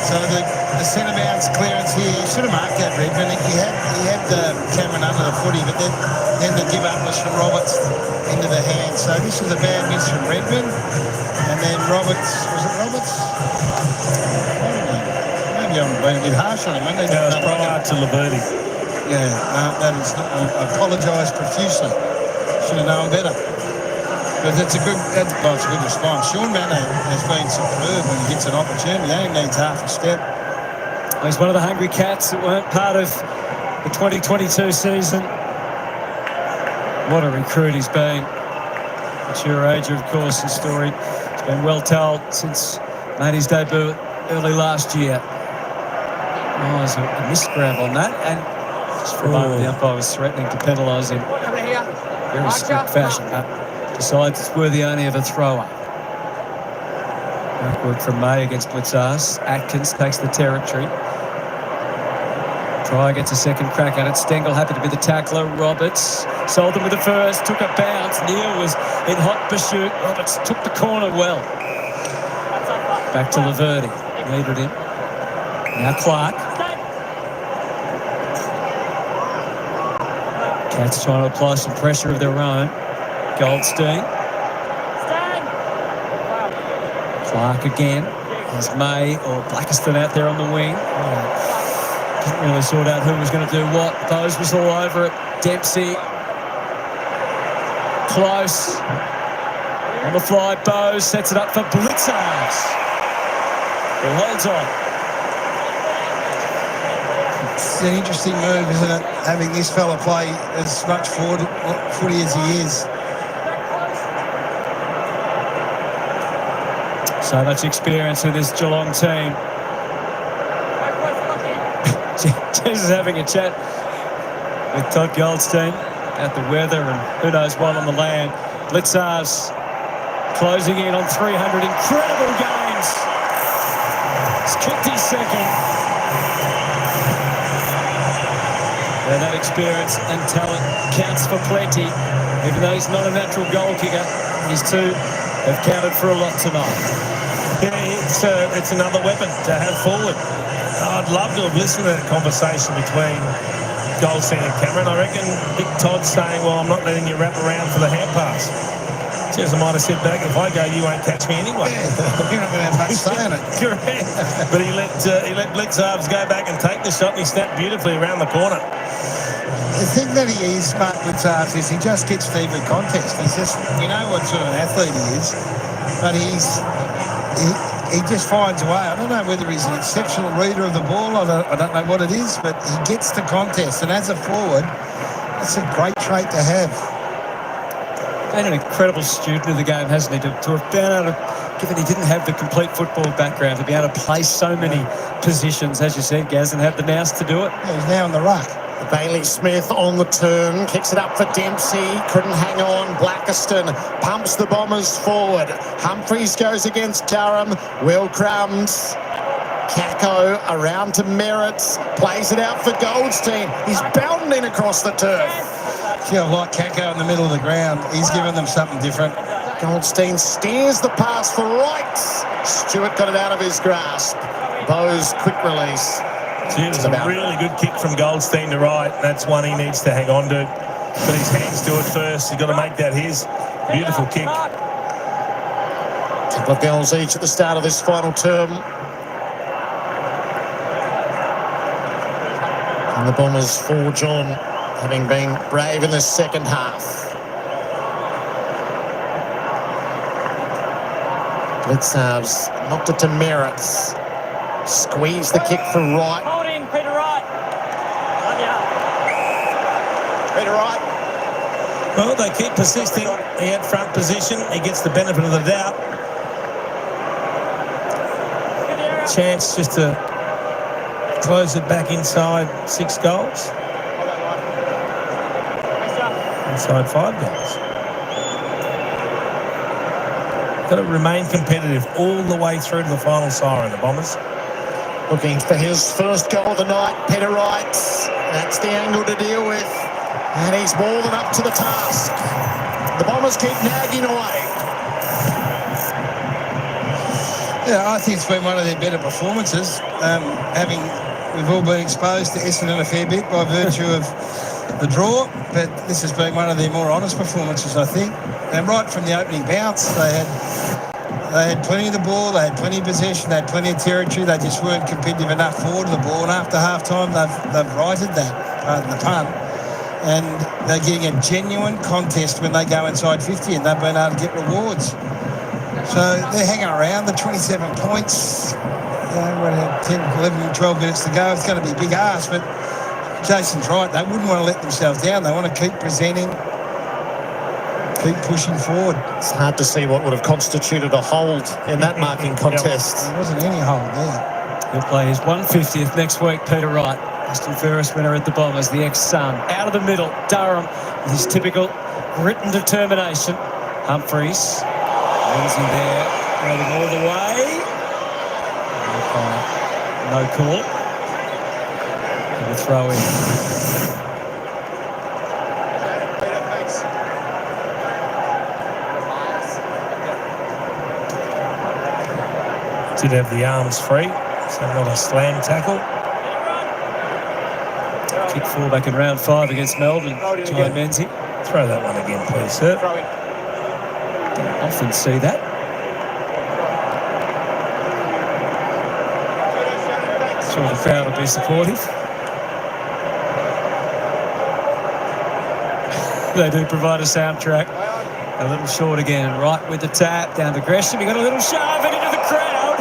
So the centre bounce clearance here, he should have marked that, Redmond. He had Cameron under the footy, but then the give up was from Roberts into the hand. So this was a bad miss from Redmond. And then Roberts, was it Roberts? I don't know. Maybe I'm being a bit harsh on him. No, it's prior to Liberty. Yeah, that is. I apologise profusely. Should have known better. But it's a good response. Sean Manna has been superb when he gets an opportunity. He only needs half a step. He's one of the hungry Cats that weren't part of the 2022 season. What a recruit he's been. Mature age, of course, his story. It's been well told since made his debut early last year. Oh, there's a missed grab on that, and just for a moment the umpire was threatening to penalise him. Very strict fashion, but decides it's worthy only of a thrower. Backward from May against Blitzars. Atkins takes the territory. Try gets a second crack at it. Stengel happy to be the tackler. Roberts sold him with the first, took a bounce. Neale was in hot pursuit. Roberts took the corner well. Back to Laverty. Leaded him. Now Clark. Cats trying to apply some pressure of their own. Goldstein. Clark again. There's May or Blackiston out there on the wing. Didn't really sort out who was going to do what. Bose was all over it. Dempsey. Close. On the fly, Bose sets it up for Blitzars. Who holds on. It's an interesting move, isn't it? Having this fella play as much footy as he is. So much experience with this Geelong team. Jez is having a chat with Todd Goldstein about the weather and who knows what on the land. Blitzar's closing in on 300 incredible games. He's kicked his second. And that experience and talent counts for plenty. Even though he's not a natural goal kicker, his two have counted for a lot tonight. Yeah, it's another weapon to have forward. I'd love to have listened to that conversation between Goldstein and Cameron. I reckon Big Todd's saying, well, I'm not letting you wrap around for the hand pass. Jeez, I might have said back, if I go, you won't catch me anyway. Yeah, you're not going to have much say in it. Correct. But he let Blitzarves go back and take the shot, and he snapped beautifully around the corner. The thing that he is smart with Tarves is he just gets through the contest. He's just, you know what sort of an athlete he is, but he just finds a way. I don't know whether he's an exceptional reader of the ball. I don't know what it is, but he gets the contest. And as a forward, that's a great trait to have. Been an incredible student of the game, hasn't he? To have been able to, given he didn't have the complete football background, to be able to play so many positions, as you said, Gaz, and have the nous to do it. Yeah, he's now in the ruck. Bailey Smith on the turn, kicks it up for Dempsey, couldn't hang on. Blackiston pumps the Bombers forward. Humphreys goes against Durham. Will Crumbs. Kako around to Merritts, plays it out for Goldstein. He's bounding across the turf. Yeah, like Kako in the middle of the ground. He's given them something different. Goldstein steers the pass for right. Stewart got it out of his grasp. Bowes quick release. It was a really good kick from Goldstein to right. That's one he needs to hang on to. But his hands do it first. He's got to make that his. Beautiful kick. A couple of goals each at the start of this final term. And the Bombers forge on, having been brave in the second half. Blitzarves knocked it to Merritts. Squeeze the kick for right. Hold in, Peter Wright. Peter Wright. Well, they keep persisting. He had front position. He gets the benefit of the doubt. Chance just to close it back inside 6 goals. Inside 5 goals. Got to remain competitive all the way through to the final siren, the Bombers. Looking for his first goal of the night, Peter Wright. That's the angle to deal with. And he's more than up to the task. The Bombers keep nagging away. Yeah, I think it's been one of their better performances. We've all been exposed to Essendon a fair bit by virtue of the draw, but this has been one of their more honest performances, I think. And right from the opening bounce, they had plenty of the ball, they had plenty of possession, they had plenty of territory. They just weren't competitive enough forward of the ball. And after half-time, they've righted that, pardon the pun. And they're getting a genuine contest when they go inside 50, and they've been able to get rewards. So they're hanging around the 27 points. You know, we're at 10, 11, 12 minutes to go. It's going to be a big ask, but Jason's right. They wouldn't want to let themselves down. They want to keep presenting, keep pushing forward. It's hard to see what would have constituted a hold in that marking contest. There wasn't any hold there. He'll play his 150th next week, Peter Wright. Western Ferris winner at the Bombers, the ex-Sun. Out of the middle, Durham with his typical grit and determination. Humphreys. Lindsay there, running all the way. No call. And a throw in. Did have the arms free, so not a slam tackle. Kick fullback in round 5 against Melbourne. John Menzies. Throw that one again, please, sir. Don't often see that. Sure the crowd will be supportive. They do provide a soundtrack. A little short again, and right with the tap down to Gresham. He got a little shove and into the crowd.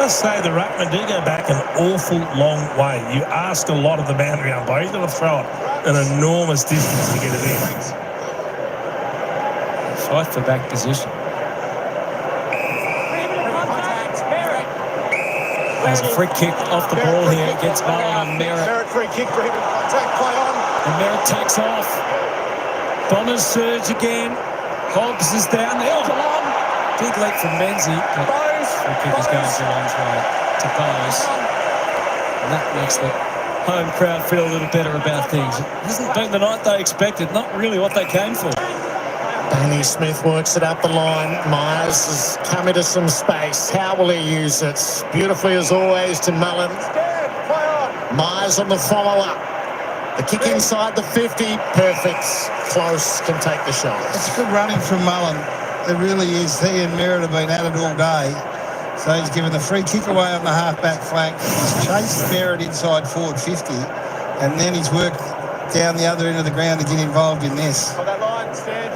to say the ruckmen do go back an awful long way. You ask a lot of the boundary umpire. He's got to throw it an enormous distance to get it in. Fight for back position. There's a free kick off the ball here against Mullen and Merritt. Merritt free kick, prohibited contact, play on. And Merritt takes off. Bombers surge again. Hobbs is down there. Big leap from Menzie. Free kick is going Geelong's way to Bowes. And that makes the home crowd feel a little better about things. It hasn't been the night they expected. Not really what they came for. Danny Smith works it up the line. Myers has come into some space. How will he use it? Beautifully as always to Mullen. Myers on the follow-up. The kick inside the 50. Perfect. Close. Can take the shot. It's good running from Mullen. It really is. He and Merritt have been at it all day. So he's given the free kick away on the half-back flank. He's chased Merritt inside forward 50. And then he's worked down the other end of the ground to get involved in this. On that line, stand.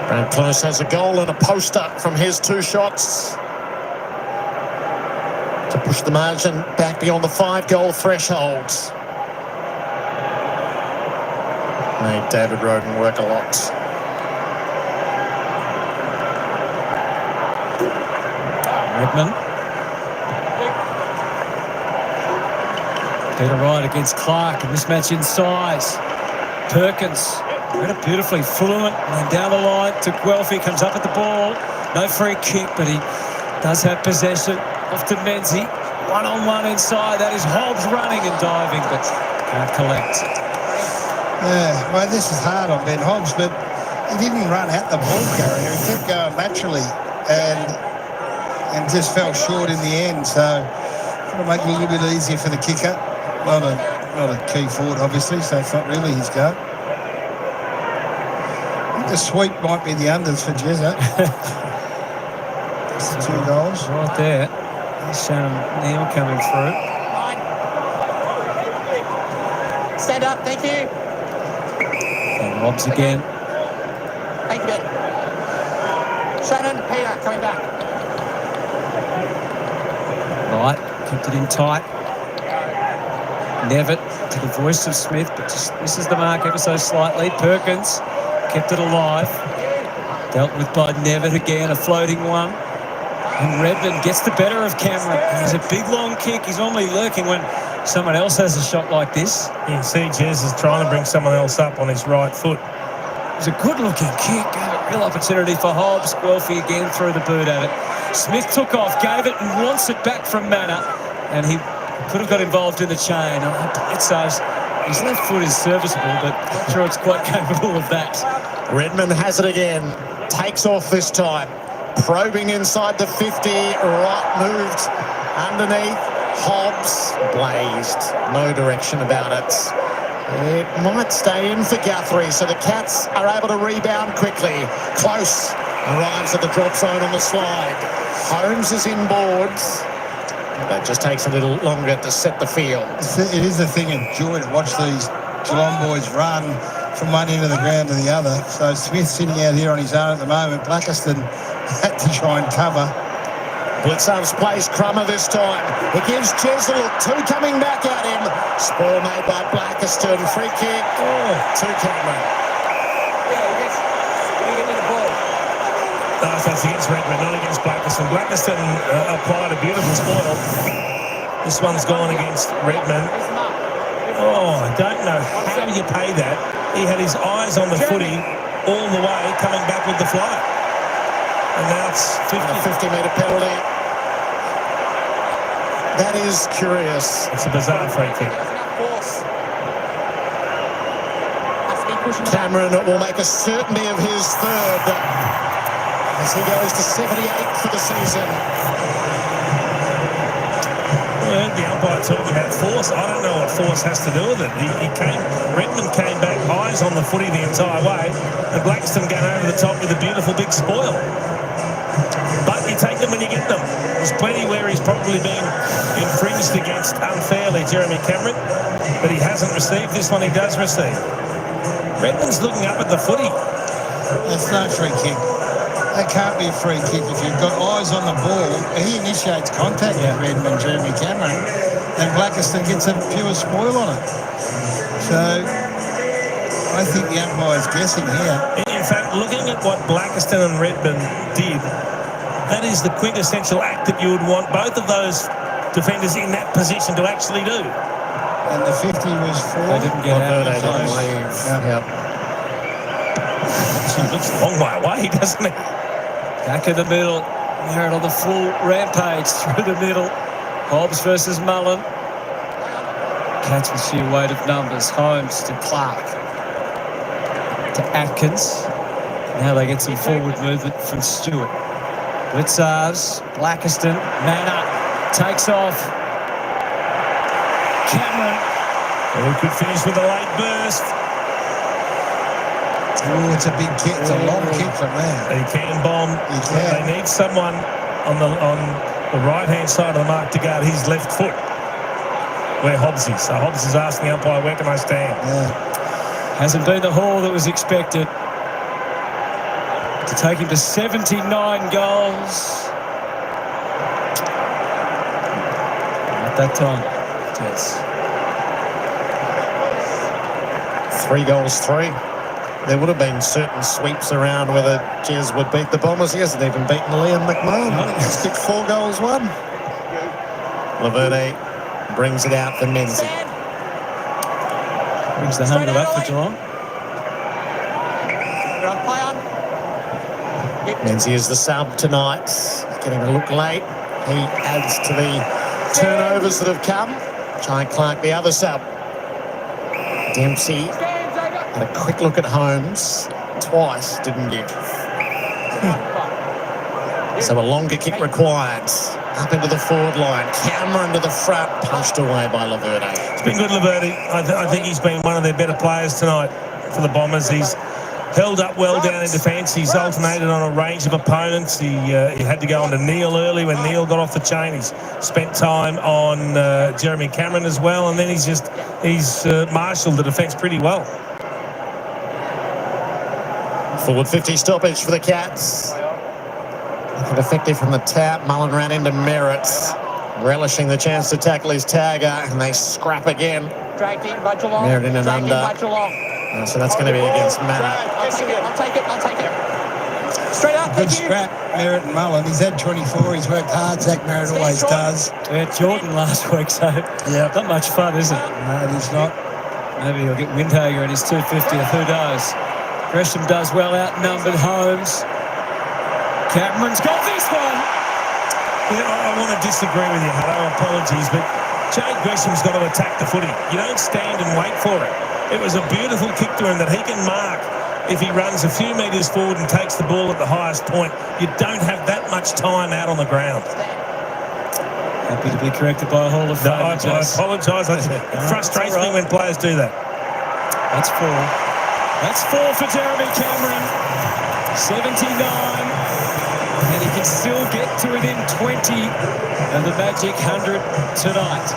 Brad Close has a goal and a poster from his 2 shots to push the margin back beyond the 5-goal threshold. Made David Roden work a lot. Redmond. Peter Wright against Clark, a mismatch in size. Perkins read it beautifully, fluent, and then down the line to Guelphy, comes up at the ball. No free kick, but he does have possession. Off to Menzie, one-on-one inside. That is Hobbs running and diving, but can't collect. Yeah, well, this is hard on Ben Hobbs, but he didn't run at the ball carrier. He kept going laterally and just fell short in the end. So got to make it a little bit easier for the kicker. Not a key forward, obviously, so it's not really his go. I think the sweep might be the unders for Jezza. That's the 2 goals. Right there. There's Shannon Neale coming through. Stand up, thank you. And Hobbs again. Thank you. Shannon, Peter, coming back. Right, kept it in tight. Nevitt to the voice of Smith, but just misses the mark ever so slightly. Perkins kept it alive. Dealt with by Nevitt again, a floating one. And Redmond gets the better of Cameron. He's a big long kick. He's normally lurking when someone else has a shot like this. You can see Jez is trying to bring someone else up on his right foot. It was a good-looking kick. Gave a real opportunity for Hobbs. Guelphy again threw the boot at it. Smith took off, gave it, and wants it back from Manor. And he could have got involved in the chain. Bledsoe's his left foot is serviceable, but I'm sure it's quite capable of that. Redmond has it again. Takes off this time. Probing inside the 50. Right moved underneath. Hobbs blazed. No direction about it. It might stay in for Guthrie, so the Cats are able to rebound quickly. Close arrives at the drop zone on the slide. Holmes is inboards. That just takes a little longer to set the field. It is a thing of joy to watch these Geelong boys run from one end of the ground to the other. So Smith's sitting out here on his own at the moment. Blackiston had to try and cover. Blitzarves plays Crummer this time. He gives Jez a look. 2 coming back at him. Spoil made by Blackiston. Free kick to Cameron. No, that's against Redmond, not against Blackiston. Blackiston applied a beautiful spoil. This one's gone against Redmond. Oh, I don't know how you pay that. He had his eyes on the footy all the way, coming back with the fly. And now it's 50-metre penalty. That is curious. It's a bizarre free kick. Cameron will make a certainty of his third as he goes to 78 for the season. I heard the umpire talking about force. I don't know what force has to do with it. Redmond came back eyes on the footy the entire way, and Blackiston going over the top with a beautiful big spoil. But you take them when you get them. There's plenty where he's probably been infringed against unfairly, Jeremy Cameron, but he hasn't received this one. He does receive. Redmond's looking up at the footy. That's no free kick. That can't be a free kick if you've got eyes on the ball. He initiates contact with Redmond, Jeremy Cameron, and Blackiston gets a pure spoil on it. So I think the umpire's guessing here. In fact, looking at what Blackiston and Redmond did, that is the quintessential act that you would want both of those defenders in that position to actually do. And the 50 was for... They didn't get out. They didn't leave. Yep. He looks a long way away, doesn't he? Back in the middle. Merritt on the full rampage through the middle. Hobbs versus Mullen. Cats with sheer weight of numbers. Holmes to Clark. To Atkins. Now they get some forward movement from Stewart. Blitzars. Blackiston. Manna takes off. Cameron. Well, he could finish with a late burst. Oh, it's a big kick. It's a long kick from there. He can bomb. They need someone on the right-hand side of the mark to guard his left foot where Hobbs is. So Hobbs is asking the umpire, where can I stand? Yeah. Hasn't been the haul that was expected. To take him to 79 goals. At that time, yes. 3 goals, 3. There would have been certain sweeps around whether Jez would beat the Bombers. He hasn't even beaten Liam McMahon. He's kicked 4 goals, 1. Laverde brings it out for Menzies. Brings the 100 up for Geelong. Menzies is the sub tonight. Getting a look late. He adds to the turnovers that have come. Giant Clark, the other sub. Dempsey had a quick look at Holmes. Twice, didn't give. So a longer kick required. Up into the forward line. Cameron to the front. Punched away by Laverde. It's been good, Laverde. I think he's been one of their better players tonight for the Bombers. He's held up well down in defence. He's alternated on a range of opponents. He had to go on to Neale early when Neale got off the chain. He's spent time on Jeremy Cameron as well, and then he's marshalled the defence pretty well. Forward 50 stoppage for the Cats. Looking effective from the tap. Mullen ran into Merritt, relishing the chance to tackle his tagger, and they scrap again. Merritt in and under. So that's going to be against Manna. I'll take it. Straight up, good scrap, Merritt and Mullen. He's had 24. He's worked hard. Zach Merritt always does. We had Jordan last week, so not much fun, is it? No, it is not. Maybe he'll get Windhager in his 250th. Who knows? Gresham does well, outnumbered Holmes. Cameron's got this one. Yeah, I want to disagree with you, Hello. Apologies, but Jade Gresham's got to attack the footy. You don't stand and wait for it. It was a beautiful kick to him that he can mark if he runs a few metres forward and takes the ball at the highest point. You don't have that much time out on the ground. Happy to be corrected by a Hall of Fame. I apologise. It frustrates me when players do that. That's 4. That's 4 for Jeremy Cameron. 79. And he can still get to within 20 of the magic 100 tonight.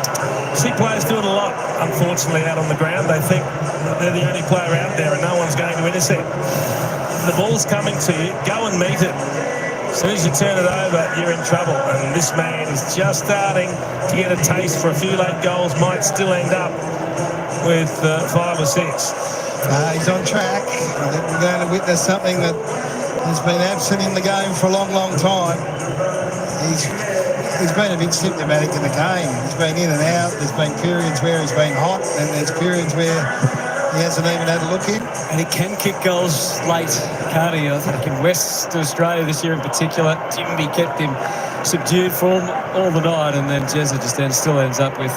See players do it a lot, unfortunately, out on the ground. They think they're the only player out there and no one's going to intercept. The ball's coming to you. Go and meet it. As soon as you turn it over, you're in trouble. And this man is just starting to get a taste for a few late goals. Might still end up with 5 or 6. He's on track. I think we're going to witness something that has been absent in the game for a long, long time. He's been a bit symptomatic in the game. He's been in and out. There's been periods where he's been hot, and there's periods where he hasn't even had a look in. And he can kick goals late, can't he? I think in West Australia this year in particular, Jimby kept him subdued for all the night, and then Jezza just still ends up with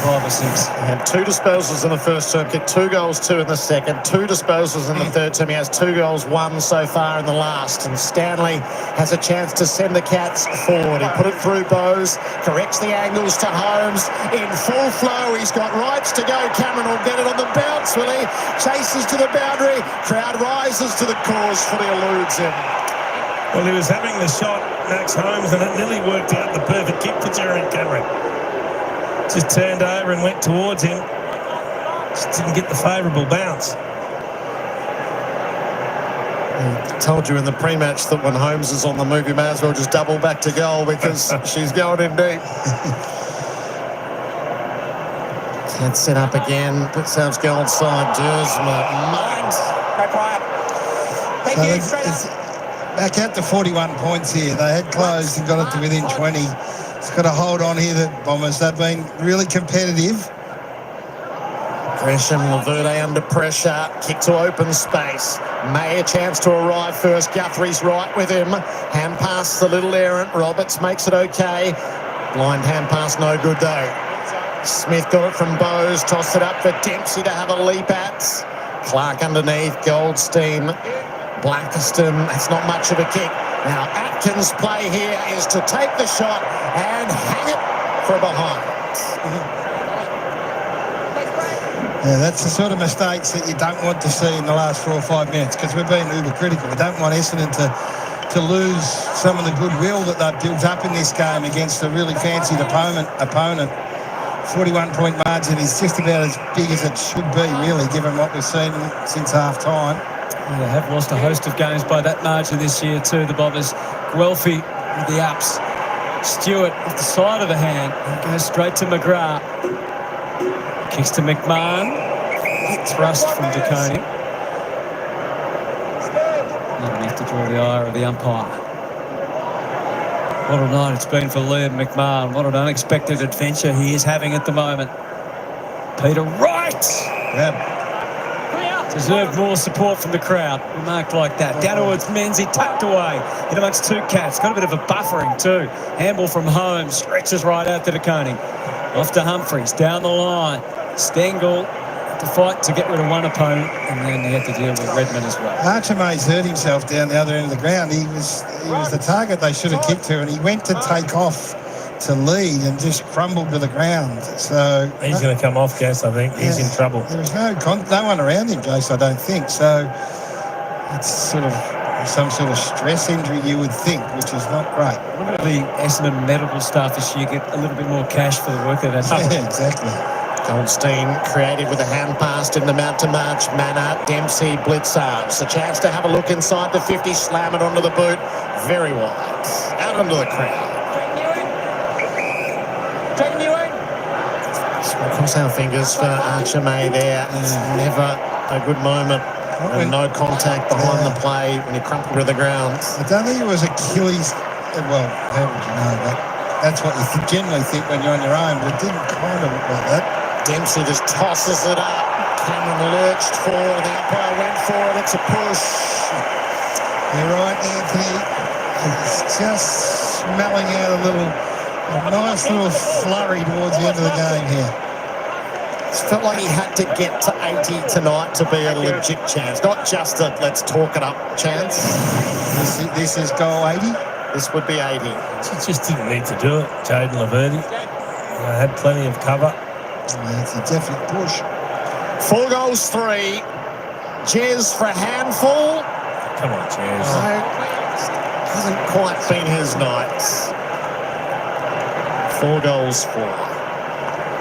5 or 6. He had 2 disposals in the first term, kicked 2 goals, 2 in the second, 2 disposals in the third term. He has 2 goals, 1 so far in the last. And Stanley has a chance to send the Cats forward. He put it through Bowes, corrects the angles to Holmes. In full flow, he's got rights to go. Cameron will get it on the bounce, will he? Chases to the boundary. Crowd rises to the cause. Footy eludes him. Well, he was having the shot, Max Holmes, and it nearly worked out the perfect kick for Jeremy Cameron. Just turned over and went towards him. Just didn't get the favourable bounce. I told you in the pre-match that when Holmes is on the move, you may as well just double back to goal because she's going in deep. Can't set up again. Puts South's goal side. Dersma mugged. Go quiet. Thank you. Straight up. Back out to 41 points here. They had closed and got it to within 20. It's got to hold on here, the Bombers. They've been really competitive. Gresham, Laverde under pressure. Kick to open space. May a chance to arrive first. Guthrie's right with him. Hand pass the little errant. Roberts makes it okay. Blind hand pass, no good though. Smith got it from Bowes. Tossed it up for Dempsey to have a leap at. Clark underneath. Goldstein. Blackiston. That's not much of a kick. Now Atkins' play here is to take the shot and hang it for behind. Yeah, that's the sort of mistakes that you don't want to see in the last 4 or 5 minutes because we're being uber critical. We don't want Essendon to lose some of the goodwill that they've built up in this game against a really fancied opponent. 41-point margin is just about as big as it should be, really, given what we've seen since half-time. Well, they have lost a host of games by that margin this year too, the Bombers. Guelphy with the ups. Stewart with the side of the hand. And goes straight to McGrath. Kicks to McMahon. Thrust from DeConey. Not enough to draw the ire of the umpire. What a night it's been for Liam McMahon. What an unexpected adventure he is having at the moment. Peter Wright! Yep. Deserved more support from the crowd. Remarked like that. Down towards Menzies, tucked away. In amongst two cats. Got a bit of a buffering too. Handball from home. Stretches right out to DeConey. Off to Humphreys. Down the line. Stengel to fight to get rid of one opponent. And then he had to deal with Redmond as well. Archer Mays hurt himself down the other end of the ground. He was the target they should have kicked to, and he went to take off to lead and just crumbled to the ground. So he's going to come off, Gas. I think he's in trouble. There was no one around him, Jace. I don't think so. It's sort of some sort of stress injury, you would think, which is not great. What about the Essendon medical staff this year get a little bit more cash for the work they've had? Yeah, exactly. Goldstein creative with a hand pass in the mount to march. Manor, Dempsey, blitz arms. A chance to have a look inside the 50, slam it onto the boot. Very wide. Out onto the crowd. Cross our fingers for Archer May there. It's never a good moment. And no contact behind the play when you crumple to the ground. I don't think it was Achilles. Well, how would you know that? That's what you generally think when you're on your own, but it didn't kind of look like that. Dempsey just tosses it up. Cameron lurched forward. The umpire went for it. It's a push. You're right, Anthony. It's just smelling out a nice little flurry towards the end of the game here. It felt like he had to get to 80 tonight to be a legit chance, not just a let's talk it up chance. This is goal 80? This would be 80. He just didn't need to do it, Jaden Laverde. Had plenty of cover. It's a definite push. 4 goals, 3. Jez for a handful. Come on, Jez. Hasn't quite been his night. 4 goals, 4.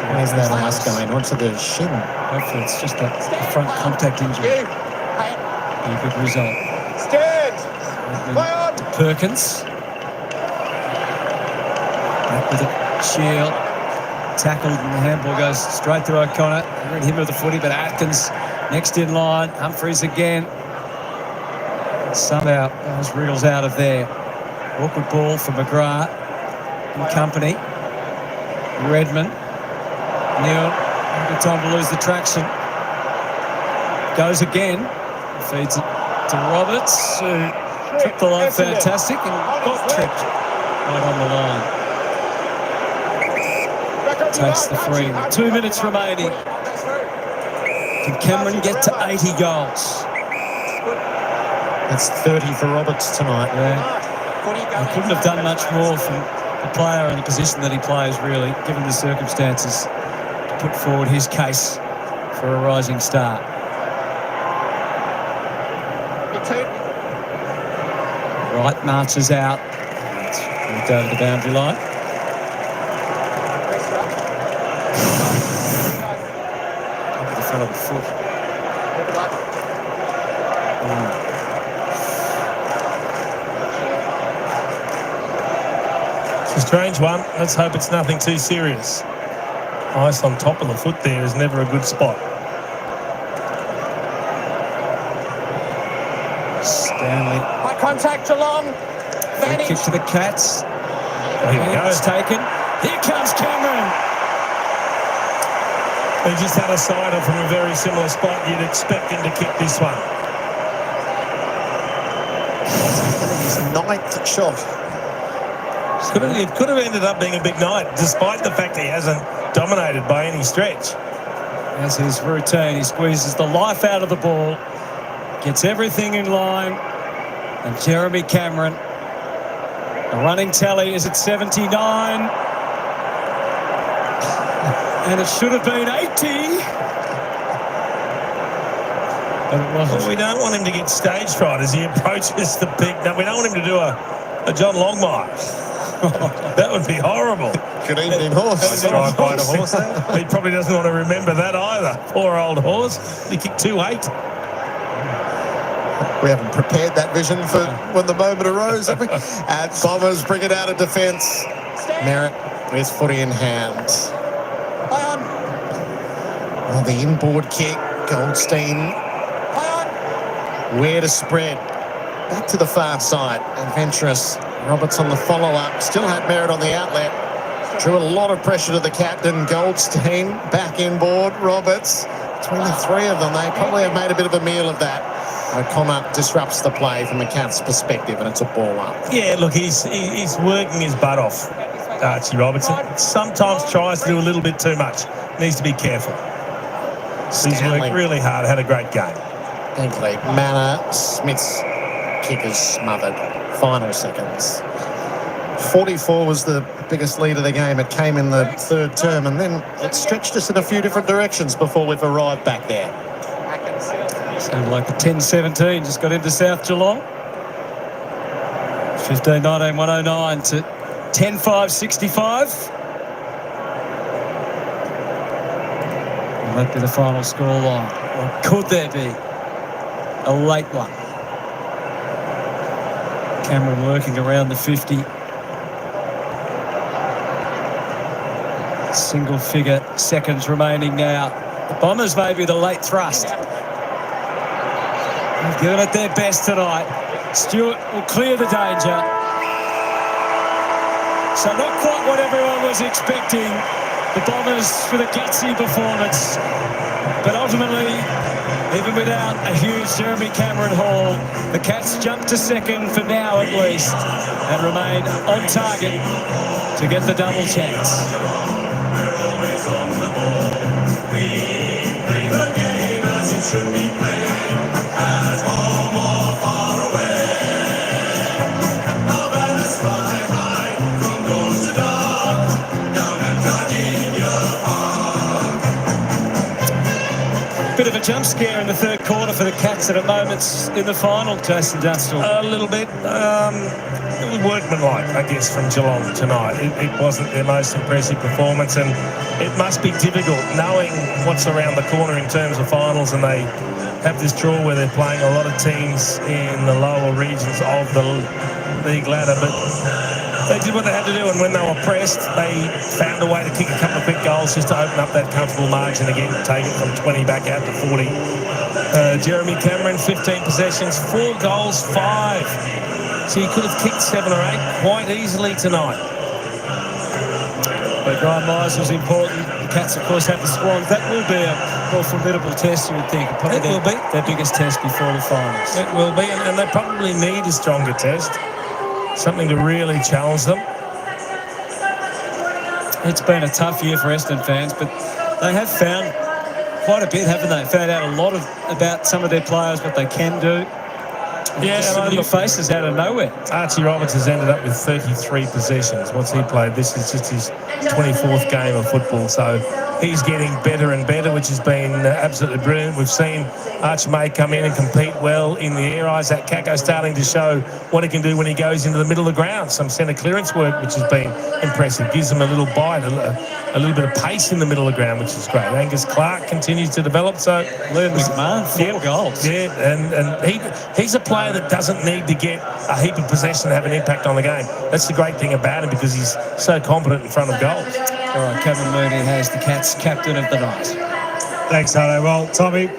Where's that ass going? Onto the shin. Hopefully it's just a front contact injury. A good result. Stand! Play on! Perkins. Back with it. Shield. Tackled and the handball goes straight to O'Connor. Read him with the footy, but Atkins next in line. Humphreys again. Somehow those wriggles out of there. Awkward ball for McGrath and company. Redmond. Neale, good time to lose the traction. Goes again. Feeds it to Roberts, who tripped the line fantastic and got tripped right on the line. Takes the free. 2 minutes remaining. Can Cameron get to 80 goals? That's 30 for Roberts tonight. Yeah. He couldn't have done much more from the player in the position that he plays, really, given the circumstances. Put forward his case for a rising star. Right marches out. Moved over the boundary line. Over the front of the foot. It's a strange one. Let's hope it's nothing too serious. Ice on top of the foot there is never a good spot. Stanley. High contact, Geelong. Free kick to the Cats. Here we go. It's taken. Here comes Cameron. He just had a sider from a very similar spot. You'd expect him to kick this one. His 9th shot. It could have ended up being a big night, despite the fact he hasn't dominated by any stretch. As his routine, he squeezes the life out of the ball, gets everything in line, and Jeremy Cameron, the running tally is at 79, and it should have been 80. But it wasn't. Well, we don't want him to get stage fright as he approaches the big... No, we don't want him to do a John Longmire. That would be horrible. Good evening, horse. Drive by the horse. He probably doesn't want to remember that either. Poor old horse. He kicked 2-8. We haven't prepared that vision for when the moment arose, have we? And Bombers bring it out of defence. Merritt with footy in hand. Oh, the inboard kick. Goldstein. Where to spread. Back to the far side. Adventurous. Roberts on the follow-up. Still had Merritt on the outlet. Drew a lot of pressure to the captain. Goldstein back inboard. Roberts. Between the three of them, they probably have made a bit of a meal of that. O'Connor disrupts the play from a Cats perspective, and it's a ball up. Yeah, look, he's working his butt off, Archie Robertson. Sometimes tries to do a little bit too much. Needs to be careful. He's worked really hard. Had a great game. Thankfully, Manor. Smith's kick is smothered. Final seconds. 44 was the biggest lead of the game. It came in the third term, and then it stretched us in a few different directions before we've arrived back there. Sounded like the 10-17 just got into South Geelong. 15-19, 109 to 10-5-65. And that'd be the final scoreline. Or could there be a late one? Cameron working around the 50. Single figure seconds remaining now. The Bombers may be the late thrust. They've given it their best tonight. Stewart will clear the danger. So not quite what everyone was expecting. The Bombers with a gutsy performance. But ultimately, even without a huge Jeremy Cameron haul, the Cats jump to second for now at least and remain on target to get the double chance. Bit of a jump scare in the third quarter for the Cats at a moments in the final, Jason Dunstall. A little bit. It was workmanlike, I guess, from Geelong tonight. It wasn't their most impressive performance, and it must be difficult knowing what's around the corner in terms of finals, and they have this draw where they're playing a lot of teams in the lower regions of the league ladder, but they did what they had to do, and when they were pressed, they found a way to kick a couple of quick goals just to open up that comfortable margin again, take it from 20 back out to 40. Jeremy Cameron, 15 possessions, 4 goals, 5. So he could have kicked 7 or 8 quite easily tonight. But Graham Myers was important. The Cats, of course, have the Swans. That will be a more formidable test, you would think. Probably It will be. their biggest test before the finals. It will be, and they probably need a stronger test. Something to really challenge them. It's been a tough year for Essendon fans, but they have found quite a bit, haven't they? Found out a lot about some of their players, what they can do. Yeah, some new faces out of nowhere. Archie Roberts has ended up with 33 possessions. What's he played? This is just his 24th game of football, so he's getting better and better, which has been absolutely brilliant. We've seen Arch May come in and compete well in the air. Isaac Kako starting to show what he can do when he goes into the middle of the ground. Some centre clearance work, which has been impressive. Gives him a little bite, a little bit of pace in the middle of the ground, which is great. Angus Clark continues to develop. So four goals. Yeah, and he's a player that doesn't need to get a heap of possession to have an impact on the game. That's the great thing about him, because he's so competent in front of goals. All right, Kevin Mooney has the Cats captain of the night. Thanks, Hado. Well, Tommy,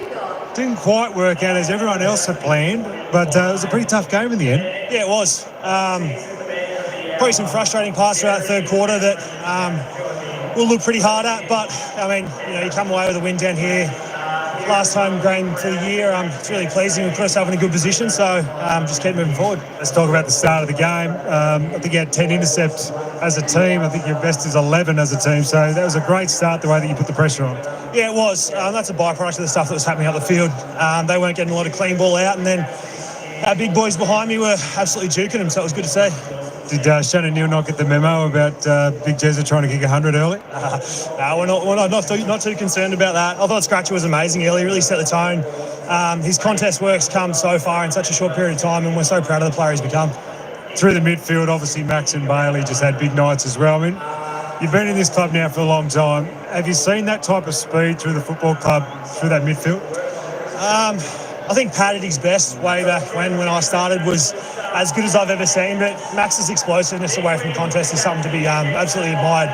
didn't quite work out as everyone else had planned, but it was a pretty tough game in the end. Yeah, it was. Probably some frustrating parts throughout the third quarter that we'll look pretty hard at, but, I mean, you come away with a win down here. Last home game for the year, it's really pleasing. We put ourselves in a good position, so just keep moving forward. Let's talk about the start of the game. I think you had 10 intercepts as a team. I think your best is 11 as a team, so that was a great start, the way that you put the pressure on. Yeah, it was. That's a byproduct of the stuff that was happening up the field. They weren't getting a lot of clean ball out, and then our big boys behind me were absolutely juking them, so it was good to see. Did Shannon Neale not get the memo about Big Jezza trying to kick 100 early? No, we're not too concerned about that. I thought Scratcher was amazing early. He really set the tone. His contest work's come so far in such a short period of time, and we're so proud of the player he's become. Through the midfield, obviously Max and Bailey just had big nights as well. I mean, you've been in this club now for a long time. Have you seen that type of speed through the football club, through that midfield? I think Pat at his best way back when I started was as good as I've ever seen, but Max's explosiveness away from contest is something to be absolutely admired.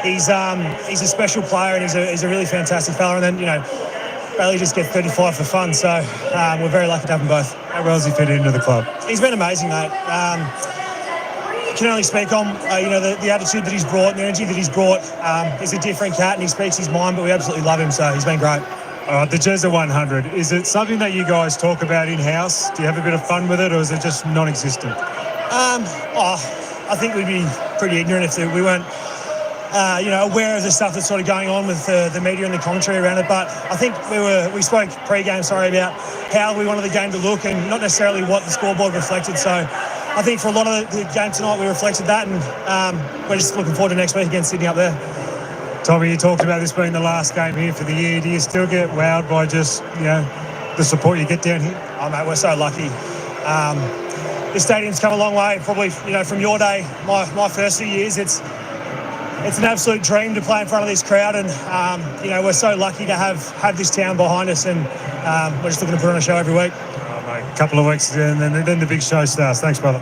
He's a special player, and he's a really fantastic fella, and then, Bailey just gets 35 for fun, so we're very lucky to have them both. How well has he fit into the club? He's been amazing, mate. Can only speak on, the attitude that he's brought and the energy that he's brought. He's a different cat, and he speaks his mind, but we absolutely love him, so he's been great. All right, the Jezza 100, is it something that you guys talk about in-house? Do you have a bit of fun with it, or is it just non-existent? I think we'd be pretty ignorant if we weren't, aware of the stuff that's sort of going on with the media and the commentary around it. But I think we spoke pre-game, about how we wanted the game to look and not necessarily what the scoreboard reflected. So I think for a lot of the game tonight, we reflected that, and we're just looking forward to next week against Sydney up there. Tommy, you talked about this being the last game here for the year. Do you still get wowed by just, the support you get down here? Oh, mate, we're so lucky. This stadium's come a long way. Probably, from your day, my first few years, it's an absolute dream to play in front of this crowd, and we're so lucky to have this town behind us, and we're just looking to put on a show every week. Oh, mate, a couple of weeks, and then the big show starts. Thanks, brother.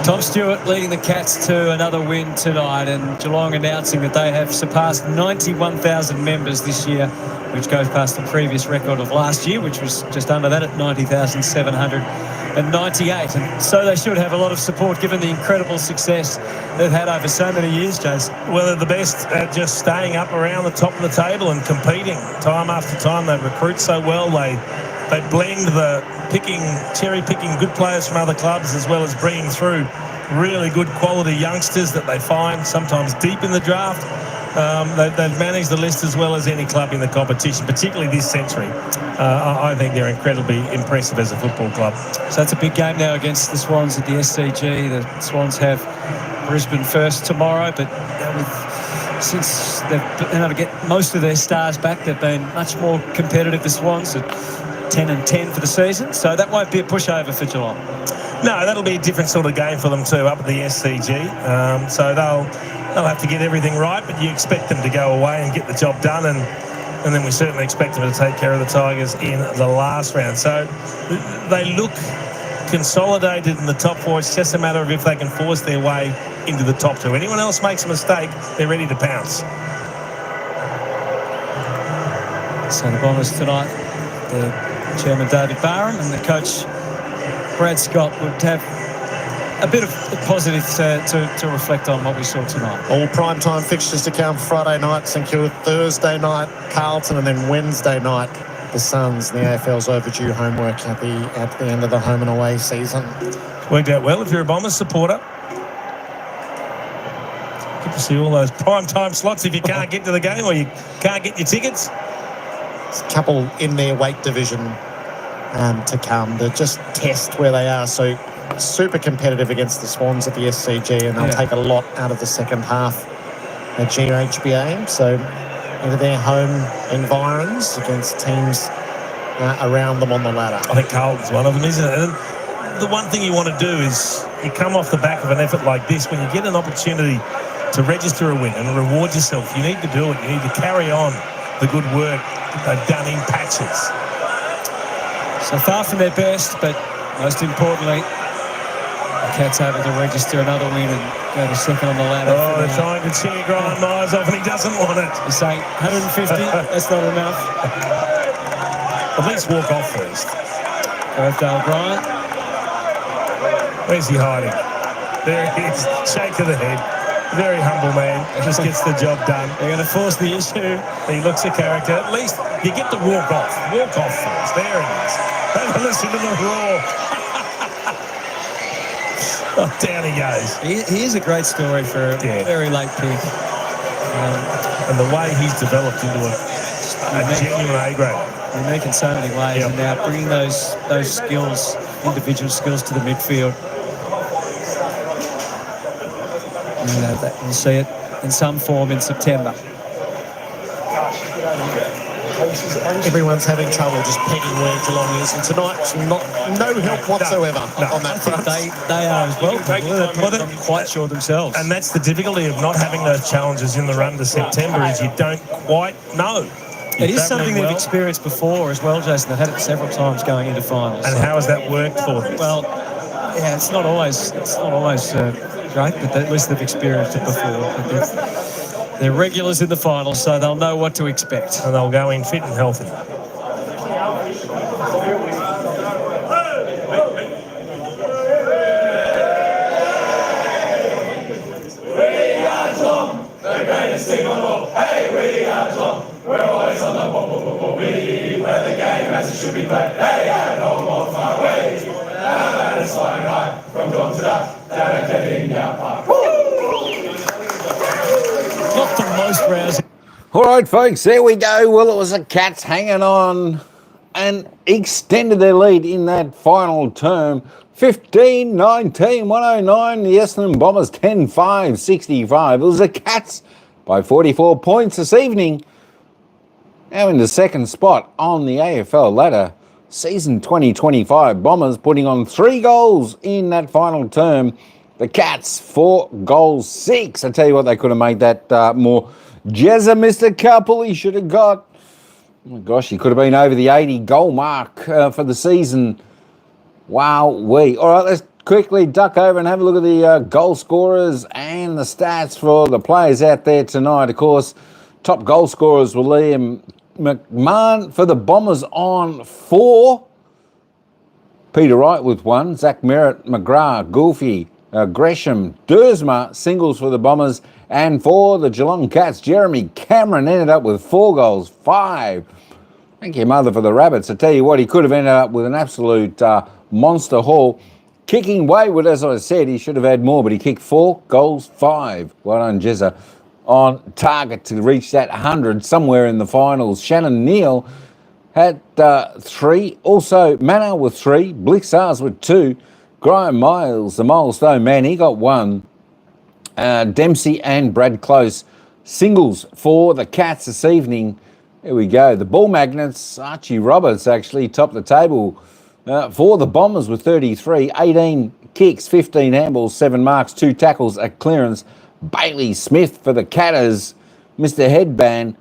Tom Stewart leading the Cats to another win tonight, and Geelong announcing that they have surpassed 91,000 members this year, which goes past the previous record of last year, which was just under that at 90,798. And so they should have a lot of support given the incredible success they've had over so many years, Jason. Well, they're the best at just staying up around the top of the table and competing time after time. They recruit so well. They blend the cherry-picking good players from other clubs, as well as bringing through really good quality youngsters that they find sometimes deep in the draft. They've managed the list as well as any club in the competition, particularly this century. I think they're incredibly impressive as a football club. So it's a big game now against the Swans at the SCG. The Swans have Brisbane first tomorrow, but since they've been able to get most of their stars back, they've been much more competitive, the Swans, at 10-10 for the season, so that won't be a pushover for Geelong. No, that'll be a different sort of game for them too up at the SCG. So they'll have to get everything right, but you expect them to go away and get the job done, and then we certainly expect them to take care of the Tigers in the last round. So they look consolidated in the top four. It's just a matter of if they can force their way into the top two. Anyone else makes a mistake, they're ready to pounce. So the Bombers tonight, the Chairman David Barham and the coach Brad Scott would have a bit of positive to reflect on what we saw tonight. All primetime fixtures to come Friday night, St Kilda Thursday night, Carlton, and then Wednesday night, the Suns. The AFL's overdue homework at the end of the home and away season. Worked out well if you're a Bombers supporter. Good to see all those primetime slots if you can't get to the game or you can't get your tickets. There's a couple in their weight division to come to just test where they are. So super competitive against the Swans at the SCG, and they'll take a lot out of the second half at GMHBA. So into their home environs against teams around them on the ladder. I think Carlton's one of them, isn't it? And the one thing you want to do is you come off the back of an effort like this, when you get an opportunity to register a win and reward yourself, you need to do it. You need to carry on the good work that they've done in patches. So far from their best, but most importantly, the Cats able to register another win and go to second on the ladder. Oh, they're trying to chinny grind Myers off and he doesn't want it. You say 150, that's not enough. At least walk off first. Birthdale Bryant. Where's he hiding? There he is. Shake of the head. Very humble man. Just gets the job done. They're going to force the issue. He looks a character. At least you get to walk off. Walk off first. There he is. Have a listen to the roar. Oh, down he goes. He is a great story for a very late pick. And the way he's developed into a genuine A grade. Unique in so many ways, and now bringing those skills, individual skills, to the midfield. We'll see it in some form in September. Everyone's having trouble just pegging where Geelong is, and tonight's no help whatsoever on that front. They are as well. They're not quite sure themselves. And that's the difficulty of not having those challenges in the run to September, is you don't quite know. It is something they've experienced before as well, Jason. They've had it several times going into finals. And how has that worked for them? Well, yeah, it's not always great, but at least they've experienced it before. But they're regulars in the finals, so they'll know what to expect. And they'll go in fit and healthy. We are Geelong, the greatest team on all. Hey, we are Geelong. We're always on the ball. We play the game as it should be played. Hey, I no more far away. Our man is flying high from dawn to dark down at Kevin Park. Not the most rousing. All right, folks, there we go. Well, it was the Cats hanging on and extended their lead in that final term. 15-19, 109. The Essendon Bombers 10-5, 65. It was the Cats by 44 points this evening. Now in the second spot on the AFL ladder, season 2025 Bombers putting on 3 goals in that final term. The Cats 4 goals 6. I tell you what, they could have made that more. Jezza missed a couple he should have got. Oh my gosh, he could have been over the 80 goal mark for the season. Wow-wee. All right, let's quickly duck over and have a look at the goal scorers and the stats for the players out there tonight. Of course, top goal scorers were Liam McMahon for the Bombers on 4. Peter Wright with 1. Zach Merritt, McGrath, Goulfey, Gresham, Dersma, singles for the Bombers. And for the Geelong Cats, Jeremy Cameron ended up with 4 goals, 5. Thank you, mother, for the Rabbits. I tell you what, he could have ended up with an absolute monster haul. Kicking wayward, as I said, he should have had more, but he kicked 4 goals, 5. Well done, Jezza. On target to reach that 100 somewhere in the finals. Shannon Neale had 3. Also, Manor with 3. Blixars with 2. Graham Miles, the milestone man, he got 1. Dempsey and Brad Close, singles for the Cats this evening. There we go. The ball magnets, Archie Roberts actually topped the table for the Bombers with 33. 18 kicks, 15 handballs, 7 marks, 2 tackles, a clearance. Bailey Smith for the Catters, Mr. Headband,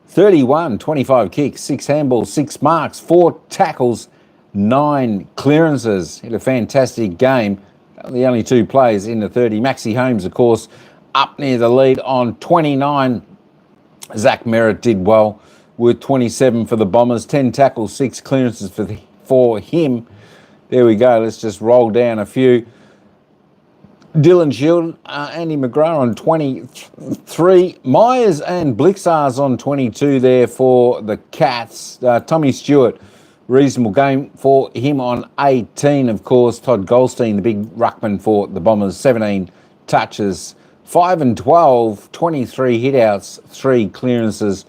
31, 25 kicks, 6 handballs, 6 marks, 4 tackles, 9 clearances. Had a fantastic game. The only 2 players in the 30. Maxie Holmes, of course, up near the lead on 29. Zach Merritt did well with 27 for the Bombers. 10 tackles, 6 clearances for him. There we go. Let's just roll down a few. Dylan Shield, Andy McGrath on 23. Myers and Blixars on 22 there for the Cats. Tommy Stewart, reasonable game for him on 18. Of course, Todd Goldstein, the big ruckman for the Bombers, 17 touches. 5 and 12, 23 hitouts, 3 clearances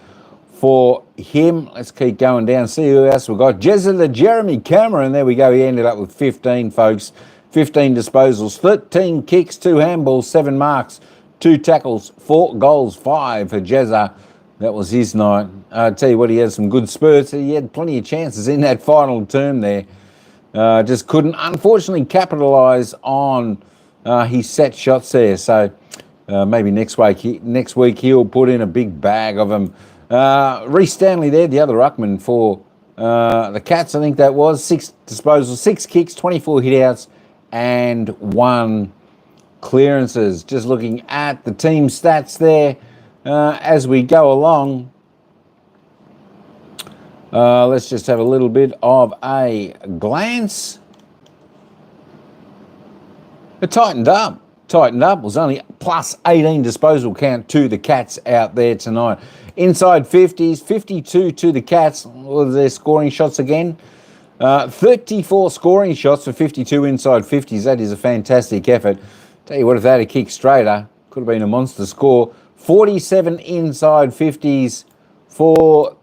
for him. Let's keep going down, see who else we've got. Jeremy Cameron, there we go. He ended up with 15, folks. 15 disposals, 13 kicks, 2 handballs, 7 marks, 2 tackles, 4 goals, 5 for Jezza. That was his night. I tell you what, he had some good spurts. He had plenty of chances in that final term there. Just couldn't, unfortunately, capitalise on his set shots there. So maybe next week he'll put in a big bag of them. Reece Stanley there, the other ruckman for the Cats, I think that was. 6 disposals, 6 kicks, 24 hit-outs, and 1 clearances. Just looking at the team stats there as we go along. Let's just have a little bit of a glance. It tightened up. It was only plus 18 disposal count to the Cats out there tonight. Inside 50s, 52 to the Cats. What are their scoring shots again? 34 scoring shots for 52 inside 50s. That is a fantastic effort. Tell you what, if they had a kick straighter, could have been a monster score. 47 inside 50s for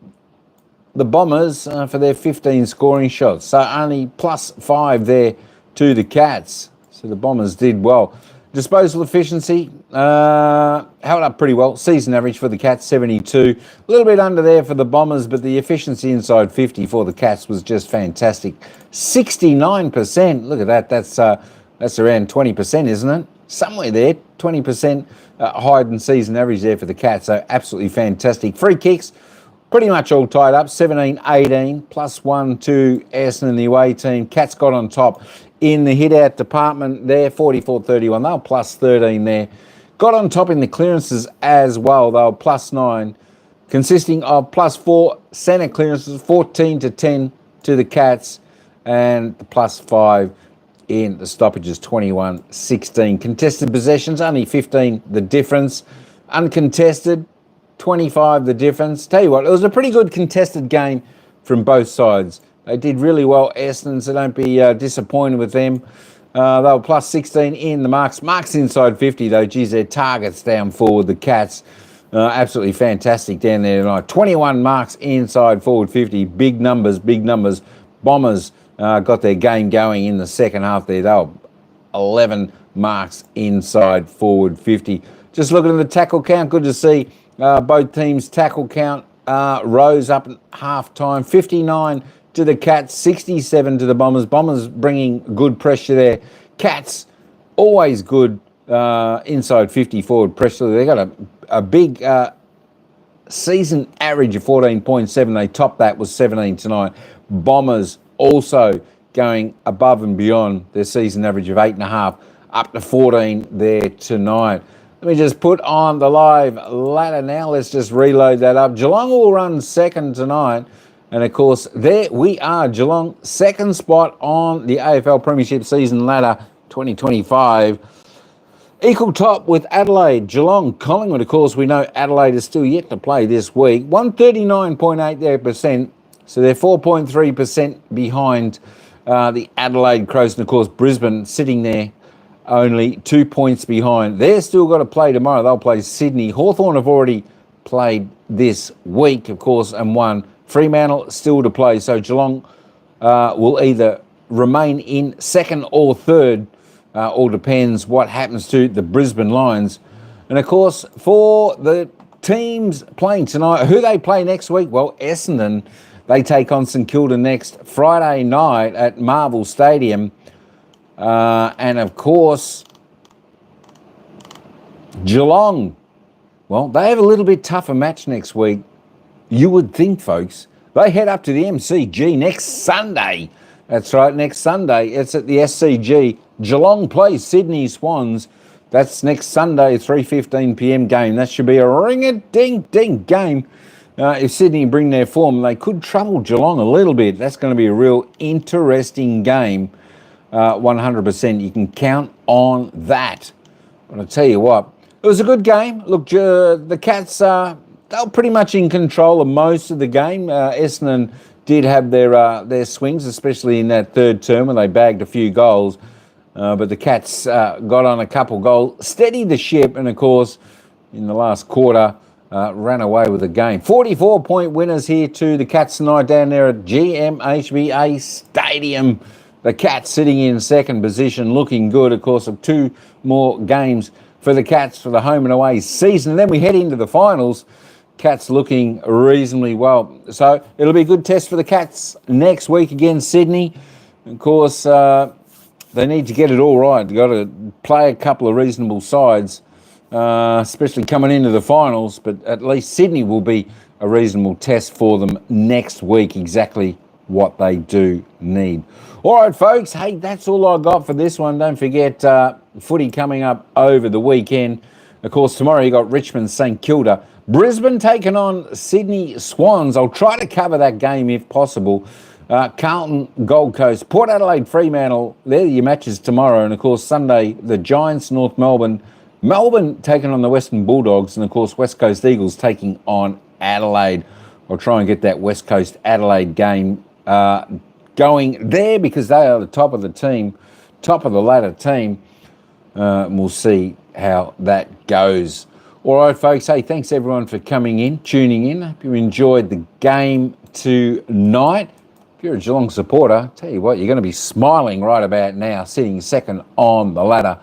the Bombers for their 15 scoring shots. So only plus 5 there to the Cats. So the Bombers did well. Disposal efficiency held up pretty well. Season average for the Cats, 72. A little bit under there for the Bombers, but the efficiency inside 50 for the Cats was just fantastic. 69%. Look at that. That's around 20%, isn't it? Somewhere there, 20% higher than season average there for the Cats. So absolutely fantastic. Free kicks, pretty much all tied up. 17-18, plus 1 to Essendon, the away team. Cats got on top in the hit-out department there, 44-31. They were plus 13 there. Got on top in the clearances as well. They were plus 9, consisting of plus 4 centre clearances, 14-10 to the Cats, and the plus 5 in the stoppages, 21-16. Contested possessions, only 15 the difference. Uncontested, 25 the difference. Tell you what, it was a pretty good contested game from both sides. They did really well, Essendon, so don't be disappointed with them. They were plus 16 in the marks. Marks inside 50, though. Geez, their targets down forward, the Cats. Absolutely fantastic down there tonight. 21 marks inside forward 50. Big numbers, big numbers. Bombers got their game going in the second half there. They were 11 marks inside forward 50. Just looking at the tackle count, good to see both teams' tackle count rose up at half-time. 59 to the Cats, 67 to the Bombers. Bombers bringing good pressure there. Cats, always good inside 50 forward pressure. They got a big season average of 14.7. They topped that, was 17 tonight. Bombers also going above and beyond their season average of 8.5, up to 14 there tonight. Let me just put on the live ladder now. Let's just reload that up. Geelong will run second tonight. And, of course, there we are, Geelong, second spot on the AFL Premiership Season Ladder 2025. Equal top with Adelaide, Geelong, Collingwood. Of course, we know Adelaide is still yet to play this week. 139.8%, so they're 4.3% behind the Adelaide Crows. And, of course, Brisbane sitting there only 2 points behind. They're still got to play tomorrow. They'll play Sydney. Hawthorn have already played this week, of course, and won. Fremantle still to play, so Geelong will either remain in second or third. All depends what happens to the Brisbane Lions. And, of course, for the teams playing tonight, who they play next week? Well, Essendon, they take on St Kilda next Friday night at Marvel Stadium. And, of course, Geelong, well, they have a little bit tougher match next week. You would think, folks. They head up to the MCG next Sunday. That's right, next Sunday. It's at the SCG. Geelong plays Sydney Swans. That's next Sunday, 3:15 p.m. game. That should be a ring-a-ding-ding game. If Sydney bring their form, they could trouble Geelong a little bit. That's going to be a real interesting game. 100%. You can count on that. But I'll tell you what, it was a good game. Look, the Cats... they were pretty much in control of most of the game. Essendon did have their swings, especially in that third term when they bagged a few goals. But the Cats got on a couple goals, steadied the ship, and, of course, in the last quarter, ran away with the game. 44-point winners here to the Cats tonight down there at GMHBA Stadium. The Cats sitting in second position, looking good, of course, of 2 more games for the Cats for the home and away season. And then we head into the finals. Cats looking reasonably well. So it'll be a good test for the Cats next week against Sydney. Of course, they need to get it all right. They've got to play a couple of reasonable sides, especially coming into the finals. But at least Sydney will be a reasonable test for them next week, exactly what they do need. All right, folks. Hey, that's all I got for this one. Don't forget footy coming up over the weekend. Of course, tomorrow you got Richmond St Kilda. Brisbane taking on Sydney Swans. I'll try to cover that game if possible. Carlton, Gold Coast, Port Adelaide, Fremantle. They're your matches tomorrow. And, of course, Sunday, the Giants, North Melbourne. Melbourne taking on the Western Bulldogs. And, of course, West Coast Eagles taking on Adelaide. I'll try and get that West Coast Adelaide game going there because they are the top of the team, top of the ladder team. We'll see how that goes. All right, folks. Hey, thanks everyone for coming in, tuning in. Hope you enjoyed the game tonight. If you're a Geelong supporter, I'll tell you what, you're going to be smiling right about now, sitting second on the ladder.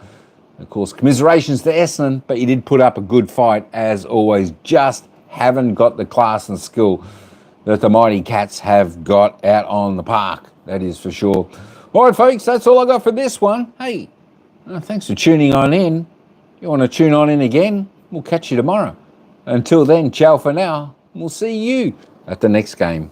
Of course, commiserations to Essendon, but you did put up a good fight as always. Just haven't got the class and skill that the mighty Cats have got out on the park. That is for sure. All right, folks, that's all I got for this one. Hey, thanks for tuning on in. You want to tune on in again? We'll catch you tomorrow. Until then, ciao for now. We'll see you at the next game.